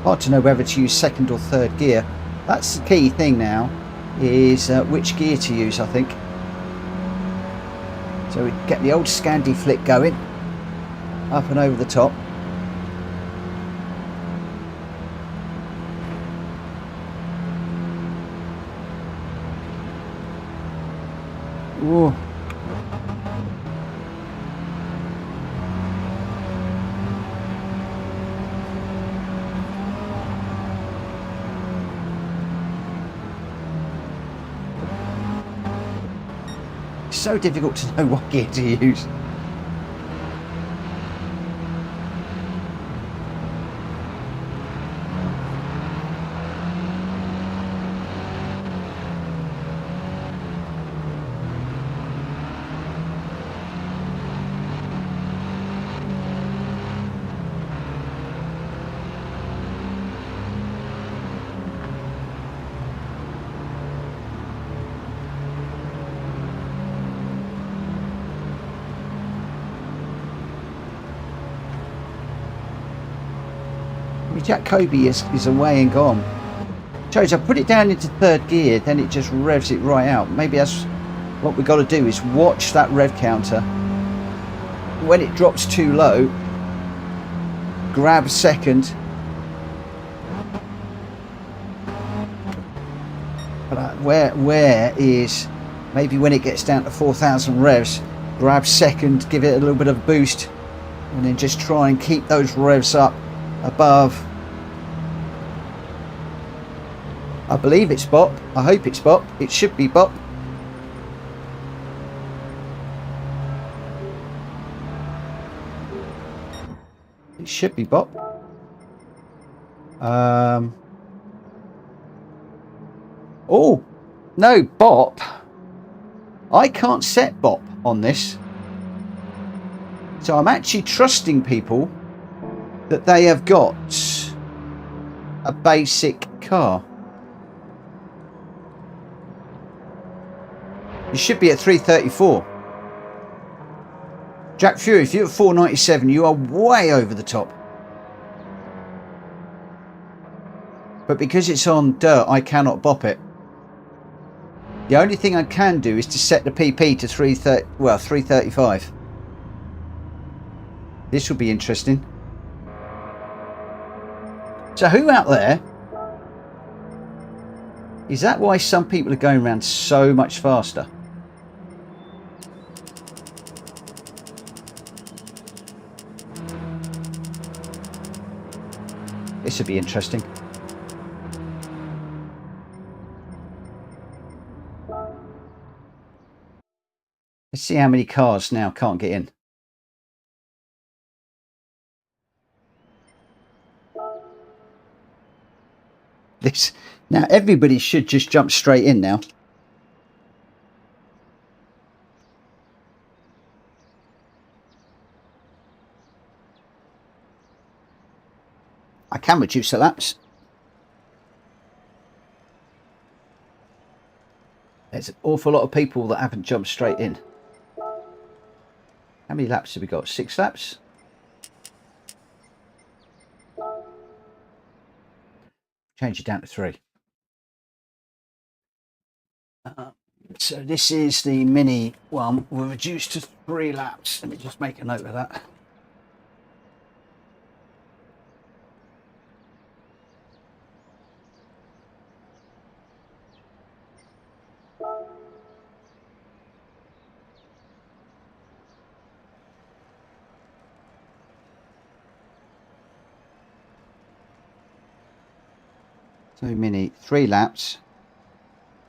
Hard to know whether to use second or third gear. That's the key thing now, is which gear to use, I think. So we get the old Scandi flick going, up and over the top. Whoa. So difficult to know what gear to use. Jack Kobe is away and gone. Shows I put it down into third gear, then it just revs it right out. Maybe that's what we've got to do, is watch that rev counter. When it drops too low, grab second. But where is, maybe when it gets down to 4,000 revs, grab second, give it a little bit of a boost, and then just try and keep those revs up above. I believe it's bop. I hope it's bop. It should be bop. It should be bop. Oh, no, bop. I can't set bop on this. So I'm actually trusting people that they have got a basic car. You should be at 334. Jack Fury, if you're at 497, you are way over the top. But because it's on dirt, I cannot bop it. The only thing I can do is to set the PP to 335. This will be interesting. So who out there? Is that why some people are going around so much faster? This would be interesting. Let's see how many cars now can't get in. This now, everybody should just jump straight in now. I can reduce the laps. There's an awful lot of people that haven't jumped straight in. How many laps have we got? 6 laps? Change it down to 3. So this is the mini one. We're reduced to 3 laps. Let me just make a note of that. So mini 3 laps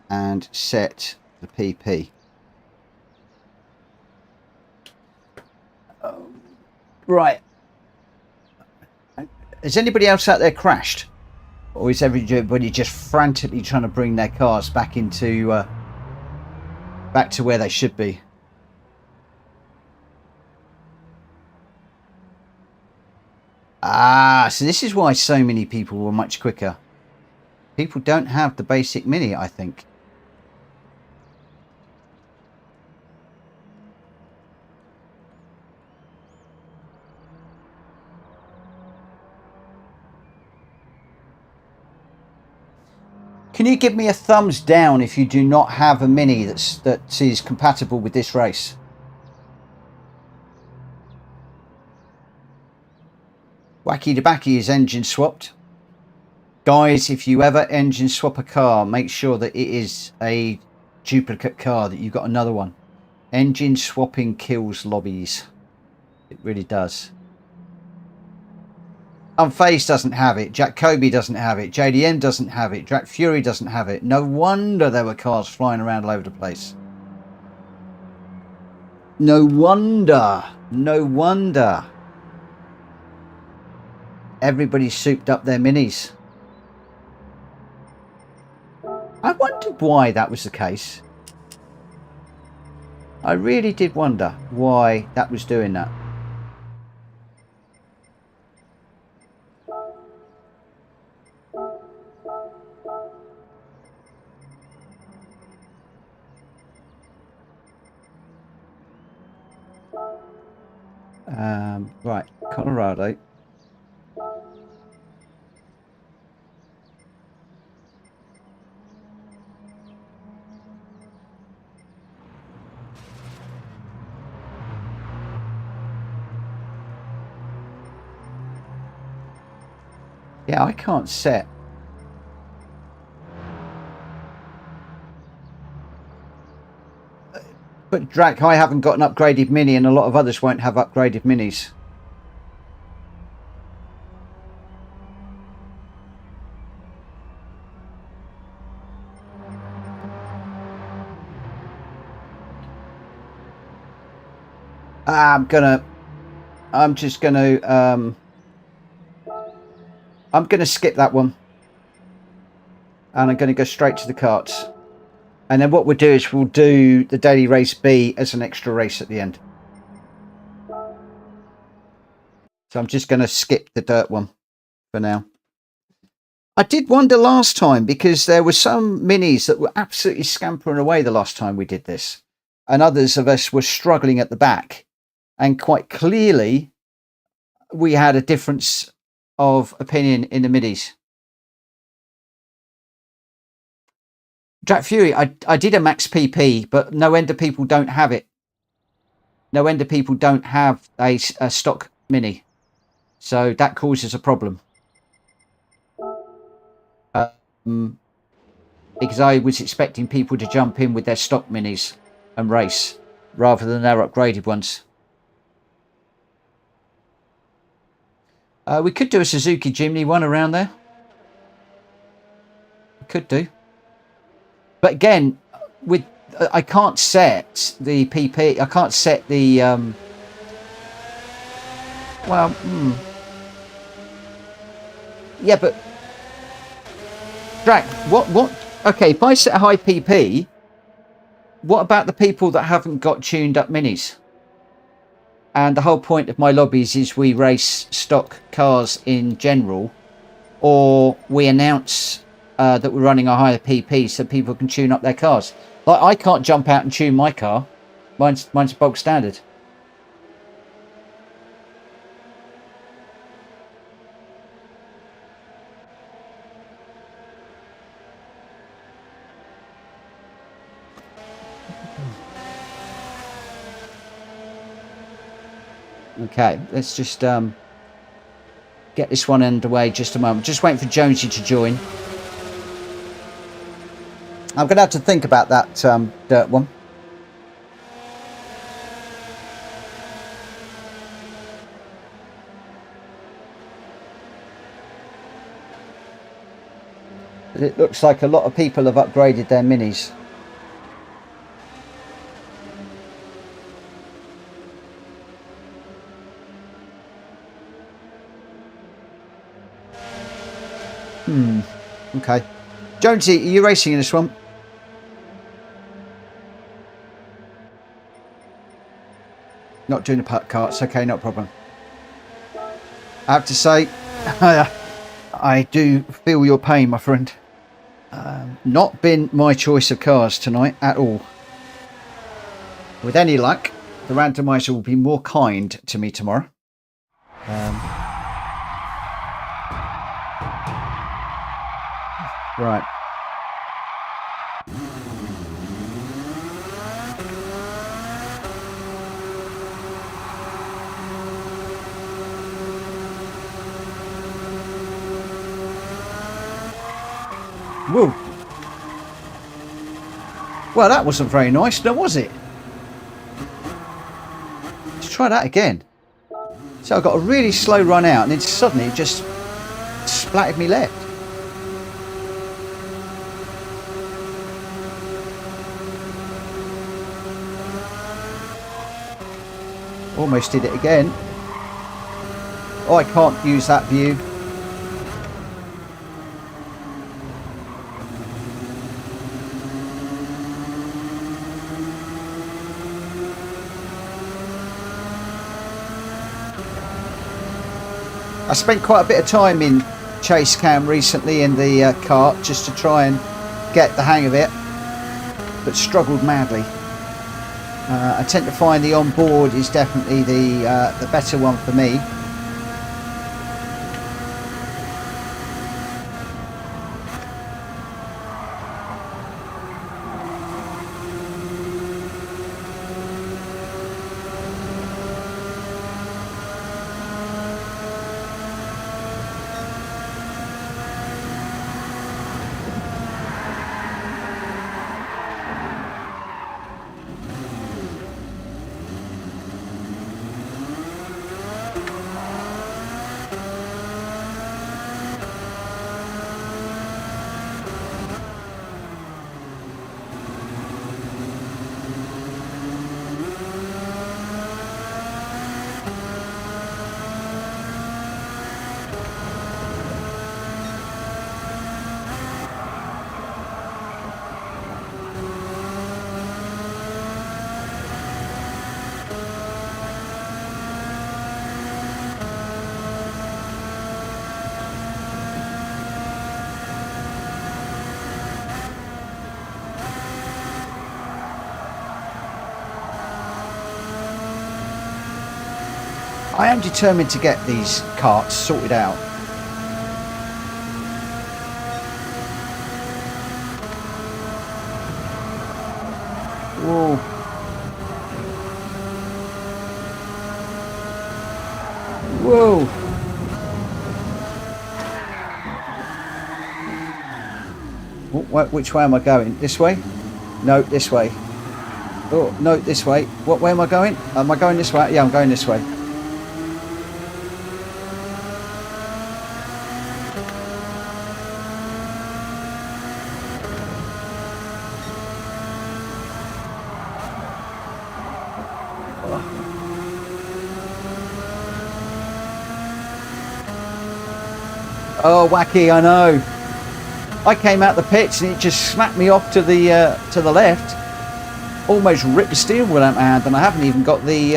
and set the PP. Right. Has anybody else out there crashed? Or is everybody just frantically trying to bring their cars back into back to where they should be? Ah, so this is why so many people were much quicker. People don't have the basic mini, I think. Can you give me a thumbs down if you do not have a mini that is compatible with this race? Wacky Debacky is engine swapped. Guys, if you ever engine swap a car, make sure that it is a duplicate car, that you've got another one. Engine swapping kills lobbies. It really does. Unfazed doesn't have it. Jack Kobe doesn't have it. JDM doesn't have it. Jack Fury doesn't have it. No wonder there were cars flying around all over the place. No wonder. No wonder. Everybody souped up their minis. I wondered why that was the case. I really did wonder why that was doing that. Right, Colorado. Yeah, I can't set. But Drac, I haven't got an upgraded mini, and a lot of others won't have upgraded minis. I'm just gonna skip that one, and I'm gonna go straight to the karts. And then what we'll do is we'll do the daily race B as an extra race at the end. So I'm just going to skip the dirt one for now. I did wonder last time, because there were some minis that were absolutely scampering away the last time we did this. And others of us were struggling at the back. And quite clearly, we had a difference of opinion in the minis. Jack Fury, I did a max PP, but no end of people don't have it. No end of people don't have a stock mini. So that causes a problem. Because I was expecting people to jump in with their stock minis and race, rather than their upgraded ones. We could do a Suzuki Jimny one around there. We could do. But again, with I can't set the PP. I can't set the well, yeah, but Drac, what? Okay, if I set a high PP, what about the people that haven't got tuned up minis? And the whole point of my lobbies is we race stock cars in general, or we announce that we're running a higher PP so people can tune up their cars. Like, I can't jump out and tune my car. Mine's bulk standard. Okay, let's just get this one underway just a moment. Just waiting for Jonesy to join. I'm going to have to think about that dirt one. It looks like a lot of people have upgraded their minis. Okay. Jonesy, are you racing in this one? Not doing the putt carts. Okay, not a problem. I have to say, I do feel your pain, my friend. Not been my choice of cars tonight at all. With any luck, the randomizer will be more kind to me tomorrow. Right. Whoa. Well, that wasn't very nice, now was it? Let's try that again. So I got a really slow run out and then suddenly it just splattered me left. Almost did it again. Oh, I can't use that view. I spent quite a bit of time in chase cam recently in the kart just to try and get the hang of it, but struggled madly. I tend to find the onboard is definitely the better one for me. I am determined to get these carts sorted out. Whoa. Whoa. Which way am I going? This way? No, this way. Oh, no, this way. What way am I going? Am I going this way? Yeah, I'm going this way. Oh, wacky, I know. I came out the pits and it just smacked me off to the left. Almost ripped the steering wheel out of my hand, and I haven't even got the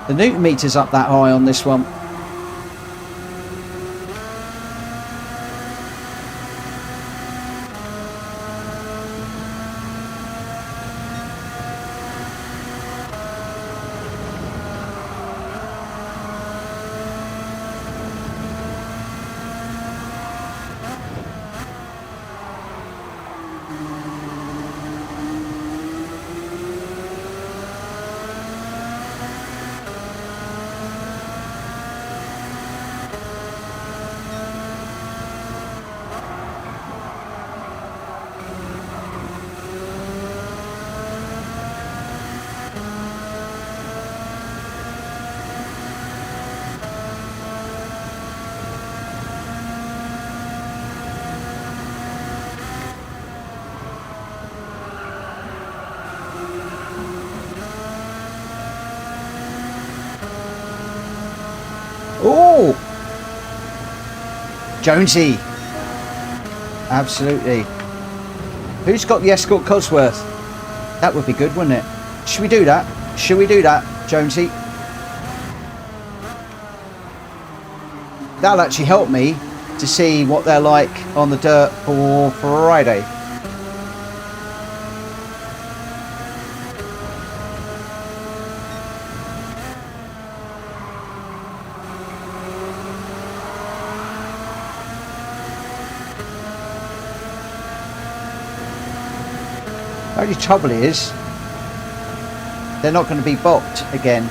Newton meters up that high on this one. Oh, Jonesy, absolutely. Who's got the Escort Cosworth? That would be good, wouldn't it? Should we do that? Should we do that, Jonesy? That'll actually help me to see what they're like on the dirt for Friday. The only trouble is they're not going to be booked again.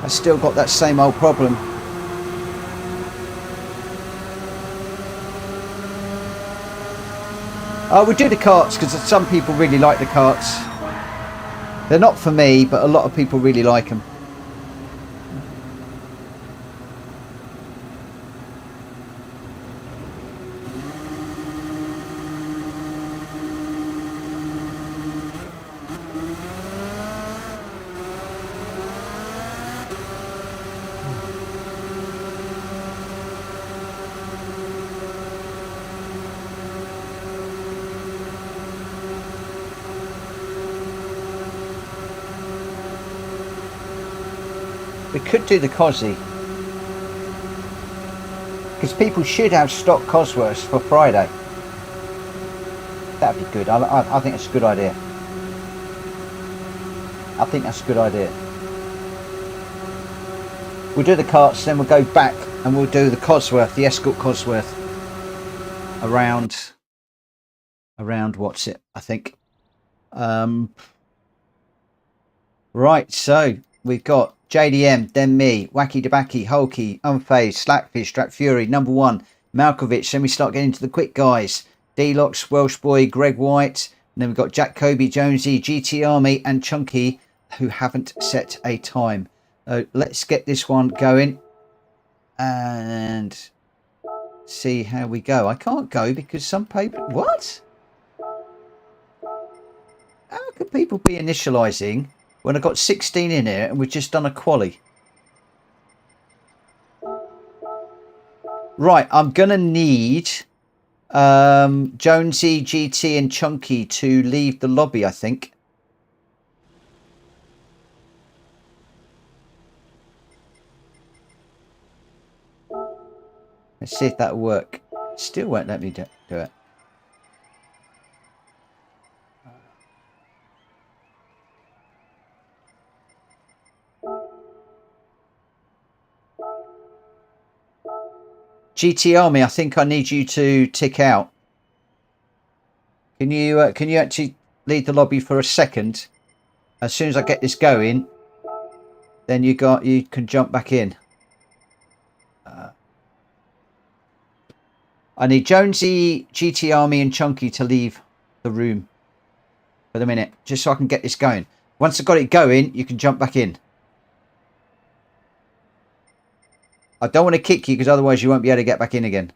I still got that same old problem. Oh, we'll do the karts because some people really like the karts. They're not for me, but a lot of people really like them. We could do the Cosy, because people should have stock Cosworths for Friday. That'd be good. I think that's a good idea. I think that's a good idea. We'll do the karts, then we'll go back and we'll do the Cosworth, the Escort Cosworth, around what's it? I think. Right, so we've got JDM, then me, Wacky Debaki, Hulky, Unfazed, Slackfish, Strap Fury, number one, Malkovich. Then we start getting into the quick guys. D-Locks, Welsh Boy, Greg White. And then we've got Jack Kobe, Jonesy, GT Army, and Chunky, who haven't set a time. So let's get this one going and see how we go. I can't go because some paper... What? How could people be initialising when I got 16 in here and we've just done a quali? Right, I'm going to need Jonesy, GT and Chunky to leave the lobby, I think. Let's see if that'll work. Still won't let me do it. GT Army, I think I need you to tick out. Can you actually leave the lobby for a second? As soon as I get this going, then you can jump back in. I need Jonesy, GT Army and Chunky to leave the room for the minute, just so I can get this going. Once I've got it going, you can jump back in. I don't want to kick you because otherwise you won't be able to get back in again.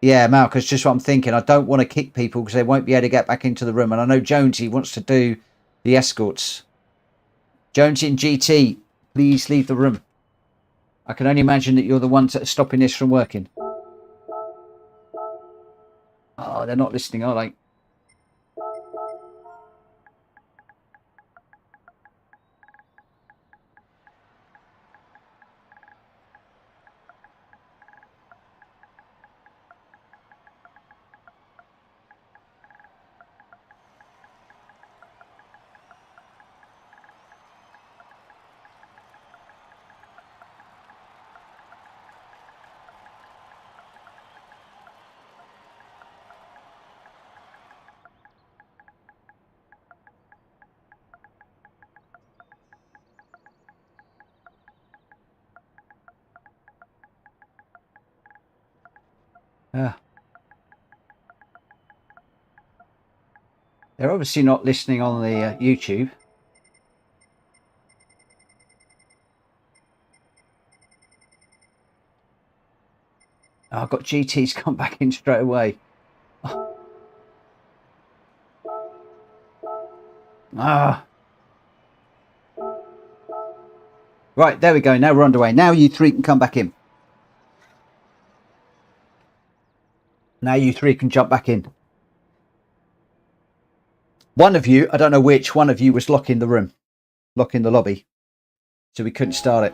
Yeah, Malcolm, it's just what I'm thinking. I don't want to kick people because they won't be able to get back into the room. And I know Jonesy wants to do the escorts. Jonesy and GT, please leave the room. I can only imagine that you're the ones that are stopping this from working. Oh, they're not listening, are they? They're obviously not listening on the YouTube. Oh, I've got GT's come back in straight away. Ah. Right, there we go. Now we're underway. Now you three can come back in. Now you three can jump back in. One of you, I don't know which, one of you was locking the room, locking the lobby. So we couldn't start it.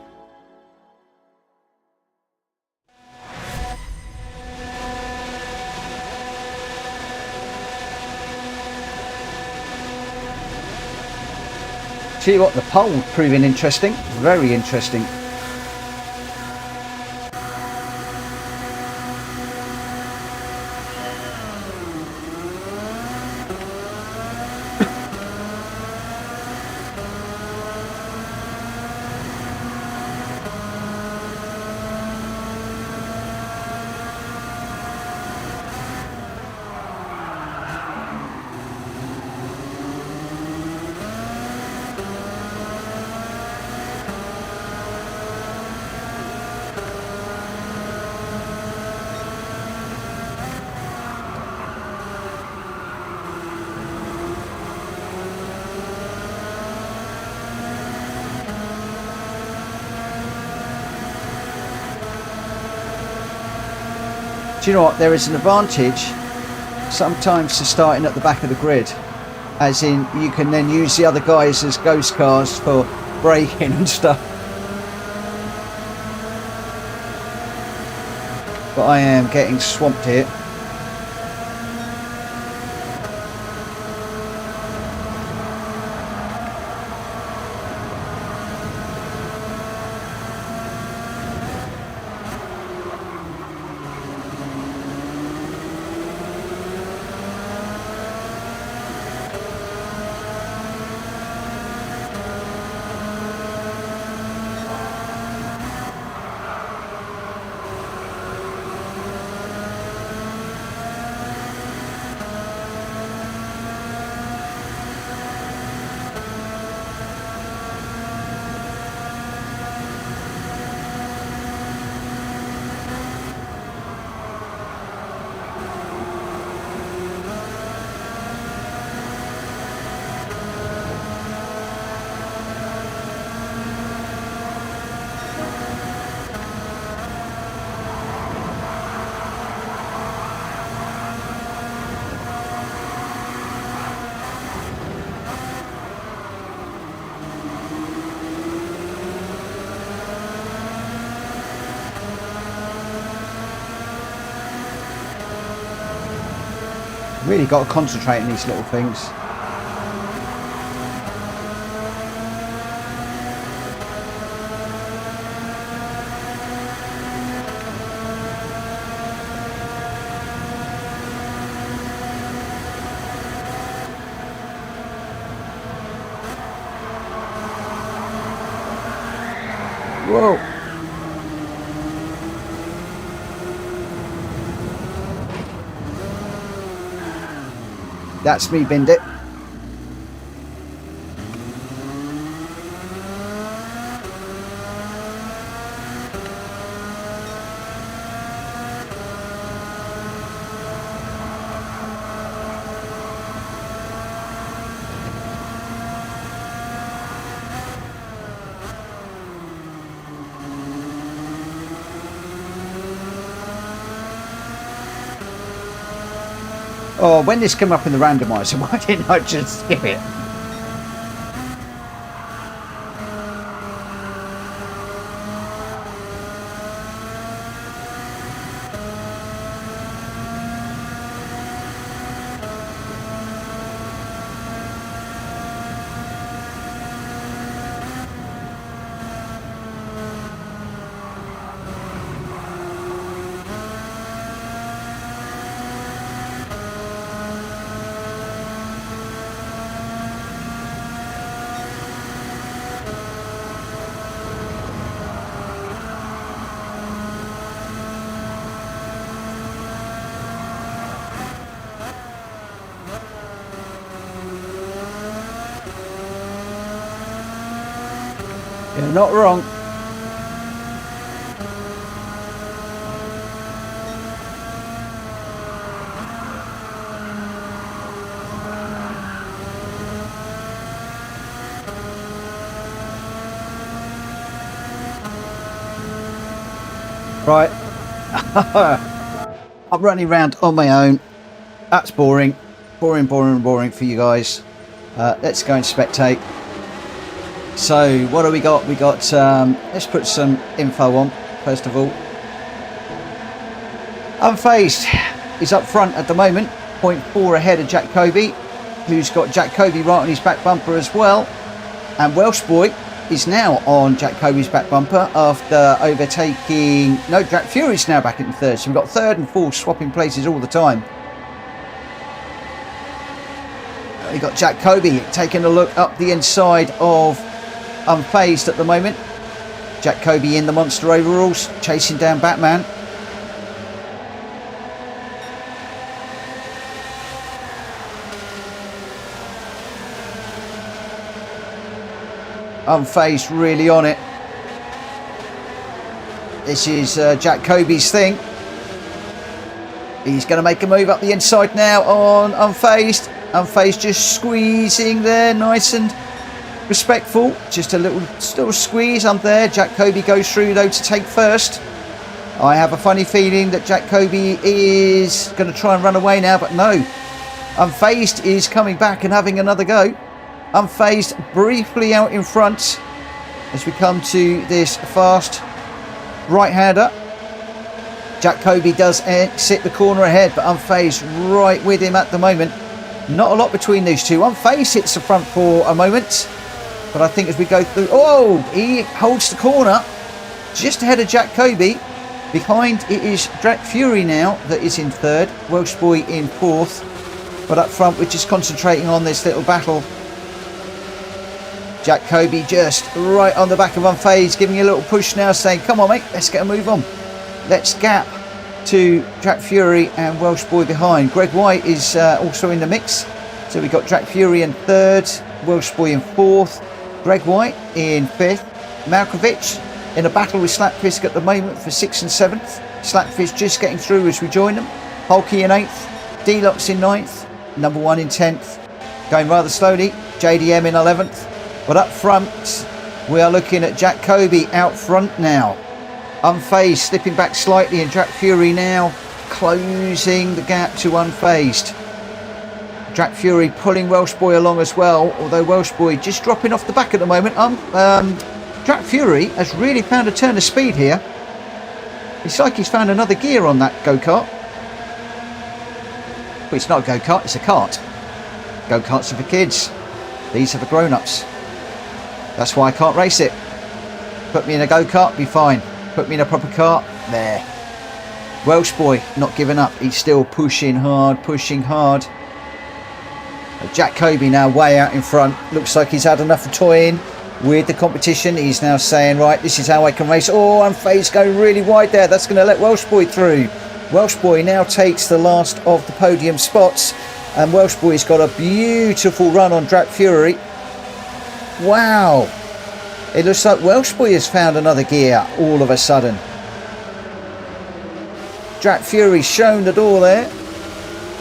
See what, the poll proving interesting, very interesting. Do you know what? There is an advantage sometimes to starting at the back of the grid, as in you can then use the other guys as ghost cars for braking and stuff. But I am getting swamped here. Really got to concentrate on these little things. Whoa. That's me, binned it. Oh, when this came up in the randomizer, why didn't I just skip it? You're not wrong. Right. I'm running around on my own. That's boring. Boring for you guys. Let's go and spectate. So what do we got? We got, let's put some info on, first of all. Unfazed is up front at the moment, 0.4 ahead of Jack Kobe, who's got Jack Kobe right on his back bumper as well. And Welsh Boy is now on Jack Kobe's back bumper after overtaking... No, Jack Fury's now back in third. So we've got third and fourth swapping places all the time. We've got Jack Kobe taking a look up the inside of Unfazed at the moment. Jack Kobe in the monster overalls, chasing down Batman. Unfazed really on it. This is Jack Kobe's thing. He's going to make a move up the inside now on Unfazed. Unfazed just squeezing there, nice and respectful. Just a little still squeeze up there. Jack Kobe goes through though to take first. I have a funny feeling that Jack Kobe is going to try and run away now, but no. Unfazed is coming back and having another go. Unfazed briefly out in front as we come to this fast right-hander. Jack Kobe does exit the corner ahead, but Unfazed right with him at the moment. Not a lot between these two. Unfazed hits the front for a moment, but I think as we go through... Oh, he holds the corner just ahead of Jack Kobe. Behind it is Jack Fury now that is in third. Welsh Boy in fourth. But up front we're just concentrating on this little battle. Jack Kobe just right on the back of Unfazed, giving a little push now, saying, come on mate, let's get a move on. Let's gap to Jack Fury and Welsh Boy behind. Greg White is also in the mix. So we've got Jack Fury in third, Welsh Boy in fourth, Greg White in fifth, Malkovich in a battle with Slapfisk at the moment for sixth and seventh. Slapfisk just getting through as we join them. Hulky in eighth, Deluxe in ninth, number one in 10th. Going rather slowly, JDM in 11th. But up front, we are looking at Jack Kobe out front now. Unfazed slipping back slightly, and Jack Fury now closing the gap to Unfazed. Jack Fury pulling Welsh Boy along as well, although Welsh Boy just dropping off the back at the moment. Jack Fury has really found a turn of speed here. It's like he's found another gear on that go-kart. Well, it's not a go-kart, it's a cart. Go-karts are for kids. These are for grown-ups. That's why I can't race it. Put me in a go-kart, be fine. Put me in a proper cart, there. Welsh Boy not giving up. He's still pushing hard, pushing hard. Jack Kobe now way out in front. Looks like he's had enough of toying with the competition. He's now saying, right, this is how I can race. Oh, Unfazed going really wide there. That's going to let Welsh Boy through. Welsh Boy now takes the last of the podium spots. And Welsh Boy's got a beautiful run on Jack Fury. Wow. It looks like Welsh Boy has found another gear all of a sudden. Jack Fury shown the door there.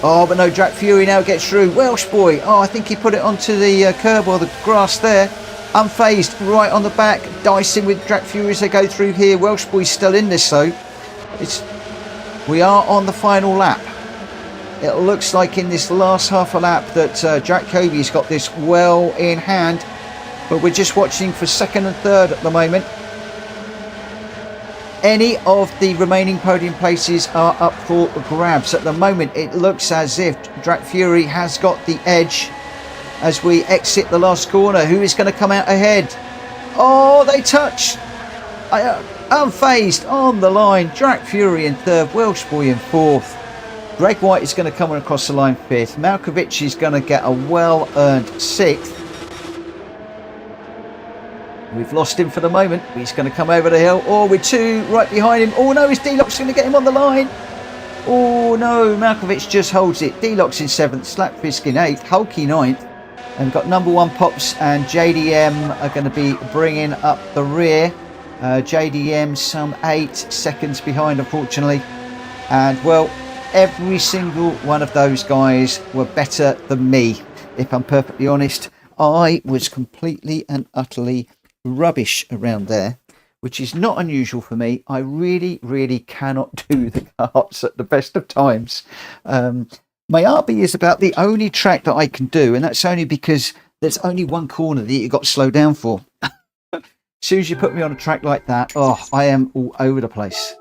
Oh, but no, Jack Fury now gets through. Welsh Boy, oh, I think he put it onto the curb or the grass there. Unfazed right on the back, dicing with Jack Fury as they go through here. Welsh Boy's still in this though. We are on the final lap. It looks like in this last half a lap that Jack Coby's got this well in hand, but we're just watching for second and third at the moment. Any of the remaining podium places are up for grabs. At the moment, it looks as if Jack Fury has got the edge as we exit the last corner. Who is going to come out ahead? Oh, they touch. Unfazed on the line. Jack Fury in third, Welsh Boy in fourth. Greg White is going to come across the line fifth. Malkovich is going to get a well-earned sixth. We've lost him for the moment. He's going to come over the hill. Oh, with two right behind him. Oh no, is D-Lock's going to get him on the line? Oh no, Malkovich just holds it. D-Lock's in seventh, Slapfisk in eighth, Hulky ninth. And got number one Pops and JDM are going to be bringing up the rear. JDM some 8 seconds behind, unfortunately. And well, every single one of those guys were better than me. If I'm perfectly honest, I was completely and utterly rubbish around there, which is not unusual for me. I really cannot do the karts at the best of times. Mayarby is about the only track that I can do, and that's only because there's only one corner that you got to slow down for. As soon as you put me on a track like that, oh, I am all over the place.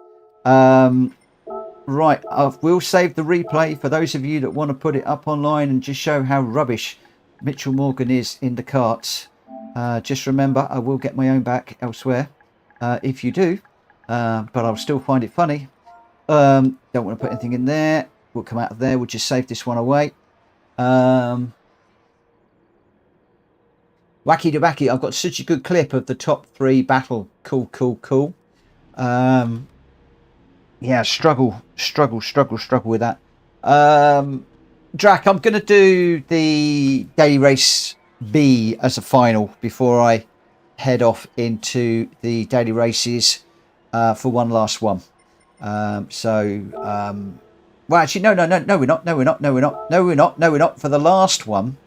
Right, I will save the replay for those of you that want to put it up online and just show how rubbish Mitchell Morgan is in the karts. Just remember, I will get my own back elsewhere if you do, but I'll still find it funny. Don't want to put anything in there. We'll come out of there. We'll just save this one away. Wacky Debacky, I've got such a good clip of the top 3 battle. Cool. Yeah, struggle with that. Drac, I'm going to do the daily race B as a final before I head off into the daily races for one last one. Well, actually, no, we're not. For the last one,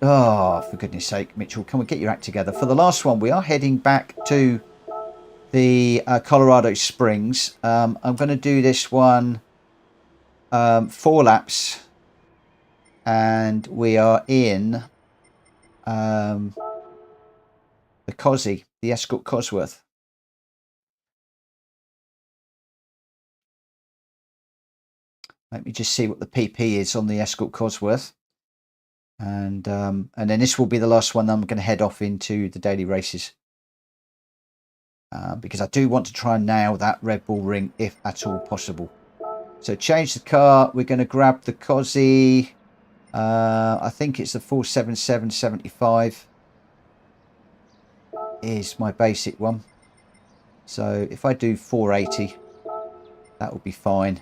oh, for goodness sake, Mitchell, can we get your act together? For the last one, we are heading back to the Colorado Springs. I'm going to do this one 4 laps, and we are in the Cosy, the Escort Cosworth. Let me just see what the PP is on the Escort Cosworth, and then this will be the last one. I'm going to head off into the daily races. Because I do want to try and nail that Red Bull ring if at all possible. So change the car. We're going to grab the Cosy. I think it's the 47775 is my basic one. So if I do 480, that will be fine.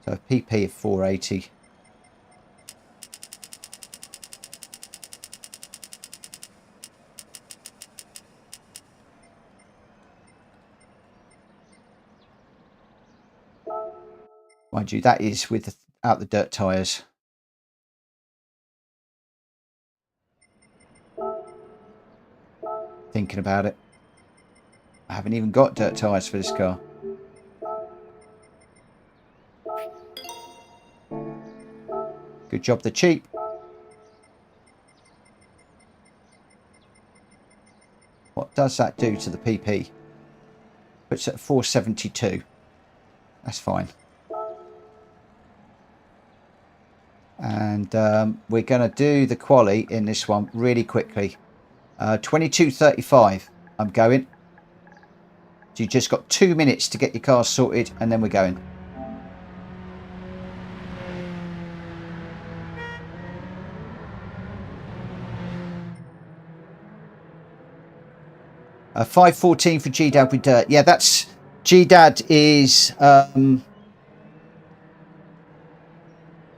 So a PP of 480. Mind you, that is without the dirt tyres. Thinking about it. I haven't even got dirt tyres for this car. Good job, the cheap. What does that do to the PP? Puts it at 472. That's fine. And we're going to do the quali in this one really quickly. 22:35 I'm going. So you just got 2 minutes to get your car sorted, and then we're going. $5.14 for G-Dad with dirt. Yeah, that's G-Dad is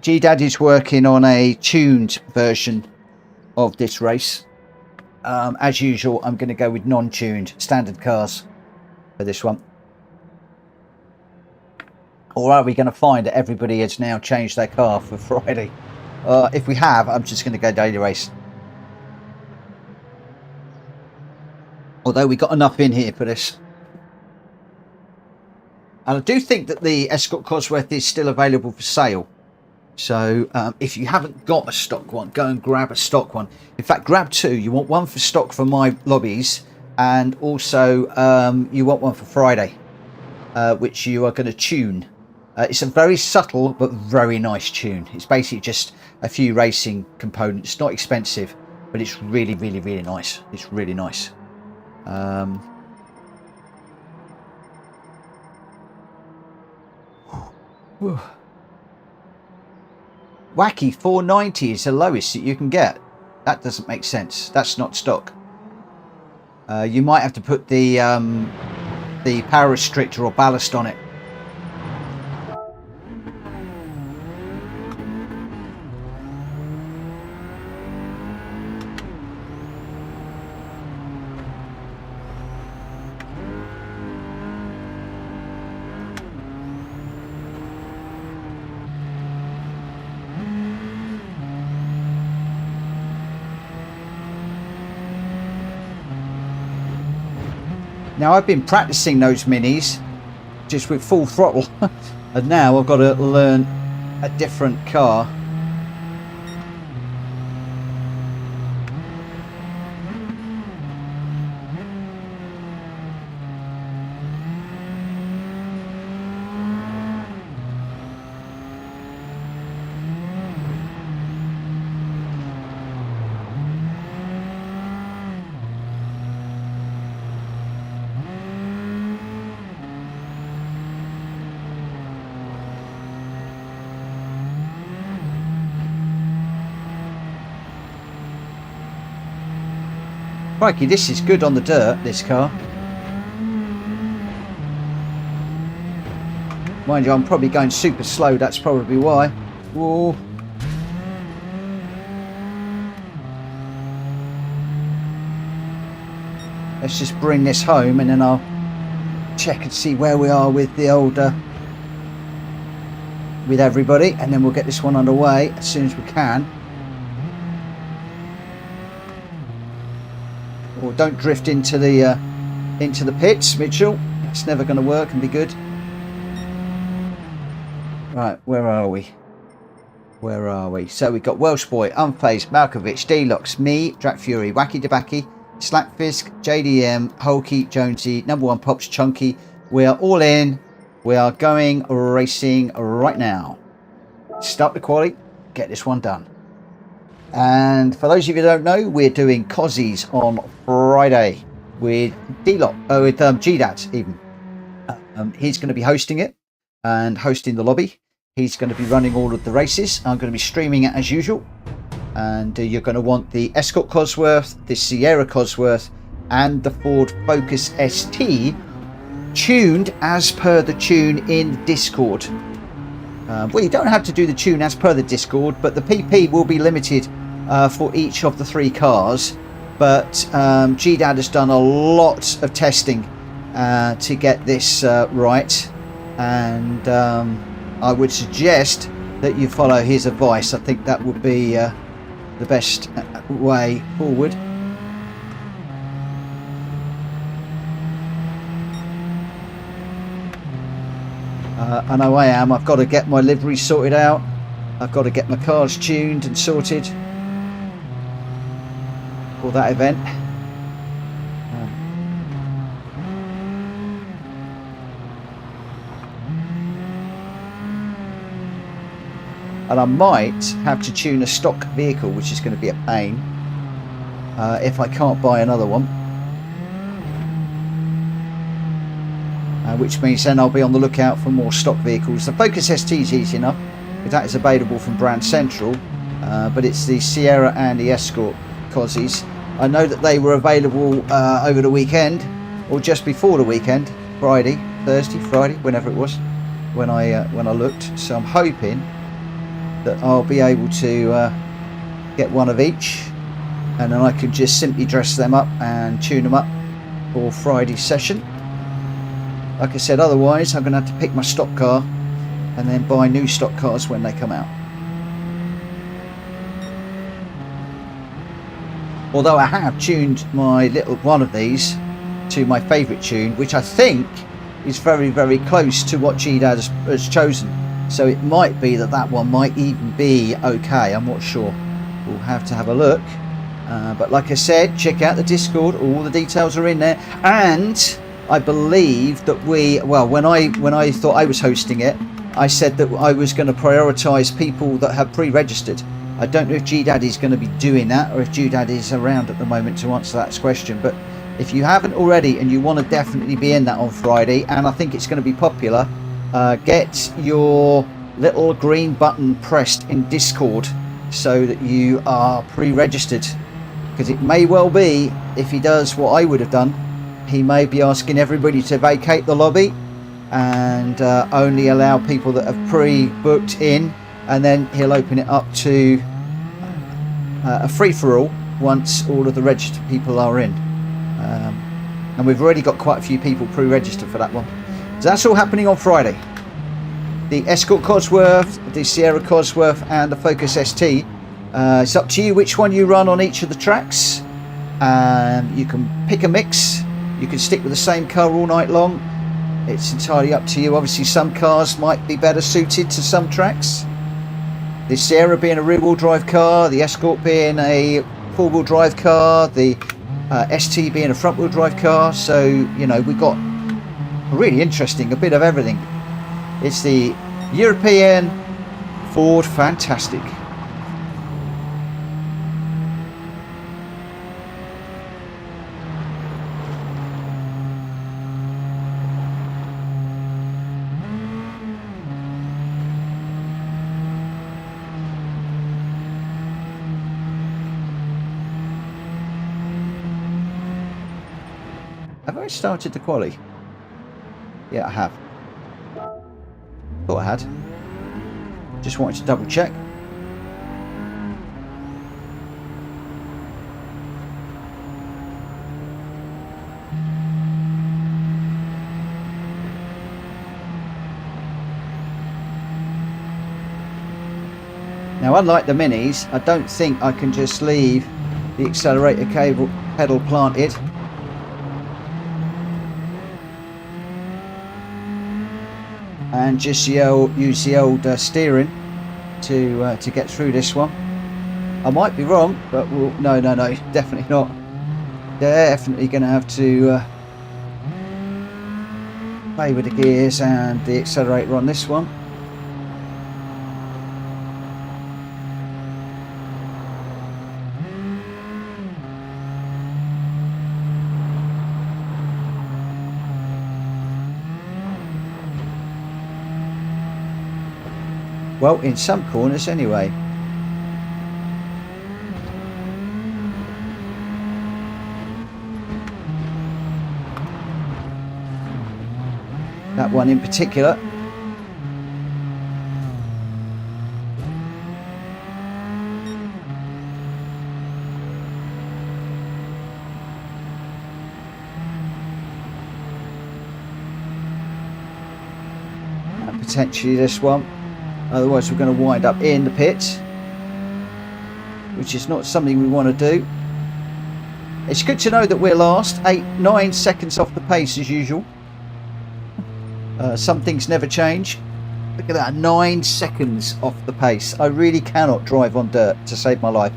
G-Dad is working on a tuned version of this race. As usual, I'm going to go with non-tuned standard cars for this one. Or are we going to find that everybody has now changed their car for Friday? If we have, I'm just going to go daily race. Although we got enough in here for this. And I do think that the Escort Cosworth is still available for sale. So if you haven't got a stock one, go and grab a stock one. In fact, grab two. You want one for stock for my lobbies, and also you want one for Friday, which you are going to tune. It's a very subtle but very nice tune. It's basically just a few racing components. It's not expensive, but it's really, really, really nice. It's really nice. Wacky 490 is the lowest that you can get. That doesn't make sense. That's not stock. You might have to put the power restrictor or ballast on it. Now, I've been practicing those minis just with full throttle, and now I've got to learn a different car. Crikey, this is good on the dirt, this car. Mind you, I'm probably going super slow, that's probably why. Whoa. Let's just bring this home and then I'll check and see where we are with the old with everybody, and then we'll get this one underway as soon as we can. Or don't drift into the pits, Mitchell. It's never going to work and be good. Right, where are we? Where are we? So we've got Welsh Boy, Unfazed, Malkovich, Deluxe, me, Drac Fury, Wacky Debaki, Slackfisk, JDM, Hulky, Jonesy, Number One Pops, Chunky. We are all in. We are going racing right now. Start the quali, get this one done. And for those of you who don't know, we're doing Cozzies on Friday with D-Lock, with GDAD even. He's going to be hosting it and hosting the lobby. He's going to be running all of the races. I'm going to be streaming it as usual. And you're going to want the Escort Cosworth, the Sierra Cosworth, and the Ford Focus ST tuned as per the tune in Discord. Well, you don't have to do the tune as per the Discord, but the PP will be limited for each of the three cars. But GDAD has done a lot of testing to get this right, and I would suggest that you follow his advice. I think that would be the best way forward. I know I am. I've got to get my livery sorted out. I've got to get my cars tuned and sorted for that event. And I might have to tune a stock vehicle, which is going to be a pain if I can't buy another one. Which means then I'll be on the lookout for more stock vehicles. The Focus ST is easy enough, because that is available from Brand Central, but it's the Sierra and the Escort Cozzies. I know that they were available over the weekend, or just before the weekend, Thursday, Friday, whenever it was, when I looked. So I'm hoping that I'll be able to get one of each, and then I can just simply dress them up and tune them up for Friday's session. Like I said, otherwise I'm going to have to pick my stock car and then buy new stock cars when they come out. Although I have tuned my little one of these to my favourite tune, which I think is very, very close to what GDAD has chosen. So it might be that one might even be okay. I'm not sure. We'll have to have a look. But like I said, check out the Discord. All the details are in there. And I believe that when I thought I was hosting it, I said that I was going to prioritise people that have pre-registered. I don't know if G-Daddy's going to be doing that, or if G-Daddy's around at the moment to answer that question. But if you haven't already and you want to definitely be in that on Friday, and I think it's going to be popular, get your little green button pressed in Discord so that you are pre-registered. Because it may well be, if he does what I would have done, he may be asking everybody to vacate the lobby and only allow people that have pre-booked in, and then he'll open it up to a free-for-all once all of the registered people are in. And we've already got quite a few people pre-registered for that one. So that's all happening on Friday. The Escort Cosworth, the Sierra Cosworth and the Focus ST. It's up to you which one you run on each of the tracks. You can pick a mix. You can stick with the same car all night long. It's entirely up to you. Obviously some cars might be better suited to some tracks. The Sierra being a rear-wheel drive car, the Escort being a four-wheel drive car, the ST being a front-wheel drive car. So, you know, we've got really interesting, a bit of everything. It's the European Ford Fantastic. Have I started the quali? Yeah, I have. Thought I had. Just wanted to double check. Now, unlike the Minis, I don't think I can just leave the accelerator cable pedal planted. And just use the old steering to get through this one. I might be wrong, but no, definitely not. Definitely going to have to play with the gears and the accelerator on this one. Well, in some corners anyway. That one in particular. And potentially this one. Otherwise we're going to wind up in the pit, which is not something we want to do. It's good to know that we're last, 8-9 seconds off the pace as usual. Some things never change. Look at that, 9 seconds off the pace. I really cannot drive on dirt to save my life.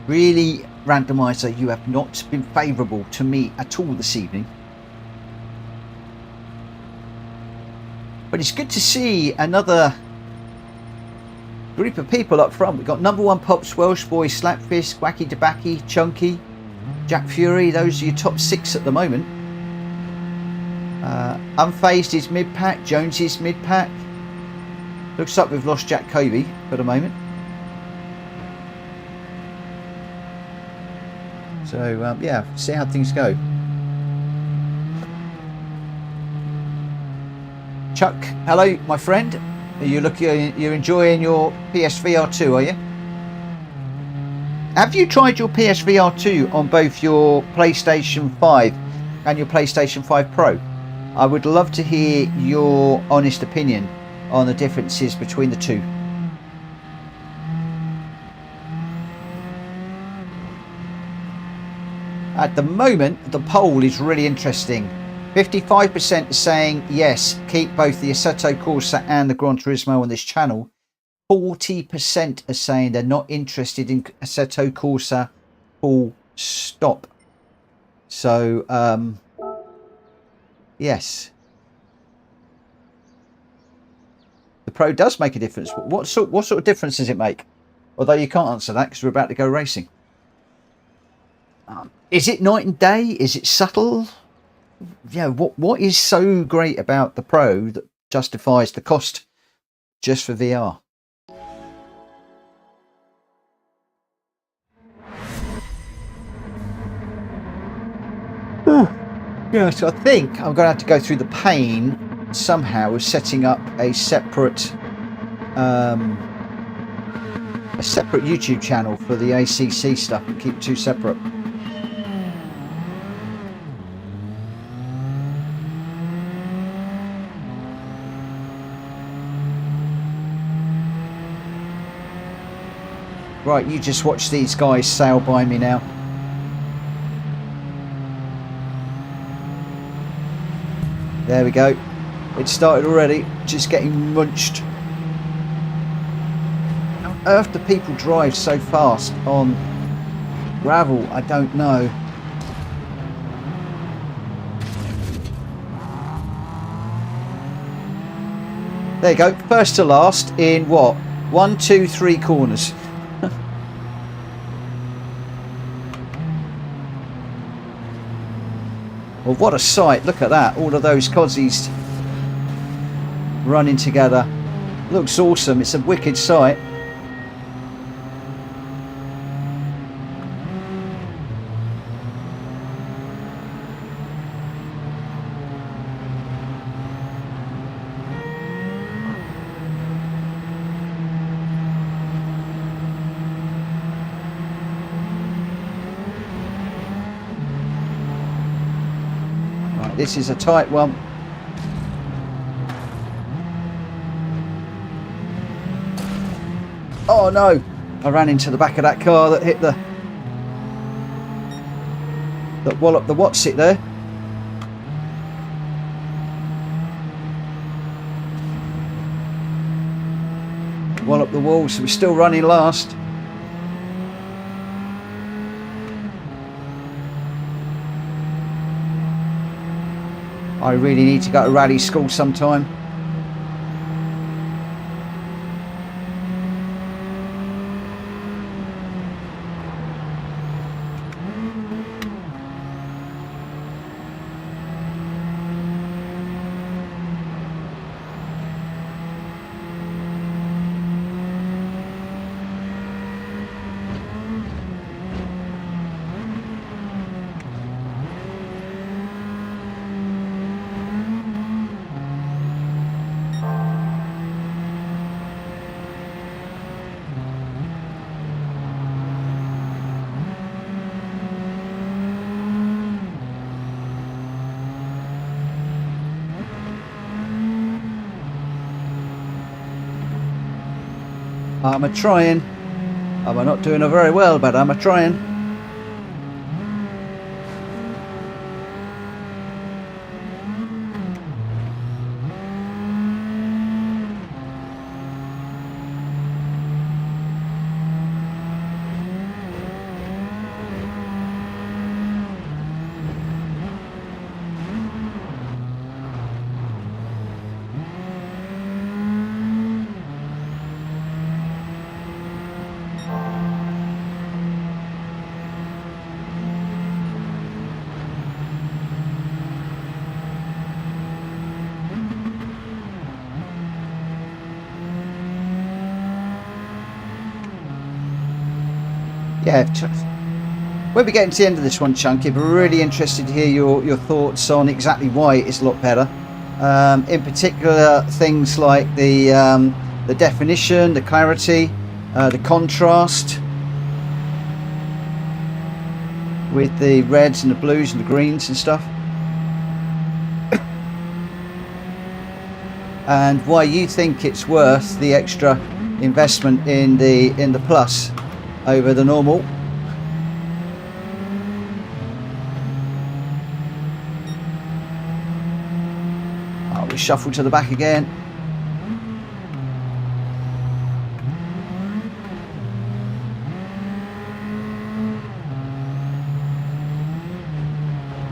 Really, Randomiser, you have not been favourable to me at all this evening. But it's good to see another group of people up front. We've got number one Pops, Welsh Boy, Slapfish, Wacky Debacky, Chunky, Jack Fury. Those are your top 6 at the moment. Unfazed is mid-pack, Jones is mid-pack. Looks like we've lost Jack Kobe for the moment. So yeah, see how things go. Chuck, hello, my friend. Are you you're enjoying your PSVR 2, are you? Have you tried your PSVR 2 on both your PlayStation 5 and your PlayStation 5 Pro? I would love to hear your honest opinion on the differences between the 2. at the moment, the poll is really interesting. 55% are saying yes, keep both the Assetto Corsa and the Gran Turismo on this channel. 40% are saying they're not interested in Assetto Corsa, full stop. So, yes. The Pro does make a difference. What sort of difference does it make? Although you can't answer that because we're about to go racing. Is it night and day? Is it subtle? Yeah, what is so great about the Pro that justifies the cost just for VR? Yeah, so I think I'm going to have to go through the pain somehow of setting up a separate YouTube channel for the ACC stuff and keep two separate. Right, you just watch these guys sail by me now. There we go. It started already, just getting munched. How on earth do people drive so fast on gravel? I don't know. There you go, first to last in what? 1, 2, 3 corners. Well, what a sight, look at that, all of those cozies running together. Looks awesome, it's a wicked sight. This is a tight one. Oh no! I ran into the back of that car that hit that walloped the what's it there. Walloped the wall, so we're still running last. I really need to go to rally school sometime. I'm a trying. I'm not doing it very well, but I'm a trying. Yeah, when we get into the end of this one, Chunky, we're really interested to hear your thoughts on exactly why it is a lot better. In particular, things like the definition, the clarity, the contrast with the reds and the blues and the greens and stuff, and why you think it's worth the extra investment in the Plus over the normal. shuffle to the back again.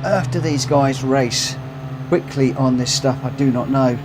After these guys race quickly on this stuff, I do not know.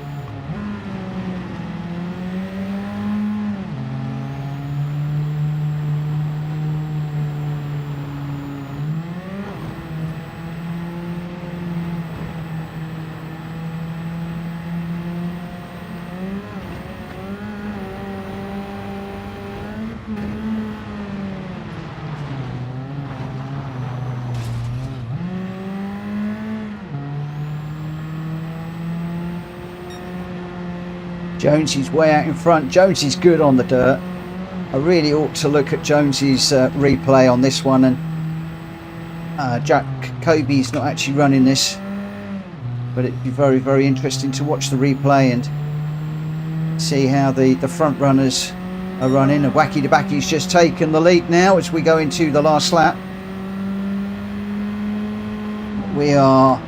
Jonesy's way out in front. Jonesy's good on the dirt. I really ought to look at Jonesy's replay on this one. And Jack Kobe's not actually running this, but it'd be very, very interesting to watch the replay and see how the front runners are running. And Wacky Debacky's just taken the lead now as we go into the last lap. We are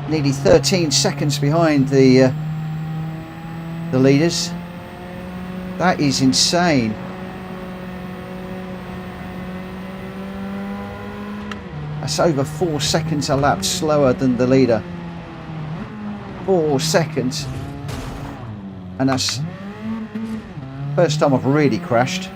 nearly 13 seconds behind the leaders. That is insane. That's over 4 seconds a lap slower than the leader. 4 seconds. And that's first time I've really crashed.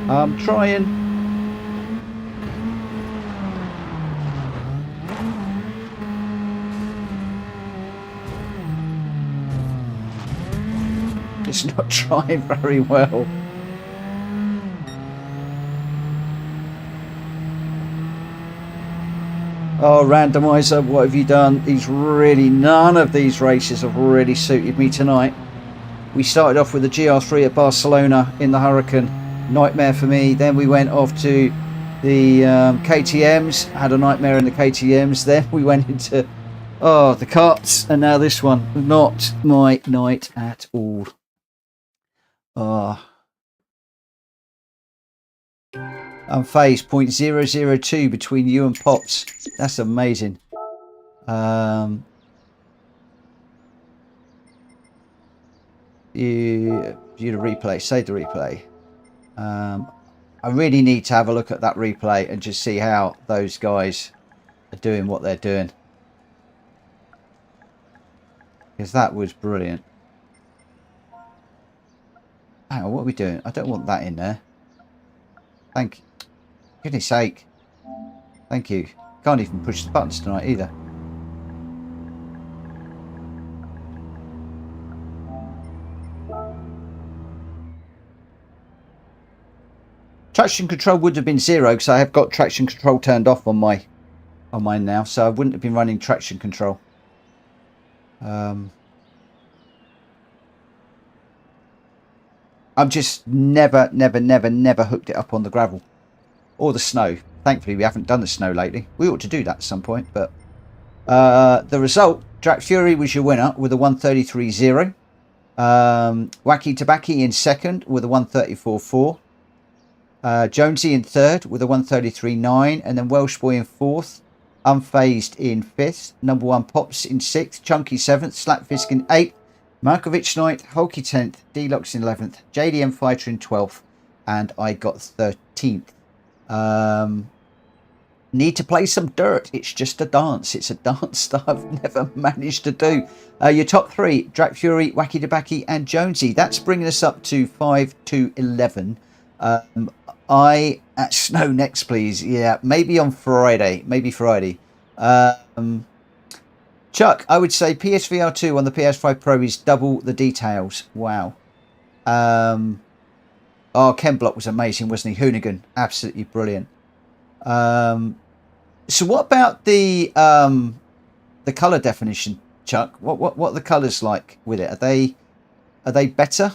I'm trying. It's not trying very well. Oh, Randomiser, what have you done? None of these races have really suited me tonight. We started off with the GR3 at Barcelona in the Huracan. Nightmare for me. Then we went off to the KTMs, had a nightmare in the KTMs. Then we went into the karts, and now this one. Not my night at all. Unfazed 0.002 between you and Pops. That's amazing. View the replay. Save the replay. I really need to have a look at that replay and just see how those guys are doing what they're doing, because that was brilliant. Hang on, what are we doing? I don't want that in there. Thank you. Goodness sake. Thank you. Can't even push the buttons tonight either. Traction control would have been 0 because I have got traction control turned off on mine now, so I wouldn't have been running traction control. I'm just never hooked it up on the gravel or the snow. Thankfully, we haven't done the snow lately. We ought to do that at some point. But the result: Drac Fury was your winner with a 133.0. Wacky Tabaki in second with a 134.4. Jonesy in third with a 133.9, and then Welsh Boy in fourth, Unfazed in fifth, number one Pops in sixth, Chunky seventh, Slapfisk in eighth, Markovic ninth, Hulky 10th, Deluxe in 11th, JDM Fighter in 12th, and I got 13th. Need to play some dirt. It's just a dance. It's a dance that I've never managed to do. Your top three: Drac Fury, Wacky Debaki, and Jonesy. That's bringing us up to 5 to 11. At Snow next, please. Yeah, maybe on Friday. Maybe Friday. Chuck, I would say PSVR 2 on the PS5 Pro is double the details. Wow. Ken Block was amazing, wasn't he? Hoonigan, absolutely brilliant. So what about the color definition, Chuck? What are the colors like with it? Are they better?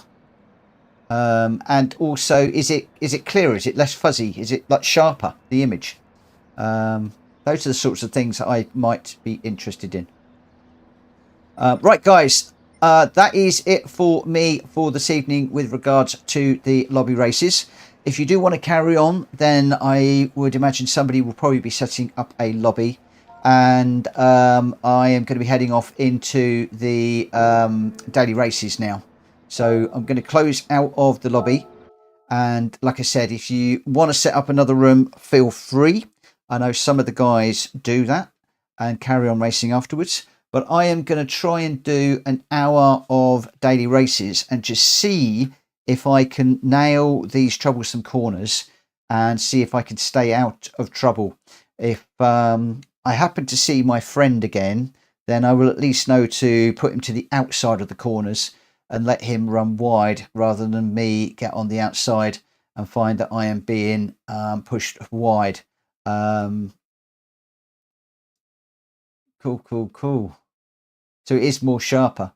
And also, is it clearer? Is it less fuzzy? Is it like sharper, the image? Those are the sorts of things that I might be interested in. Right, guys, that is it for me for this evening with regards to the lobby races. If you do want to carry on, then I would imagine somebody will probably be setting up a lobby, and I am going to be heading off into the daily races now. So I'm going to close out of the lobby, and like I said, if you want to set up another room, feel free. I know some of the guys do that and carry on racing afterwards, but I am going to try and do an hour of daily races and just see if I can nail these troublesome corners and see if I can stay out of trouble. If I happen to see my friend again, then I will at least know to put him to the outside of the corners and let him run wide rather than me get on the outside and find that I am being pushed wide. Cool. So it is more sharper.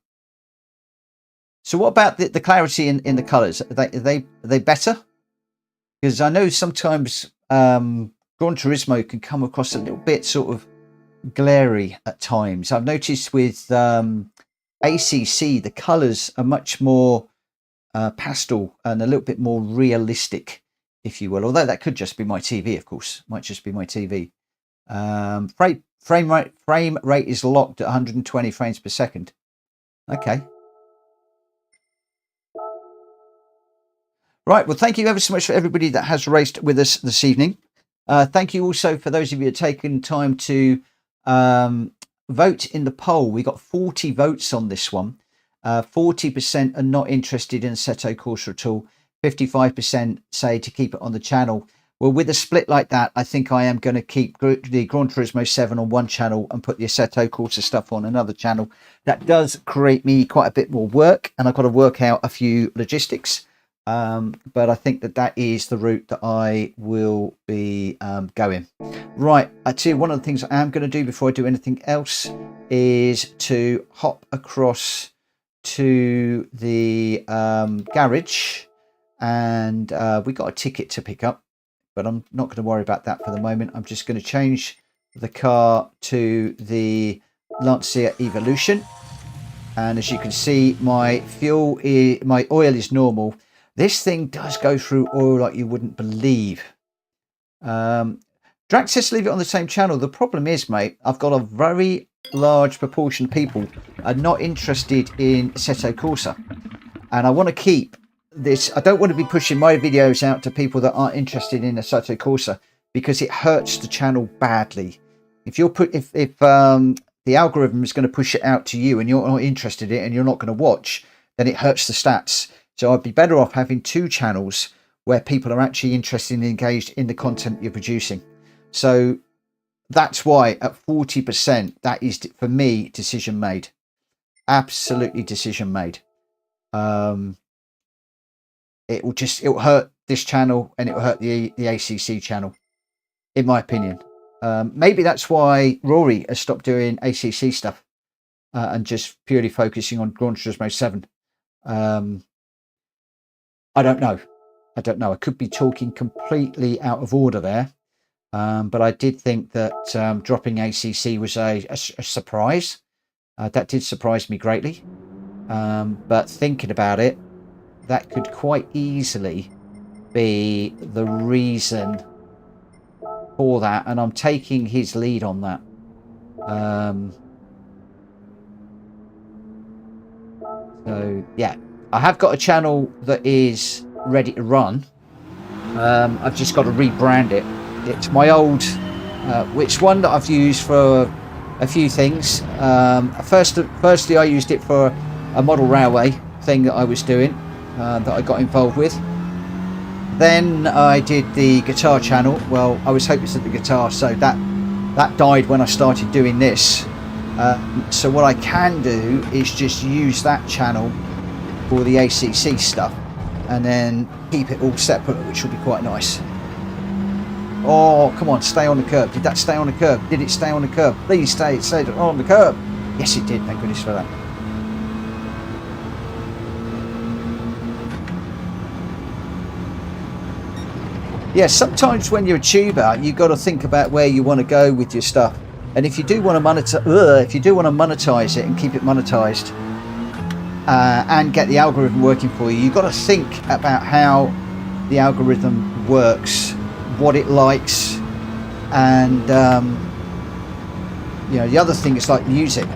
So what about the clarity in the colours? Are they better? Because I know sometimes Gran Turismo can come across a little bit sort of glary at times. I've noticed with ACC, the colours are much more pastel and a little bit more realistic, if you will. Although that could just be my TV, of course. Might just be my TV. Frame rate is locked at 120 frames per second. Okay. Right, well, thank you ever so much for everybody that has raced with us this evening. Thank you also for those of you who have taken time to vote in the poll. We got 40 votes on this one. 40% are not interested in Assetto Corsa at all. 55% say to keep it on the channel. Well, with a split like that, I think I am going to keep the Gran Turismo 7 on one channel and put the Assetto Corsa stuff on another channel. That does create me quite a bit more work, and I've got to work out a few logistics. But I think that is the route that I will be going. Right, I tell you, one of the things I am going to do before I do anything else is to hop across to the garage, and we got a ticket to pick up, but I'm not going to worry about that for the moment. I'm just going to change the car to the Lancia Evolution, and as you can see, my oil is normal. This thing does go through oil like you wouldn't believe. Drax says leave it on the same channel. The problem is, mate, I've got a very large proportion of people are not interested in Assetto Corsa, and I want to keep this. I don't want to be pushing my videos out to people that aren't interested in Assetto Corsa, because it hurts the channel badly. If you're if the algorithm is going to push it out to you and you're not interested in it and you're not going to watch, then it hurts the stats. So I'd be better off having two channels where people are actually interested and engaged in the content you're producing. So that's why at 40%, that is, for me, decision made. Absolutely decision made. It'll hurt this channel and it will hurt the ACC channel, in my opinion. Maybe that's why Rory has stopped doing ACC stuff and just purely focusing on Gran Turismo 7. I don't know. I could be talking completely out of order there. But I did think that dropping ACC was a surprise. That did surprise me greatly. But thinking about it, that could quite easily be the reason for that. And I'm taking his lead on that. So, yeah. I have got a channel that is ready to run. I've just got to rebrand it. It's my old, it's one that I've used for a few things. Firstly, I used it for a model railway thing that I was doing, that I got involved with. Then I did the guitar channel. Well, I was hoping to the guitar, so that died when I started doing this. So what I can do is just use that channel for the ACC stuff and then keep it all separate, which will be quite nice. Oh, come on, stay on the curb. Did that stay on the curb? Did it stay on the curb? Please stay on the curb. Yes, it did. Thank goodness for that. Yeah, sometimes when you're a tuber, you've got to think about where you want to go with your stuff. And if you do want to monetize it and keep it monetized, and get the algorithm working for you, you've got to think about how the algorithm works, what it likes, and you know, the other thing is like music.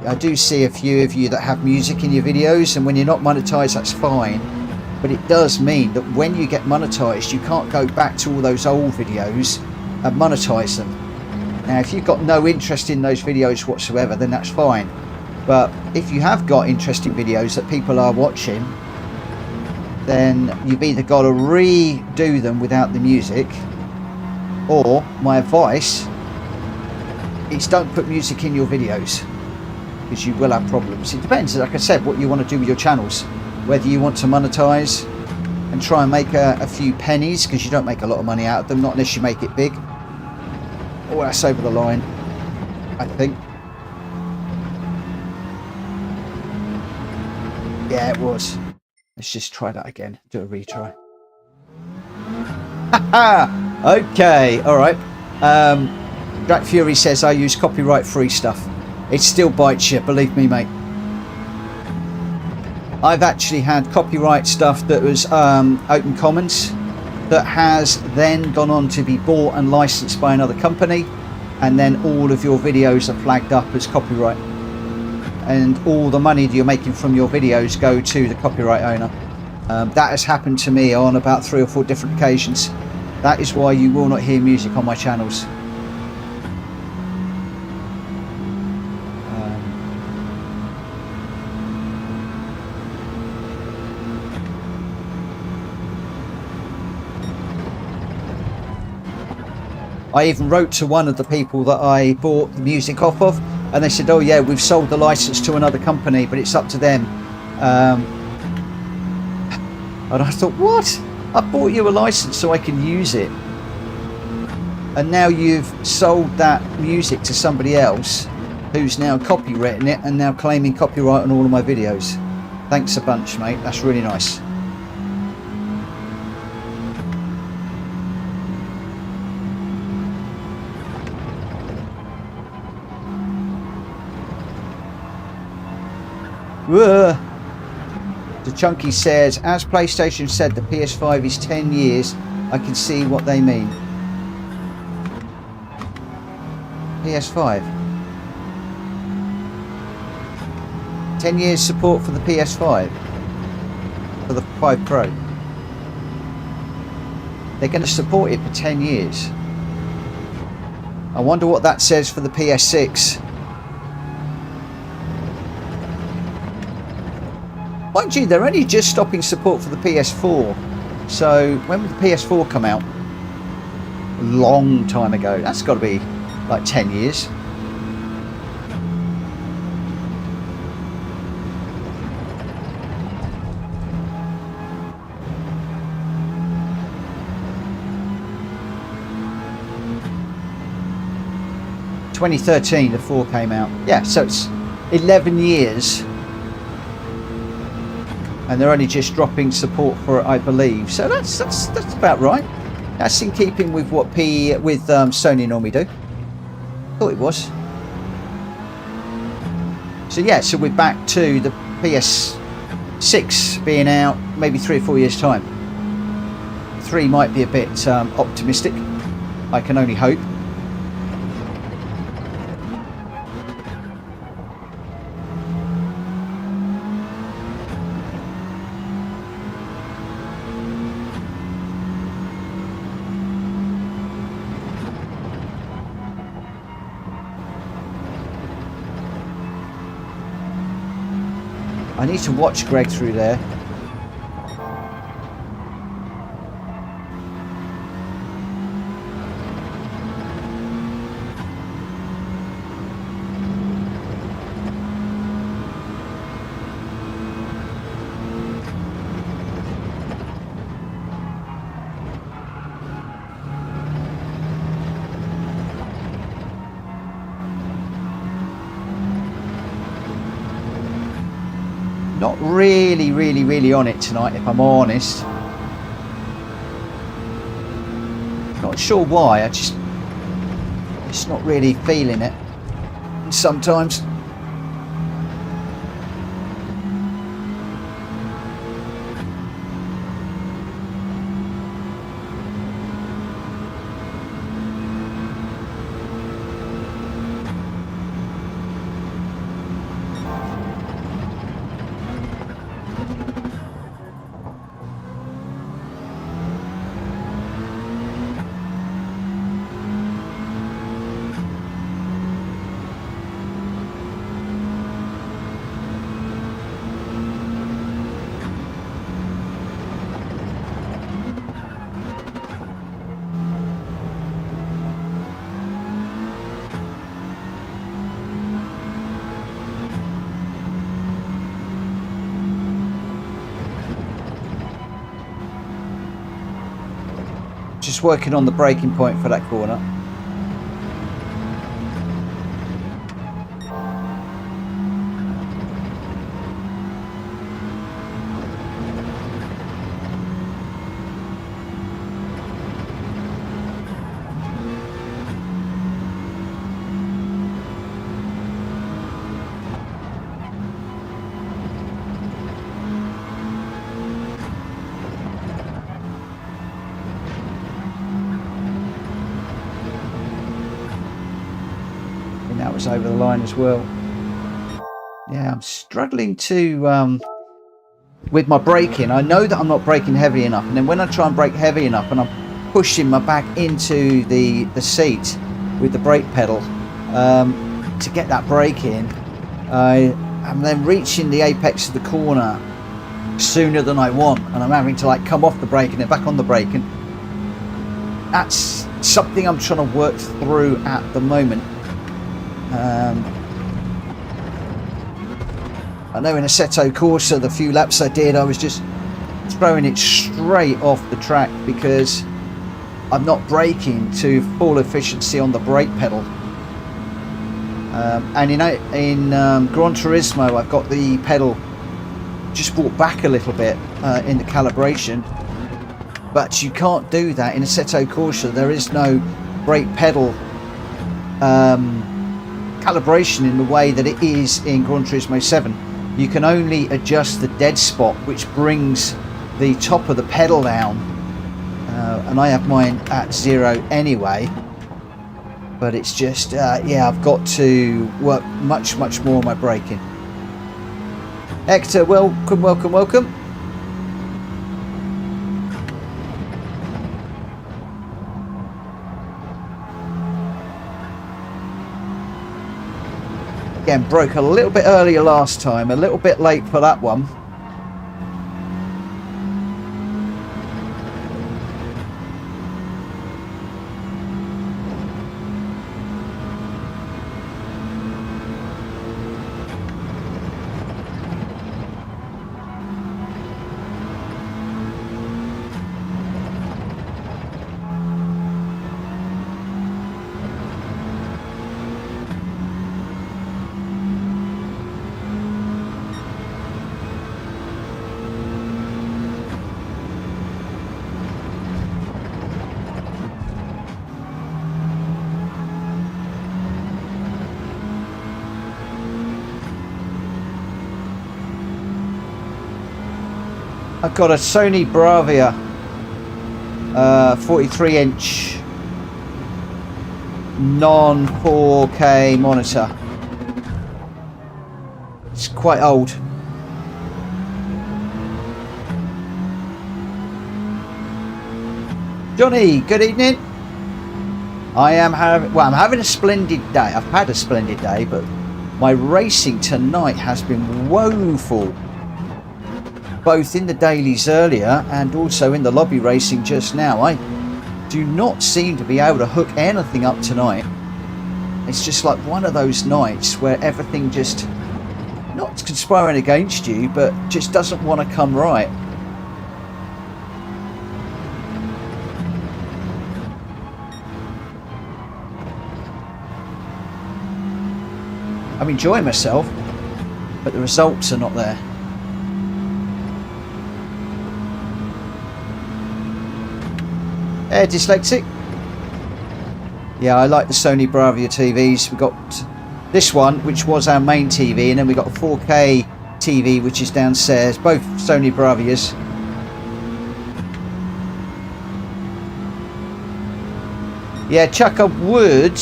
I do see a few of you that have music in your videos, and when you're not monetized, that's fine, but it does mean that when you get monetized, you can't go back to all those old videos and monetize them. Now, if you've got no interest in those videos whatsoever, then that's fine. But if you have got interesting videos that people are watching, then you've either got to redo them without the music, or my advice is don't put music in your videos, because you will have problems. It depends, like I said, what you want to do with your channels. Whether you want to monetize and try and make a few pennies, because you don't make a lot of money out of them, not unless you make it big. Oh, that's over the line, I think. Yeah, it was. Let's just try that again. Do a retry. Okay, all right. Jack Fury says I use copyright-free stuff. It still bites you, believe me, mate. I've actually had copyright stuff that was open commons that has then gone on to be bought and licensed by another company, and then all of your videos are flagged up as copyright. And all the money that you're making from your videos go to the copyright owner. That has happened to me on about 3 or 4 different occasions. That is why you will not hear music on my channels. I even wrote to one of the people that I bought the music off of, and they said, oh yeah, we've sold the license to another company, but it's up to them. And I thought, what? I bought you a license so I can use it, and now you've sold that music to somebody else who's now copywritten it and now claiming copyright on all of my videos. Thanks a bunch, mate. That's really nice. The Chunky says, as PlayStation said the PS5 is 10 years, I can see what they mean. PS5. 10 years support for the PS5. For the 5 Pro. They're going to support it for 10 years. I wonder what that says for the PS6. Mind you, they're only just stopping support for the PS4. So when would the PS4 come out? A long time ago. That's got to be like 10 years. In 2013 the 4 came out. Yeah, so it's 11 years. And they're only just dropping support for it, I believe. So that's about right. That's in keeping with what Sony normally do. Thought it was. So yeah, so we're back to the PS6 being out maybe 3 or 4 years time. 3 might be a bit optimistic. I can only hope. I need to watch Greg through there. Not really on it tonight, if I'm honest. Not sure why, I just not really feeling it sometimes. Just working on the braking point for that corner. That was over the line as well. Yeah, I'm struggling to with my braking. I know that I'm not braking heavy enough, and then when I try and brake heavy enough and I'm pushing my back into the seat with the brake pedal to get that brake in, I'm then reaching the apex of the corner sooner than I want, and I'm having to like come off the brake and then back on the brake, and that's something I'm trying to work through at the moment. I know in Assetto Corsa, the few laps I did, I was just throwing it straight off the track because I'm not braking to full efficiency on the brake pedal. And in Gran Turismo, I've got the pedal just brought back a little bit in the calibration, but you can't do that in Assetto Corsa. There is no brake pedal calibration in the way that it is in Gran Turismo 7. You can only adjust the dead spot, which brings the top of the pedal down, and I have mine at 0 anyway, but it's just yeah, I've got to work much more on my braking. Hector, welcome. Again, broke a little bit earlier last time, a little bit late for that one. I've got a Sony Bravia 43-inch non 4K monitor. It's quite old. Johnny, good evening. I'm having a splendid day. I've had a splendid day, but my racing tonight has been woeful. Both in the dailies earlier and also in the lobby racing just now. I do not seem to be able to hook anything up tonight. It's just like one of those nights where everything just, not conspiring against you, but just doesn't want to come right. I'm enjoying myself, but the results are not there. Dyslexic. Yeah, I like the Sony Bravia TVs. We've got this one, which was our main TV, and then we got a 4K TV, which is downstairs. Both Sony Bravias. Yeah, Chuck, I would,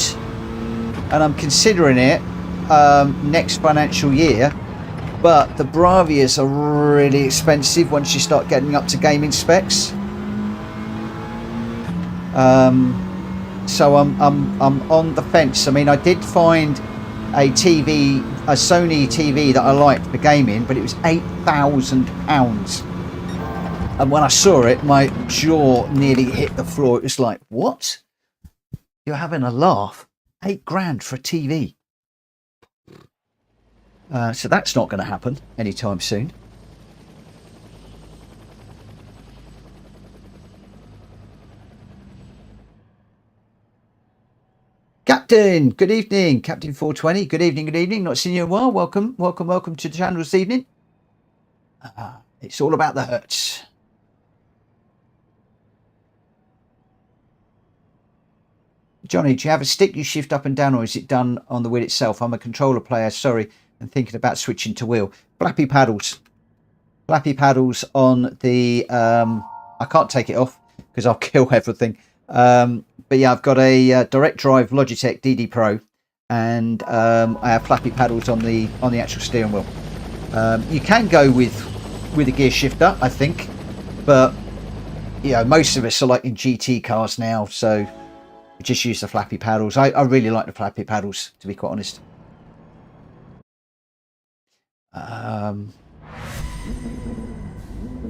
and I'm considering it next financial year, but the Bravias are really expensive once you start getting up to gaming specs. So I'm on the fence. I mean, I did find a Sony TV that I liked for gaming, but it was £8,000. And when I saw it, my jaw nearly hit the floor. It was like, what? You're having a laugh? £8,000 for a TV. So that's not going to happen anytime soon. Captain, good evening. Captain 420, good evening, good evening. Not seen you in a while. Welcome, welcome, welcome to the channel this evening. It's all about the Hertz. Johnny, do you have a stick you shift up and down, or is it done on the wheel itself? I'm a controller player, sorry, and thinking about switching to wheel. Flappy paddles. Flappy paddles on the... I can't take it off because I'll kill everything. But yeah, I've got a direct drive Logitech DD Pro, and I have flappy paddles on the actual steering wheel. You can go with a gear shifter, I think, but you know, most of us are like in GT cars now, so we just use the flappy paddles. I really like the flappy paddles, to be quite honest.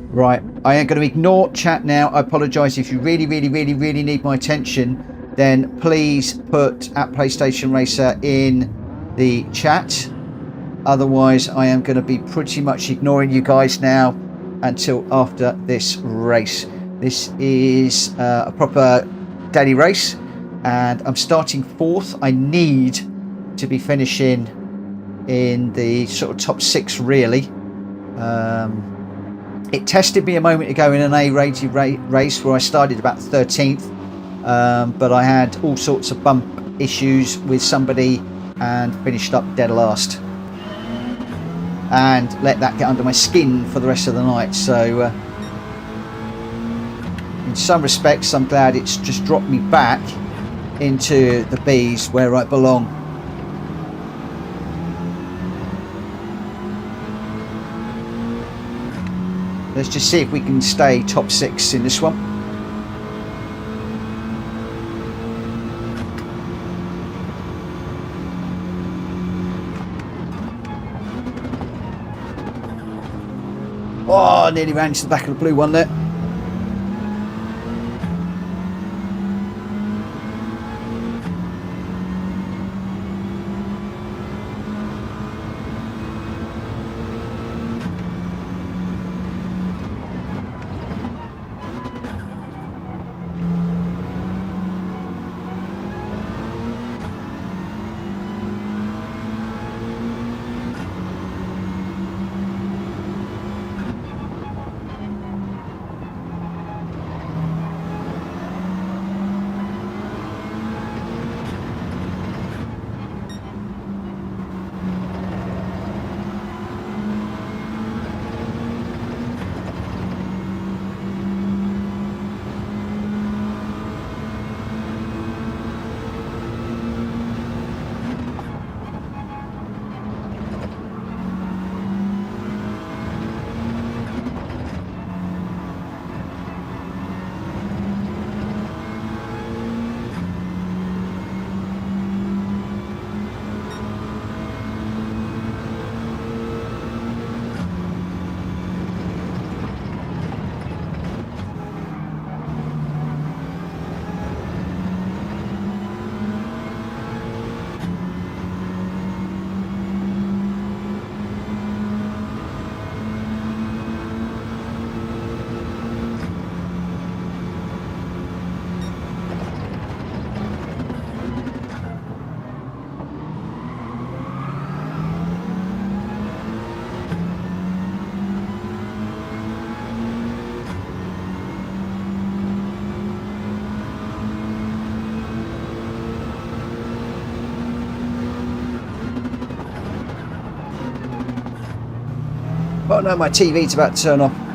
Right, I am going to ignore chat now. I apologise. If you really need my attention, then please put at PlayStation Racer in the chat. Otherwise, I am going to be pretty much ignoring you guys now until after this race. This is a proper daily race, and I'm starting 4th. I need to be finishing in the sort of top 6, really. It tested me a moment ago in an A-rated race where I started about 13th, but I had all sorts of bump issues with somebody and finished up dead last, and let that get under my skin for the rest of the night. So in some respects I'm glad it's just dropped me back into the Bs where I belong. Let's just see if we can stay top 6 in this one. Oh, nearly ran into the back of the blue one there. Oh no, my TV's about to turn off.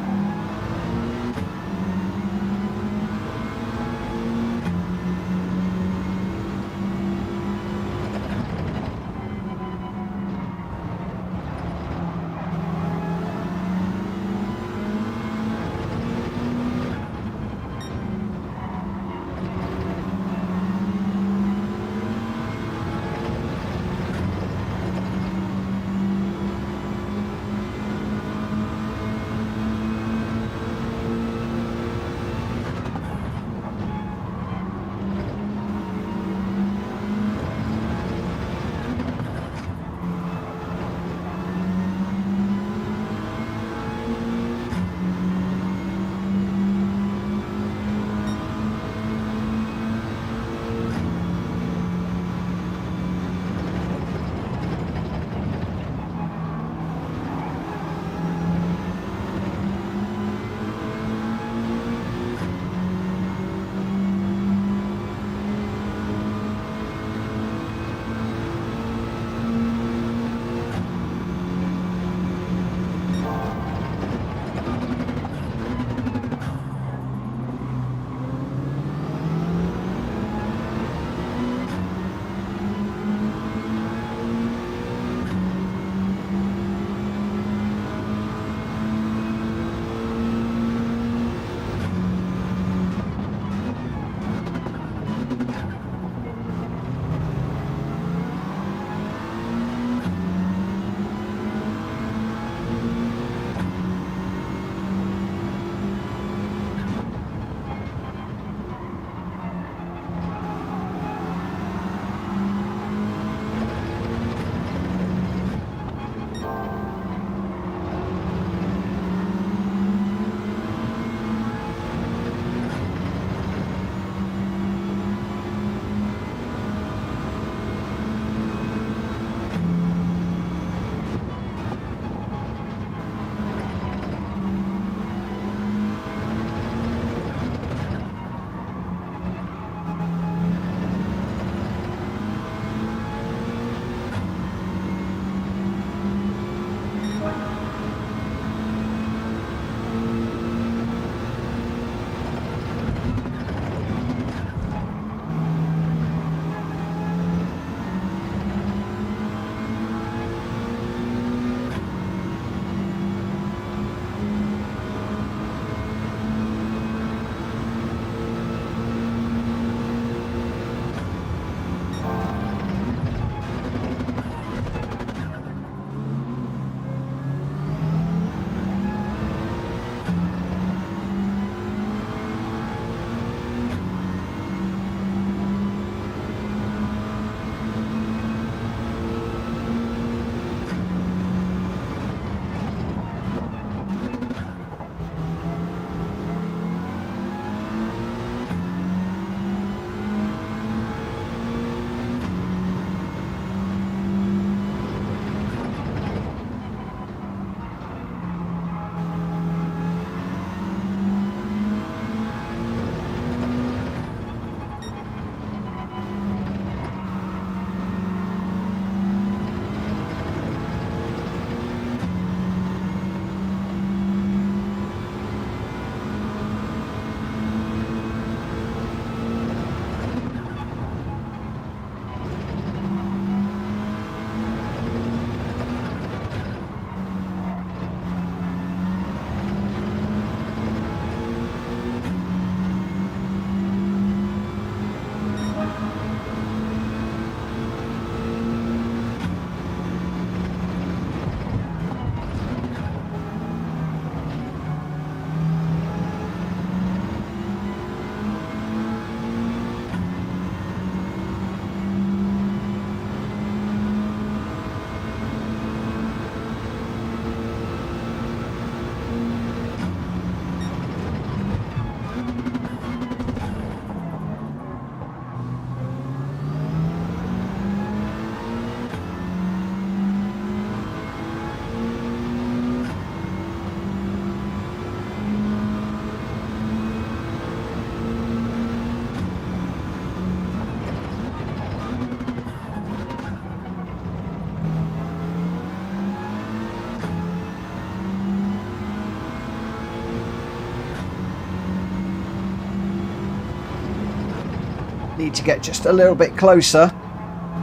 need to get just a little bit closer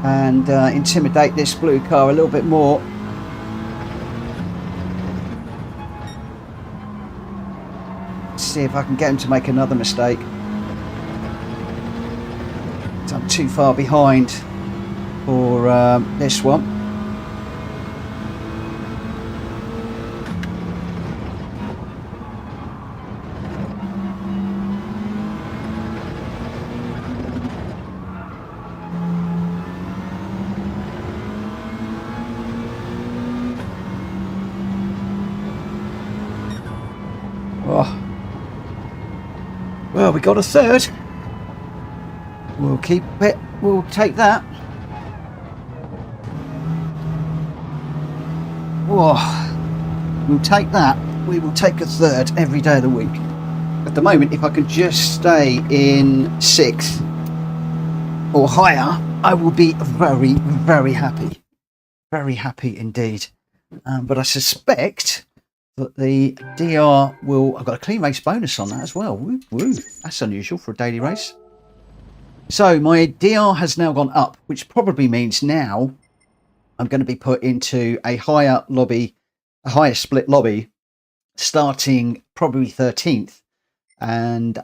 and intimidate this blue car a little bit more. See if I can get him to make another mistake. I'm too far behind for this one. Oh. Well, we got a third. We'll keep it. We'll take that. Oh, we'll take that. We will take a third every day of the week. At the moment, if I can just stay in 6th or higher, I will be very, very happy. Very happy indeed. But I suspect that the DR will... I've got a clean race bonus on that as well. Woo, woo. That's unusual for a daily race. So my DR has now gone up, which probably means now I'm going to be put into a higher lobby, a higher split lobby, starting probably 13th. And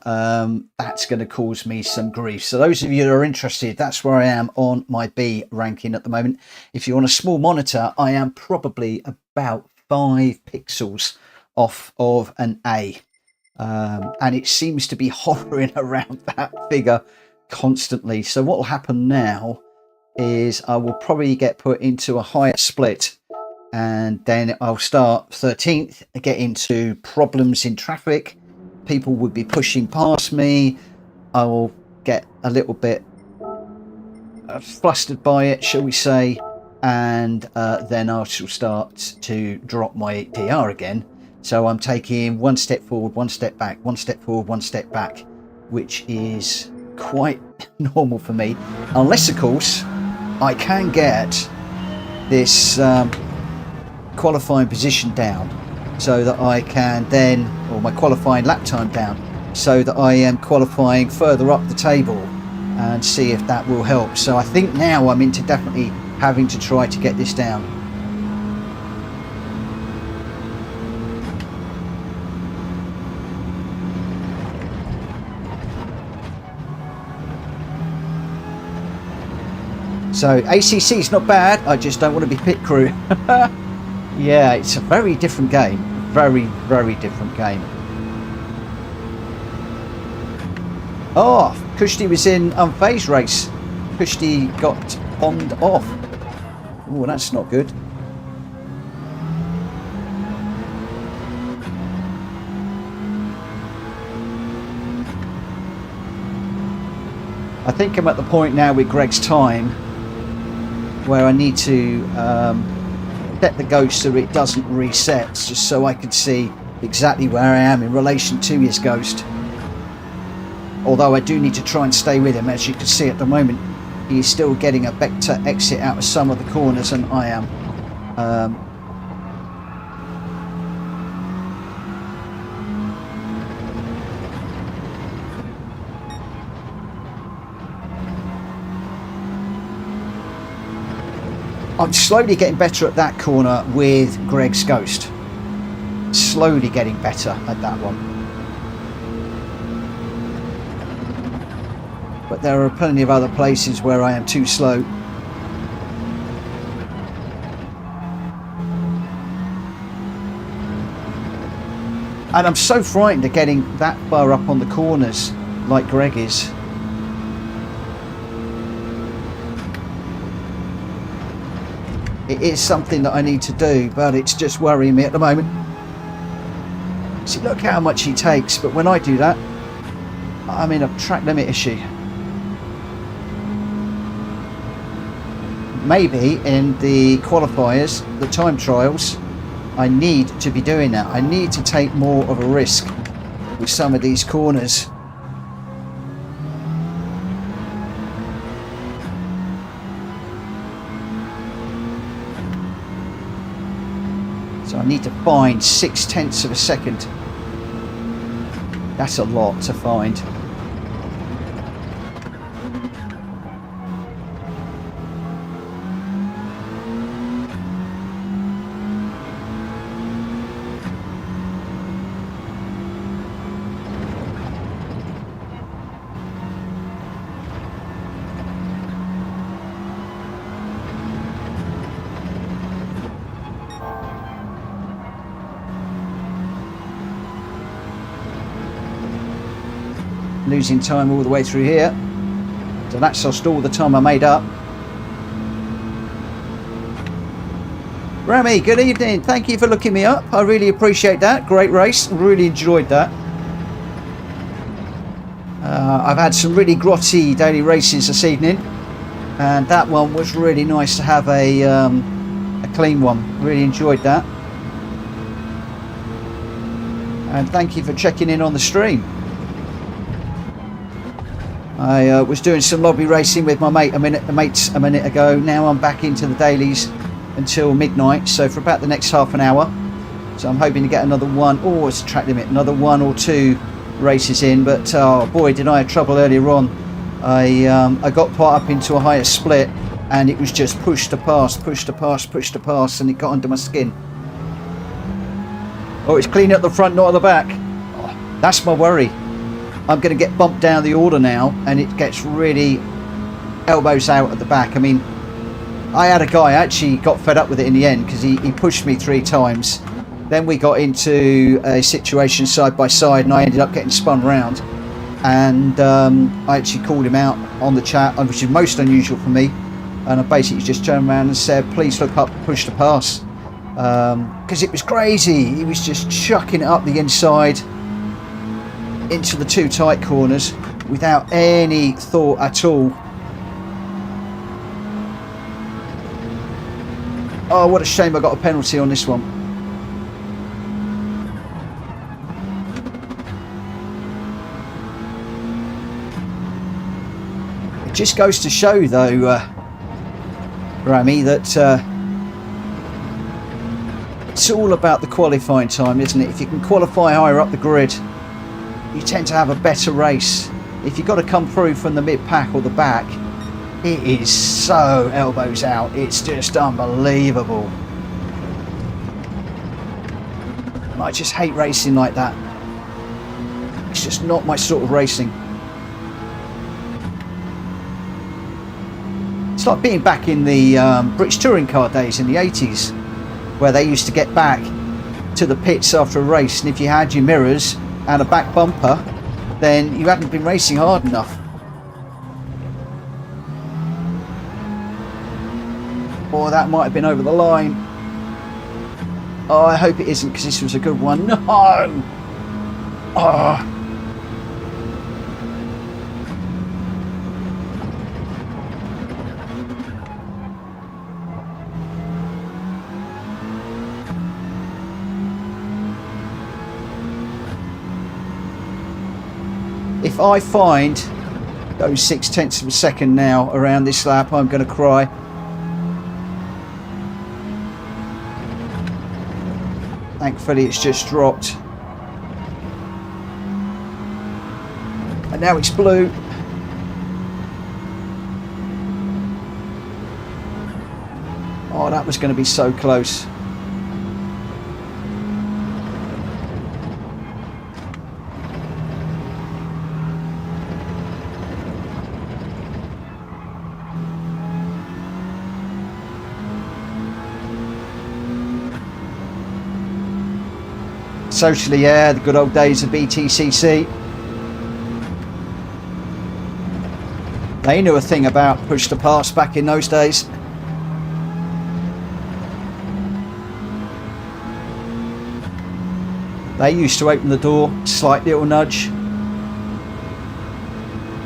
that's going to cause me some grief. So those of you that are interested, that's where I am on my B ranking at the moment. If you're on a small monitor, I am probably about 5 pixels off of an A. And it seems to be hovering around that figure constantly. So what will happen now is I will probably get put into a higher split, and then I'll start 13th, get into problems in traffic. People would be pushing past me. I will get a little bit flustered by it, shall we say, and then I shall start to drop my DR again. So I'm taking 1 step forward, 1 step back, 1 step forward, 1 step back, which is quite normal for me, unless of course I can get this qualifying position down, so that I can then, or my qualifying lap time down, so that I am qualifying further up the table, and see if that will help. So I think now I'm into definitely having to try to get this down. So ACC is not bad, I just don't want to be pit crew. Yeah, it's a very different game. Very, very different game. Oh, Kushti was in unfazed race. Kushti got ponned off. Oh, that's not good. I think I'm at the point now with Greg's time where I need to set the ghost so it doesn't reset, just so I can see exactly where I am in relation to his ghost. Although I do need to try and stay with him. As you can see at the moment, he's still getting a better exit out of some of the corners than I am. I'm slowly getting better at that corner with Greg's ghost. Slowly getting better at that one. But there are plenty of other places where I am too slow. And I'm so frightened of getting that far up on the corners like Greg is. It is something that I need to do, but it's just worrying me at the moment. See, look how much he takes, but when I do that, I'm in a track limit issue. Maybe in the qualifiers, the time trials, I need to be doing that. I need to take more of a risk with some of these corners. So I need to find 0.6 of a second. That's a lot to find. losing time all the way through here. So that's lost all the time I made up. Rami, good evening. Thank you for looking me up. I really appreciate that. Great race. Really enjoyed that. I've had some really grotty daily races this evening, and that one was really nice to have a clean one. Really enjoyed that. And thank you for checking in on the stream. I was doing some lobby racing with my mates a minute ago. Now I'm back into the dailies until midnight, so for about the next half an hour. So I'm hoping to get another one, or it's a track limit, another 1 or 2 races in. But oh boy, did I have trouble earlier on. I got part up into a higher split, and it was just push to pass, and it got under my skin. Oh, it's clean at the front, not at the back. Oh, that's my worry. I'm going to get bumped down the order now, and it gets really elbows out at the back. I mean, I had a guy actually got fed up with it in the end because he pushed me 3 times. Then we got into a situation side by side, and I ended up getting spun round. And I actually called him out on the chat, which is most unusual for me. And I basically just turned around and said, please look up, push to pass. Because it was crazy. He was just chucking it up the inside into the 2 tight corners without any thought at all. Oh, what a shame I got a penalty on this one. It just goes to show, though, Rami, that it's all about the qualifying time, isn't it? If you can qualify higher up the grid, you tend to have a better race. If you've got to come through from the mid-pack or the back, it is so elbows out. It's just unbelievable. I just hate racing like that. It's just not my sort of racing. It's like being back in the British touring car days in the 80s, where they used to get back to the pits after a race, and if you had your mirrors and a back bumper, then you hadn't been racing hard enough. Or that might have been over the line. Oh, I hope it isn't, because this was a good one. No! Oh. If I find those 0.6 of a second now around this lap, I'm going to cry. Thankfully it's just dropped. And now it's blue. Oh, that was going to be so close. Socially, yeah, the good old days of BTCC. They knew a thing about push to pass back in those days. They used to open the door, slight little nudge.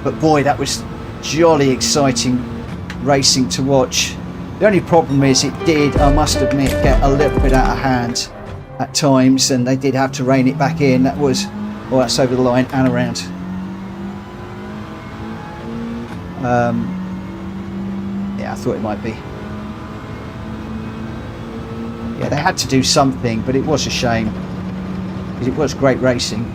But boy, that was jolly exciting racing to watch. The only problem is it did, I must admit, get a little bit out of hand at times, and they did have to rein it back in. That was, well, that's over the line and around. Yeah, I thought it might be. Yeah, they had to do something, but it was a shame, because it was great racing.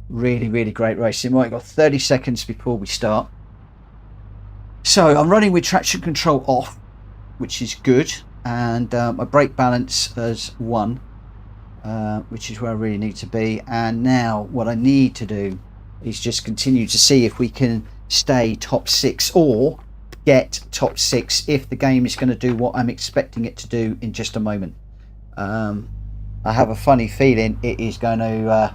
Really, really great racing. Right, got 30 seconds before we start. So I'm running with traction control off, which is good, and my brake balance has 1, which is where I really need to be. And now what I need to do is just continue to see if we can stay top 6 or get top 6 if the game is going to do what I'm expecting it to do in just a moment. I I have a funny feeling it is going to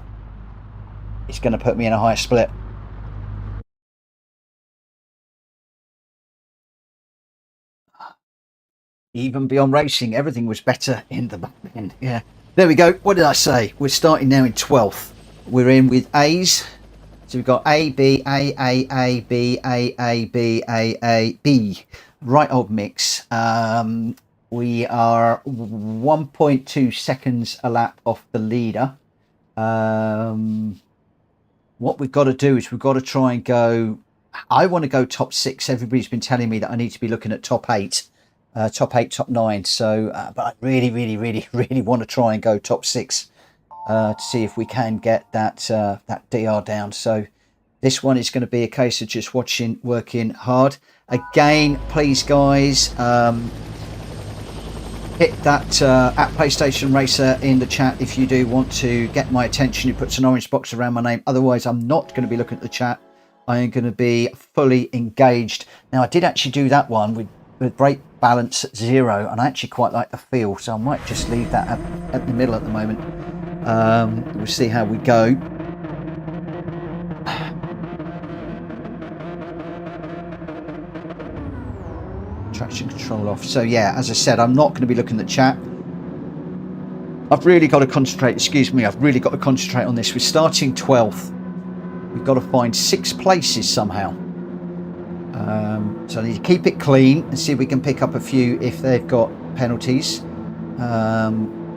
it's going to put me in a higher split. Even beyond racing, everything was better in the back end. Yeah, there we go. What did I say? We're starting now in 12th. We're in with A's. So we've got A, B, A, B, A, B. Right old mix. We are 1.2 seconds a lap off the leader. What we've got to do is we've got to try and go. I want to go top 6. Everybody's been telling me that I need to be looking at top 8. Top 8, top 9. So, but I really want to try and go top 6 to see if we can get that DR down. So this one is going to be a case of just working hard. Again, please guys, hit that at PlayStation Racer in the chat if you do want to get my attention. It puts an orange box around my name. Otherwise, I'm not going to be looking at the chat. I am going to be fully engaged. Now, I did actually do that one with brake balance at 0, and I actually quite like the feel, so I might just leave that at the middle at the moment. We'll see how we go. Traction control off. So yeah, as I said, I'm not going to be looking at the chat. I've really got to concentrate. Excuse me, I've really got to concentrate on this. We're starting 12th. We've got to find 6 places somehow. So I need to keep it clean and see if we can pick up a few if they've got penalties.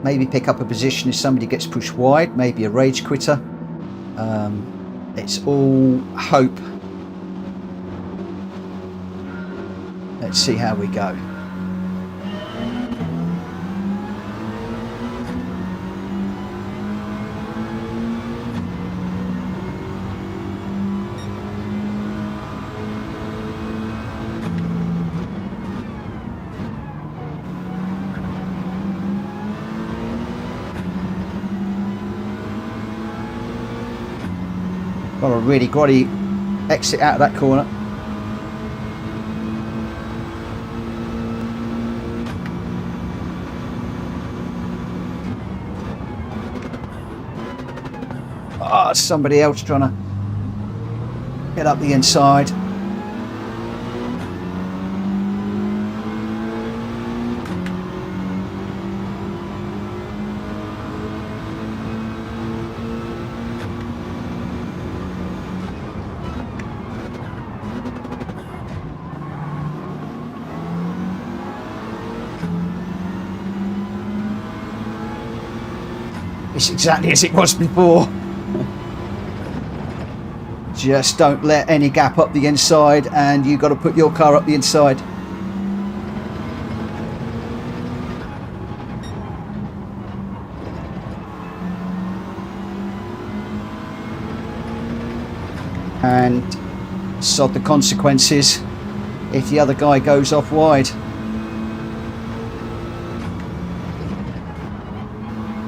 Maybe pick up a position if somebody gets pushed wide. Maybe a rage quitter. It's all hope. Let's see how we go. Got a really grotty exit out of that corner. Oh, somebody else trying to get up the inside. It's exactly as it was before. Just don't let any gap up the inside, and you've got to put your car up the inside. And sod the consequences if the other guy goes off wide.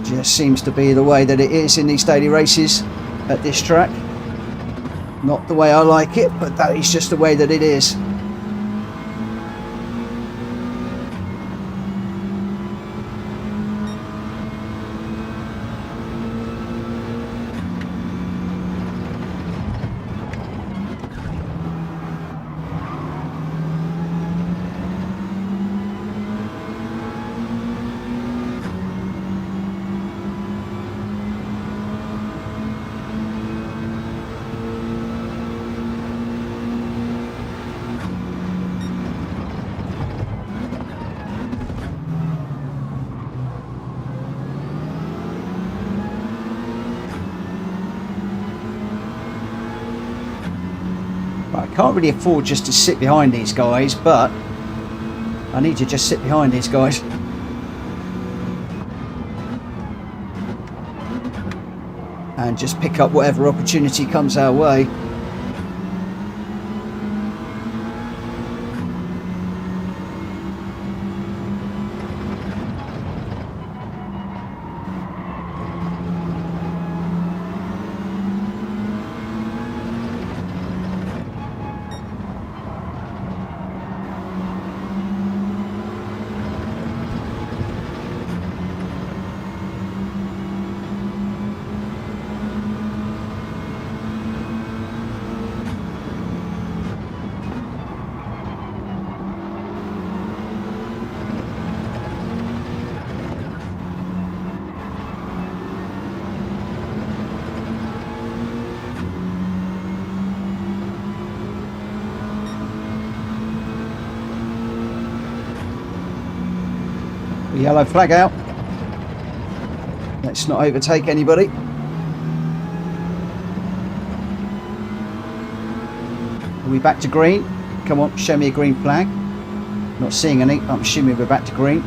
Just seems to be the way that it is in these daily races at this track. Not the way I like it, but that is just the way that it is. I can't really afford just to sit behind these guys, but I need to just sit behind these guys. And just pick up whatever opportunity comes our way. The yellow flag out. Let's not overtake anybody. Are we back to green? Come on, show me a green flag. Not seeing any. I'm assuming we're back to green.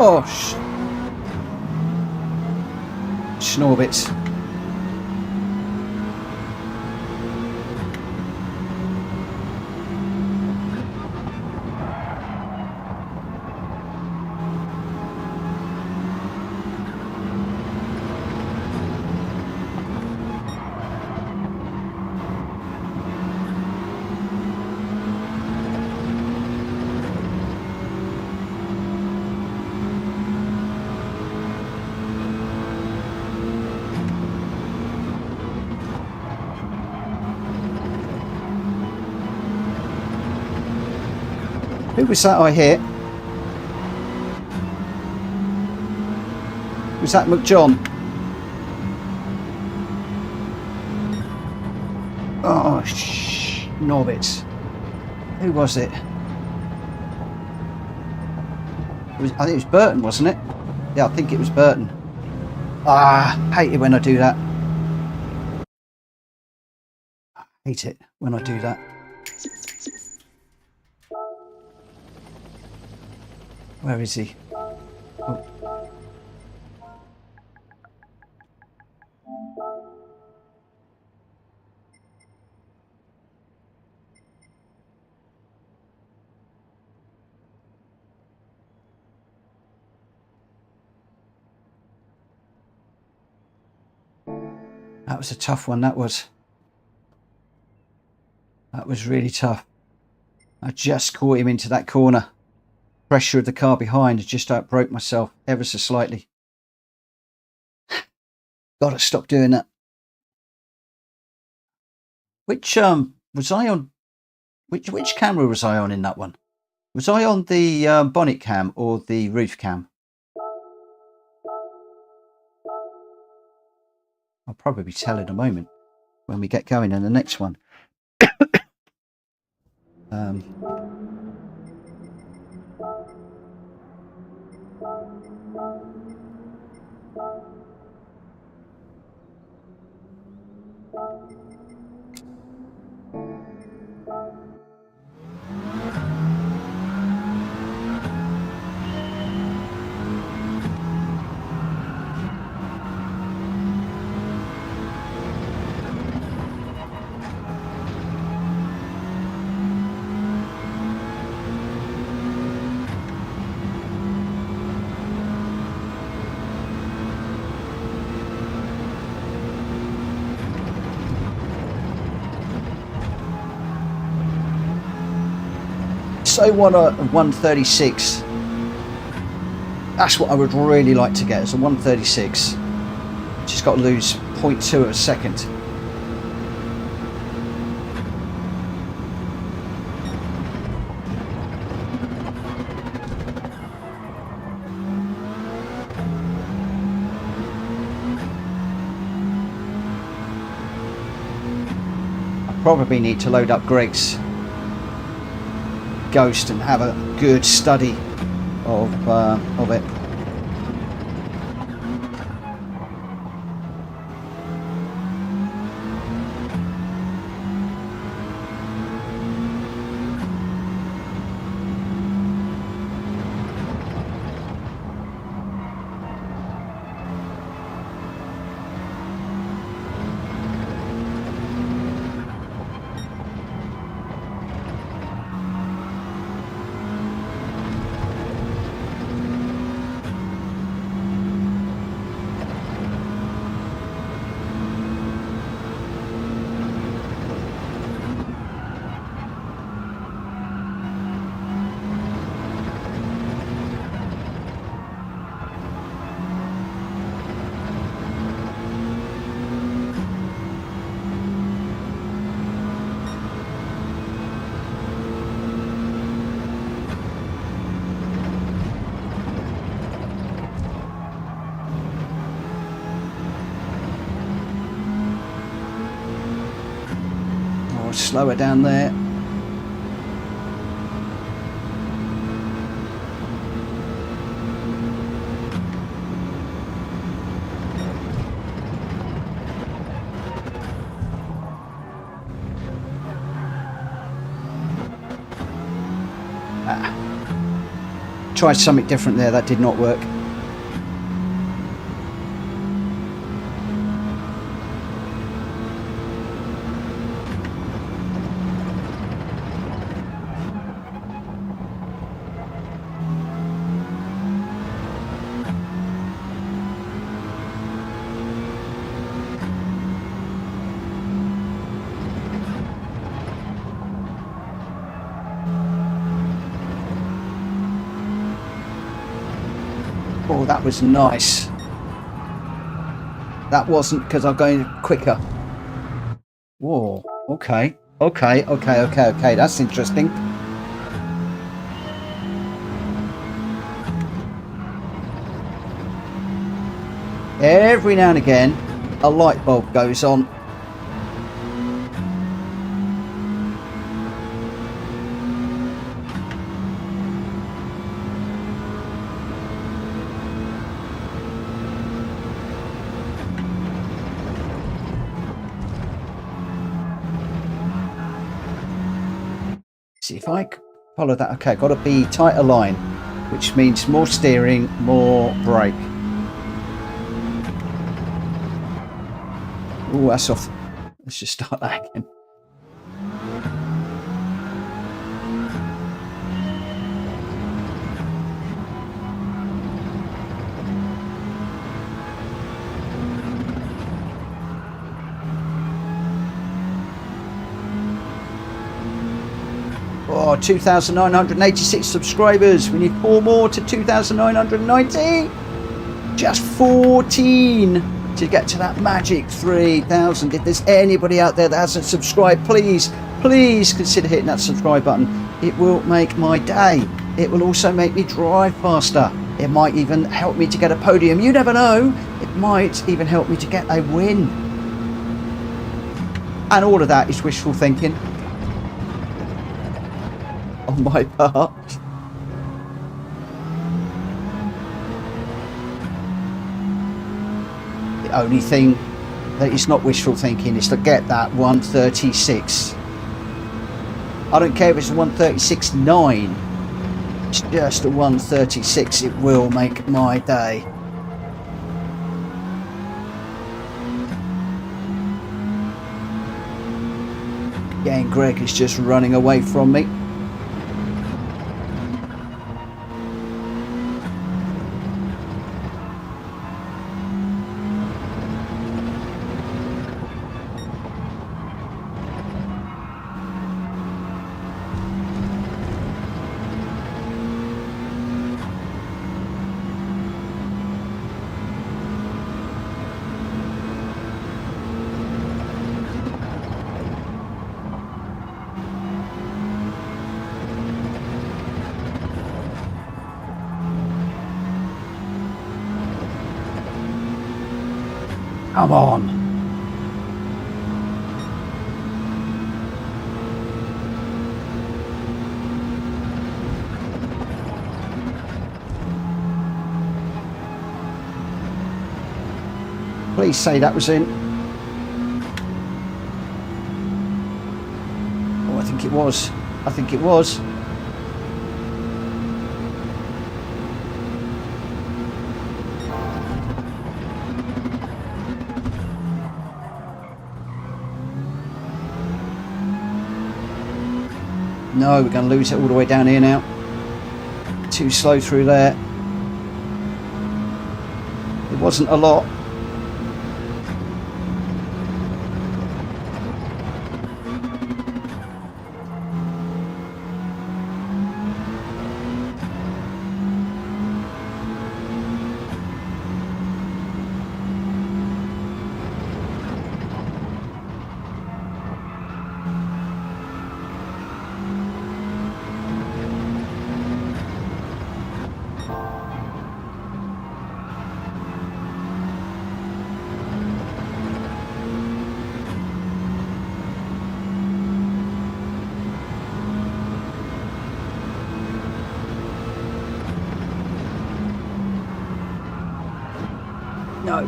Oh, Schnorbits. Who was that I hit? Was that McJohn? Oh, Norbits. Who was it? I think it was Burton, wasn't it? Yeah, I think it was Burton. Ah, hate it when I do that. Hate it when I do that. Where is he? Oh. That was a tough one, that was. That was really tough. I just caught him into that corner. Pressure of the car behind just outbroke myself ever so slightly. Gotta stop doing that. Which was I on? Which camera was I on in that one? Was I on the bonnet cam or the roof cam? I'll probably tell in a moment when we get going in the next one. So want a 136. That's what I would really like to get, is a 136. Just got to lose 0.2 of a second. I probably need to load up Greg's Ghost and have a good study of it. Slower down there. Tried something different there, that did not work. Oh, that was nice. That wasn't because I'm going quicker. Whoa, okay. Okay, that's interesting. Every now and again, a light bulb goes on. See if I follow that. Okay, got to be tighter line, which means more steering, more brake. Oh, that's off. Let's just start that again. Oh, 2,986 subscribers. We need 4 more to 2,990. Just 14 to get to that magic 3,000. If there's anybody out there that hasn't subscribed, please consider hitting that subscribe button. It will make my day. It will also make me drive faster. It might even help me to get a podium. You never know. It might even help me to get a win. And all of that is wishful thinking on my part. The only thing that is not wishful thinking is to get that 136. I don't care if it's 136.9. It's just a 136. It will make my day. Again, Greg is just running away from me. Come on. Please say that was in. Oh, I think it was. I think it was. No, we're going to lose it all the way down here now. Too slow through there. It wasn't a lot. No.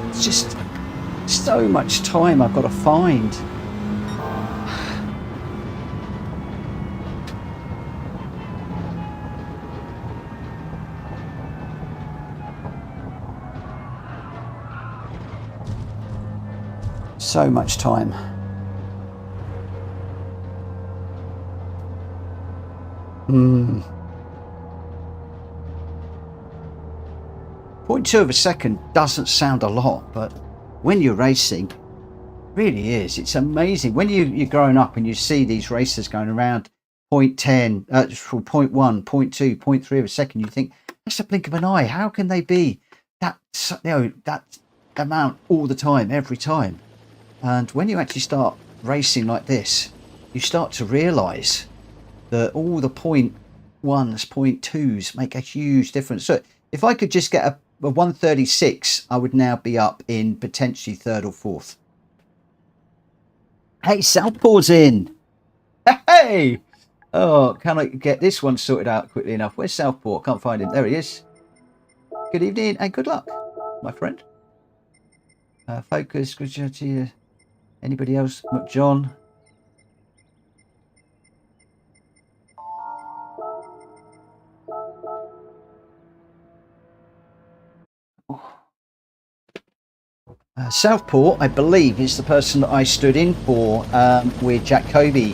It's just so much time I've got to find. So much time. Hmm. 0.2 of a second doesn't sound a lot, but when you're racing, it really is. It's amazing. When you're growing up and you see these racers going around 0.10, 0.1, 0.2, 0.3 of a second, you think, that's a blink of an eye. How can they be that, that amount all the time, every time? And when you actually start racing like this, you start to realise that all the 0.1s, 0.2s make a huge difference. So if I could just get a 136, I would now be up in potentially third or fourth. Hey, Southpaw's in. Hey! Oh, can I get this one sorted out quickly enough? Where's Southpaw? Can't find him. There he is. Good evening and good luck, my friend. Focus, good job to you. Anybody else? John. Southport, I believe, is the person that I stood in for with Jack Covey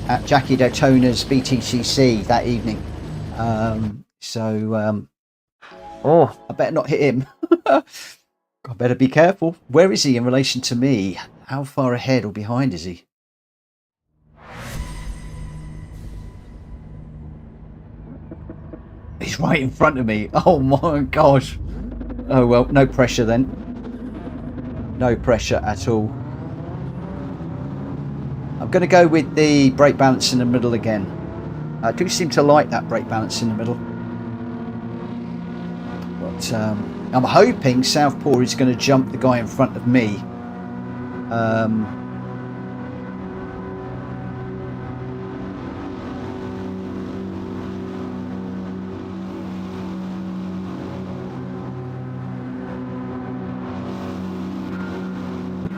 at Jackie Daytona's BTCC that evening. Oh, I better not hit him. I better be careful. Where is he in relation to me? How far ahead or behind is he? He's right in front of me. Oh my gosh. Oh well, no pressure then. No pressure at all. I'm going to go with the brake balance in the middle again. I do seem to like that brake balance in the middle. But I'm hoping Southport is going to jump the guy in front of me.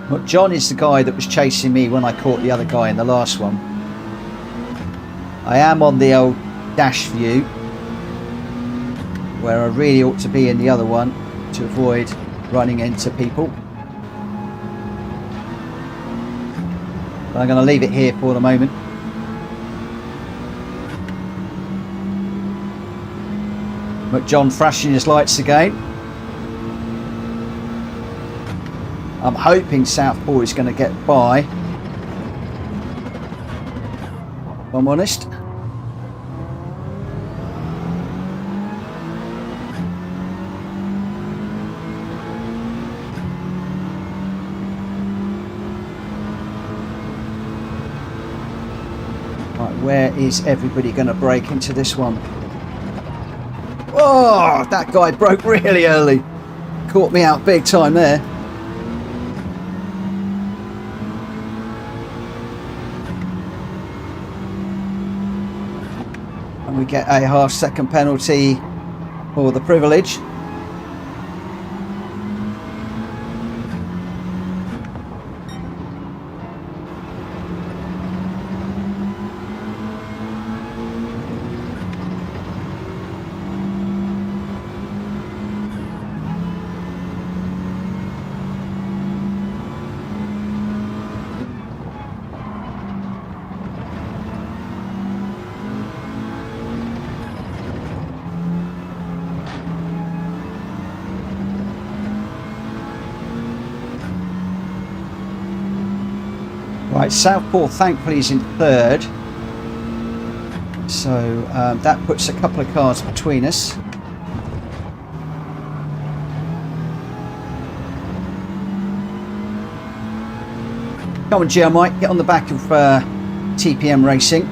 But John is the guy that was chasing me when I caught the other guy in the last one. I am on the old dash view, where I really ought to be in the other one to avoid running into people. But I'm going to leave it here for the moment. But John flashing his lights again. I'm hoping Southport is going to get by, if I'm honest. Right, where is everybody going to break into this one? Oh, that guy broke really early. Caught me out big time there. And we get a half-second penalty for the privilege. Right, Southport thankfully is in third, so that puts a couple of cars between us. Come on, Jeremiah, get on the back of TPM Racing.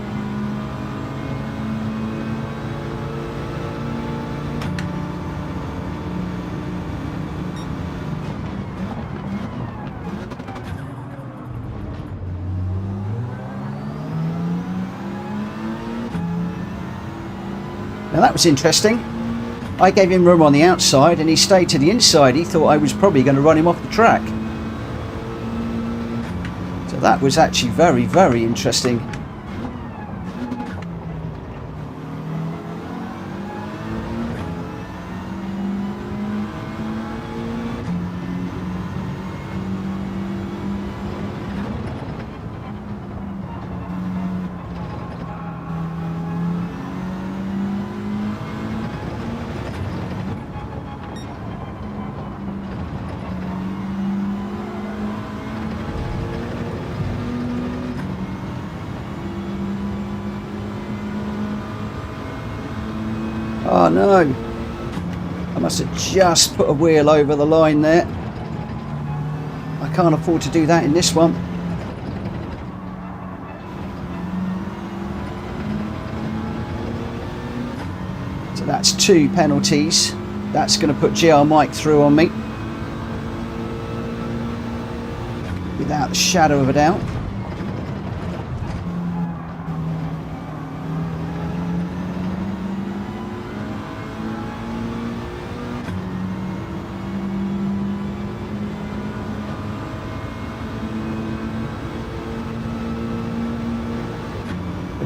Now that was interesting. I gave him room on the outside and he stayed to the inside. He thought I was probably going to run him off the track. So that was actually very, very interesting. Oh no, I must have just put a wheel over the line there. I can't afford to do that in this one. So that's 2 penalties. That's going to put GR Mike through on me, without a shadow of a doubt.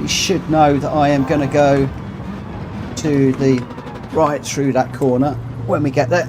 he should know that I am going to go to the right through that corner when we get there.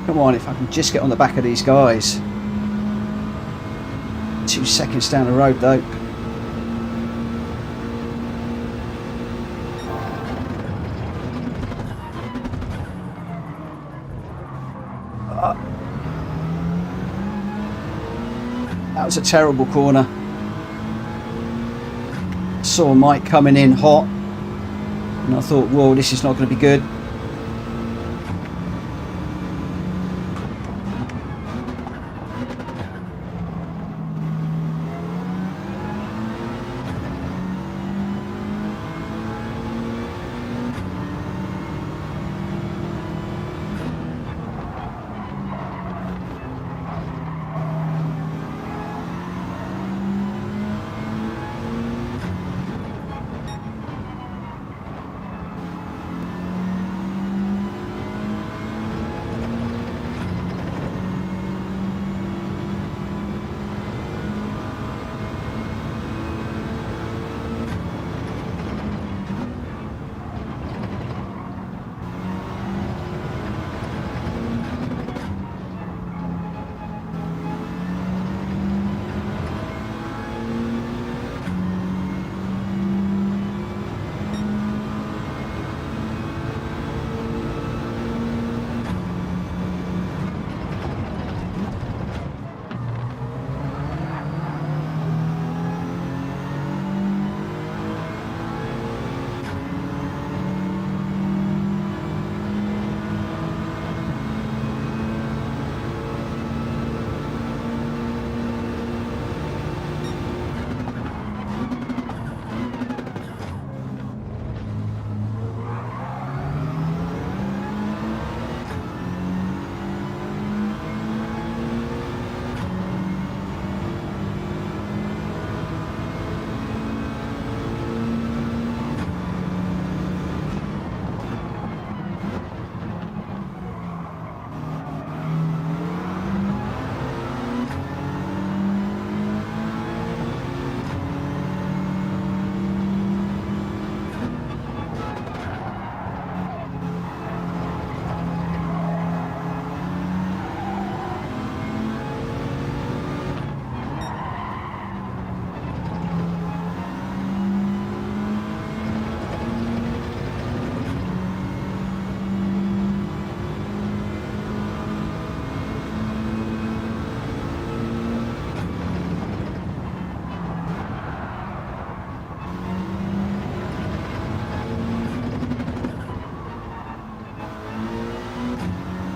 Come on, if I can just get on the back of these guys. 2 seconds down the road though. That was a terrible corner. Saw Mike coming in hot and I thought, whoa, this is not going to be good.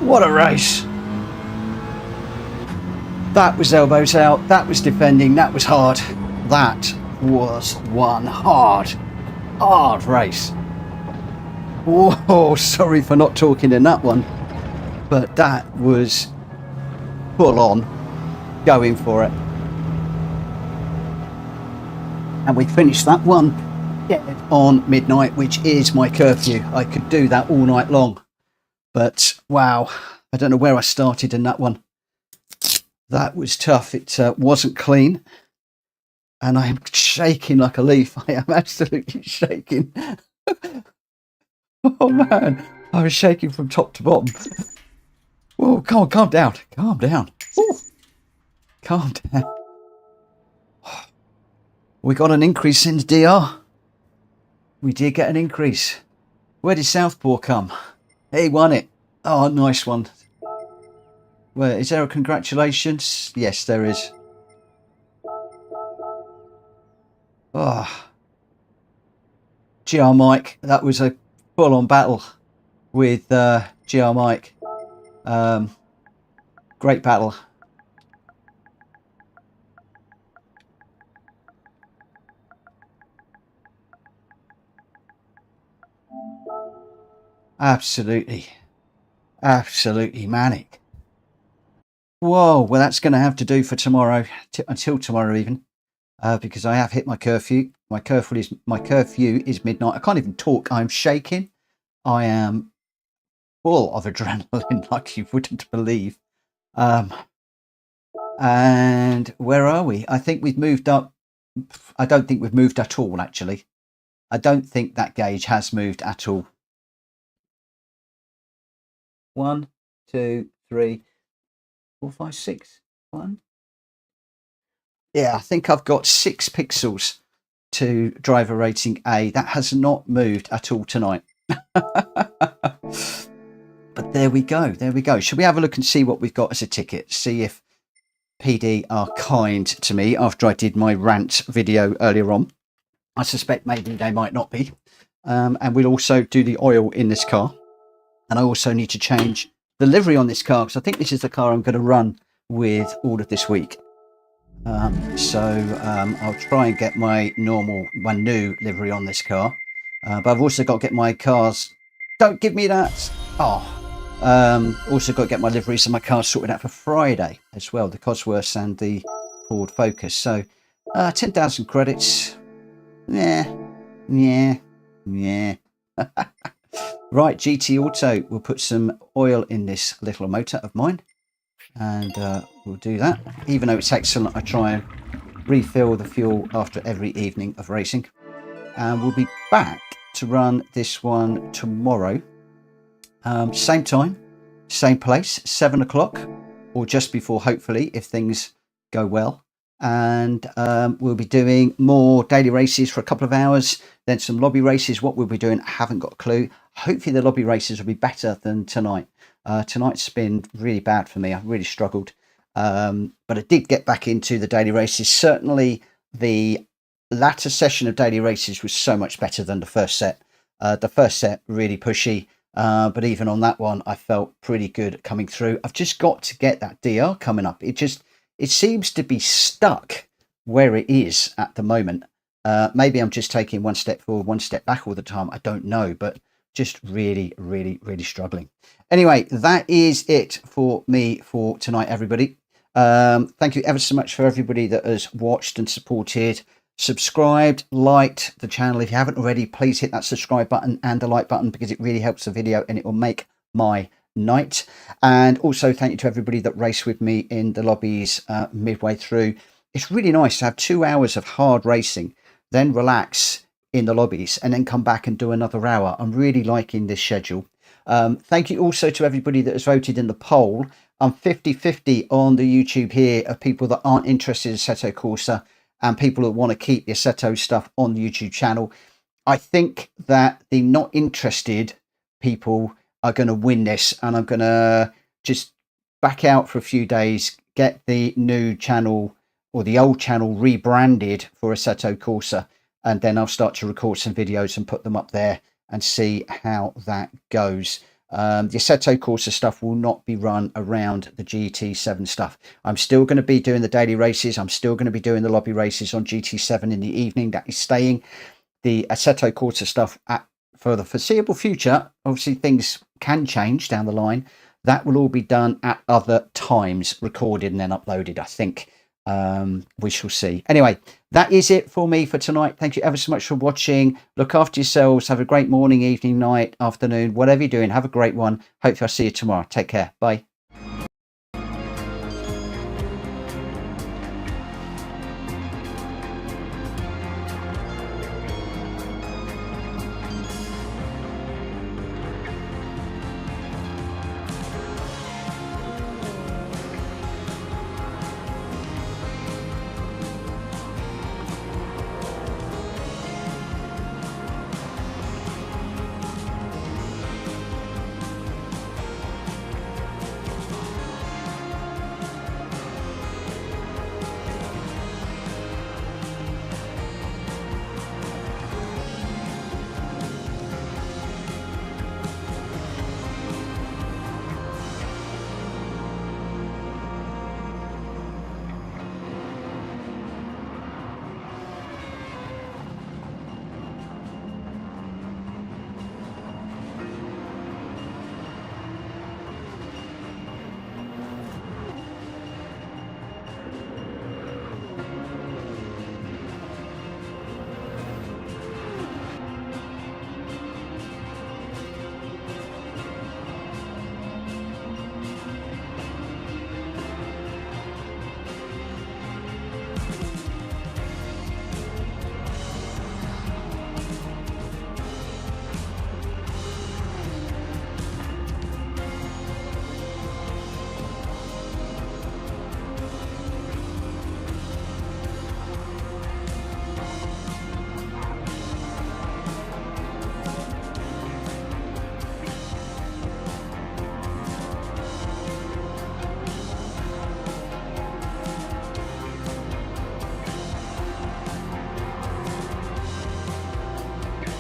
What a race. That was elbows out, that was defending, that was hard. That was one hard race. Whoa, sorry for not talking in that one, but that was full on going for it. And we finished that one on midnight, which is my curfew. I could do that all night long. But wow, I don't know where I started in that one. That was tough. It wasn't clean. And I am shaking like a leaf. I am absolutely shaking. Oh, man. I was shaking from top to bottom. Whoa, come on, calm down. Calm down. Ooh. Calm down. We got an increase in the DR. We did get an increase. Where did Southpaw come? He won it. Oh, nice one. Well, is there a congratulations? Yes, there is. Oh. GR Mike, that was a full-on battle with GR Mike. Great battle. Absolutely manic. Whoa, well, that's going to have to do for tomorrow, until tomorrow even, because I have hit my curfew. My curfew is midnight. I can't even talk. I'm shaking. I am full of adrenaline like you wouldn't believe. And where are we? I think we've moved up. I don't think we've moved at all, actually. I don't think that gauge has moved at all. 1, 2, 3, 4, 5, 6. 1. Yeah, I think I've got 6 pixels to driver rating A. That has not moved at all tonight. But there we go. There we go. Should we have a look and see what we've got as a ticket? See if PD are kind to me after I did my rant video earlier on. I suspect maybe they might not be. And we'll also do the oil in this car. And I also need to change the livery on this car because I think this is the car I'm going to run with all of this week. So I'll try and get my new livery on this car. But I've also got to get my cars. Don't give me that. Oh. Also got to get my liveries and my cars sorted out for Friday as well. The Cosworth and the Ford Focus. So 10,000 credits. Yeah. Right, GT Auto. We'll put some oil in this little motor of mine. And we'll do that. Even though it's excellent, I try and refill the fuel after every evening of racing. And we'll be back to run this one tomorrow. Same time, same place, 7 o'clock, or just before, hopefully, if things go well. And we'll be doing more daily races for a couple of hours, then some lobby races. What we'll be doing, I haven't got a clue. Hopefully the lobby races will be better than tonight. Tonight's been really bad for me. I really struggled. But I did get back into the daily races. Certainly the latter session of daily races was so much better than the first set. The first set, really pushy. But even on that one, I felt pretty good coming through. I've just got to get that DR coming up. It seems to be stuck where it is at the moment. Maybe I'm just taking one step forward, one step back all the time. I don't know, but just really struggling. Anyway, that is it for me for tonight, everybody. Thank you ever so much for everybody that has watched and supported, subscribed, liked the channel. If you haven't already, please hit that subscribe button and the like button because it really helps the video and it will make my night. And also thank you to everybody that raced with me in the lobbies midway through. It's really nice to have 2 hours of hard racing, then relax in the lobbies and then come back and do another hour. I'm really liking this schedule. Thank you also to everybody that has voted in the poll. I'm 50-50 on the YouTube here of people that aren't interested in Assetto Corsa and people that want to keep the Assetto stuff on the YouTube channel. I think that the not interested people are going to win this, and I'm going to just back out for a few days, get the new channel or the old channel rebranded for Assetto Corsa, and then I'll start to record some videos and put them up there and see how that goes. The Assetto Corsa stuff will not be run around the GT7 stuff. I'm still going to be doing the daily races. I'm still going to be doing the lobby races on GT7 in the evening. That is staying. The Assetto Corsa stuff for the foreseeable future, obviously things can change down the line. That will all be done at other times, recorded and then uploaded, I think. We shall see. Anyway, that is it for me for tonight. Thank you ever so much for watching. Look after yourselves. Have a great morning, evening, night, afternoon, whatever you're doing. Have a great one. Hopefully I'll see you tomorrow. Take care. Bye.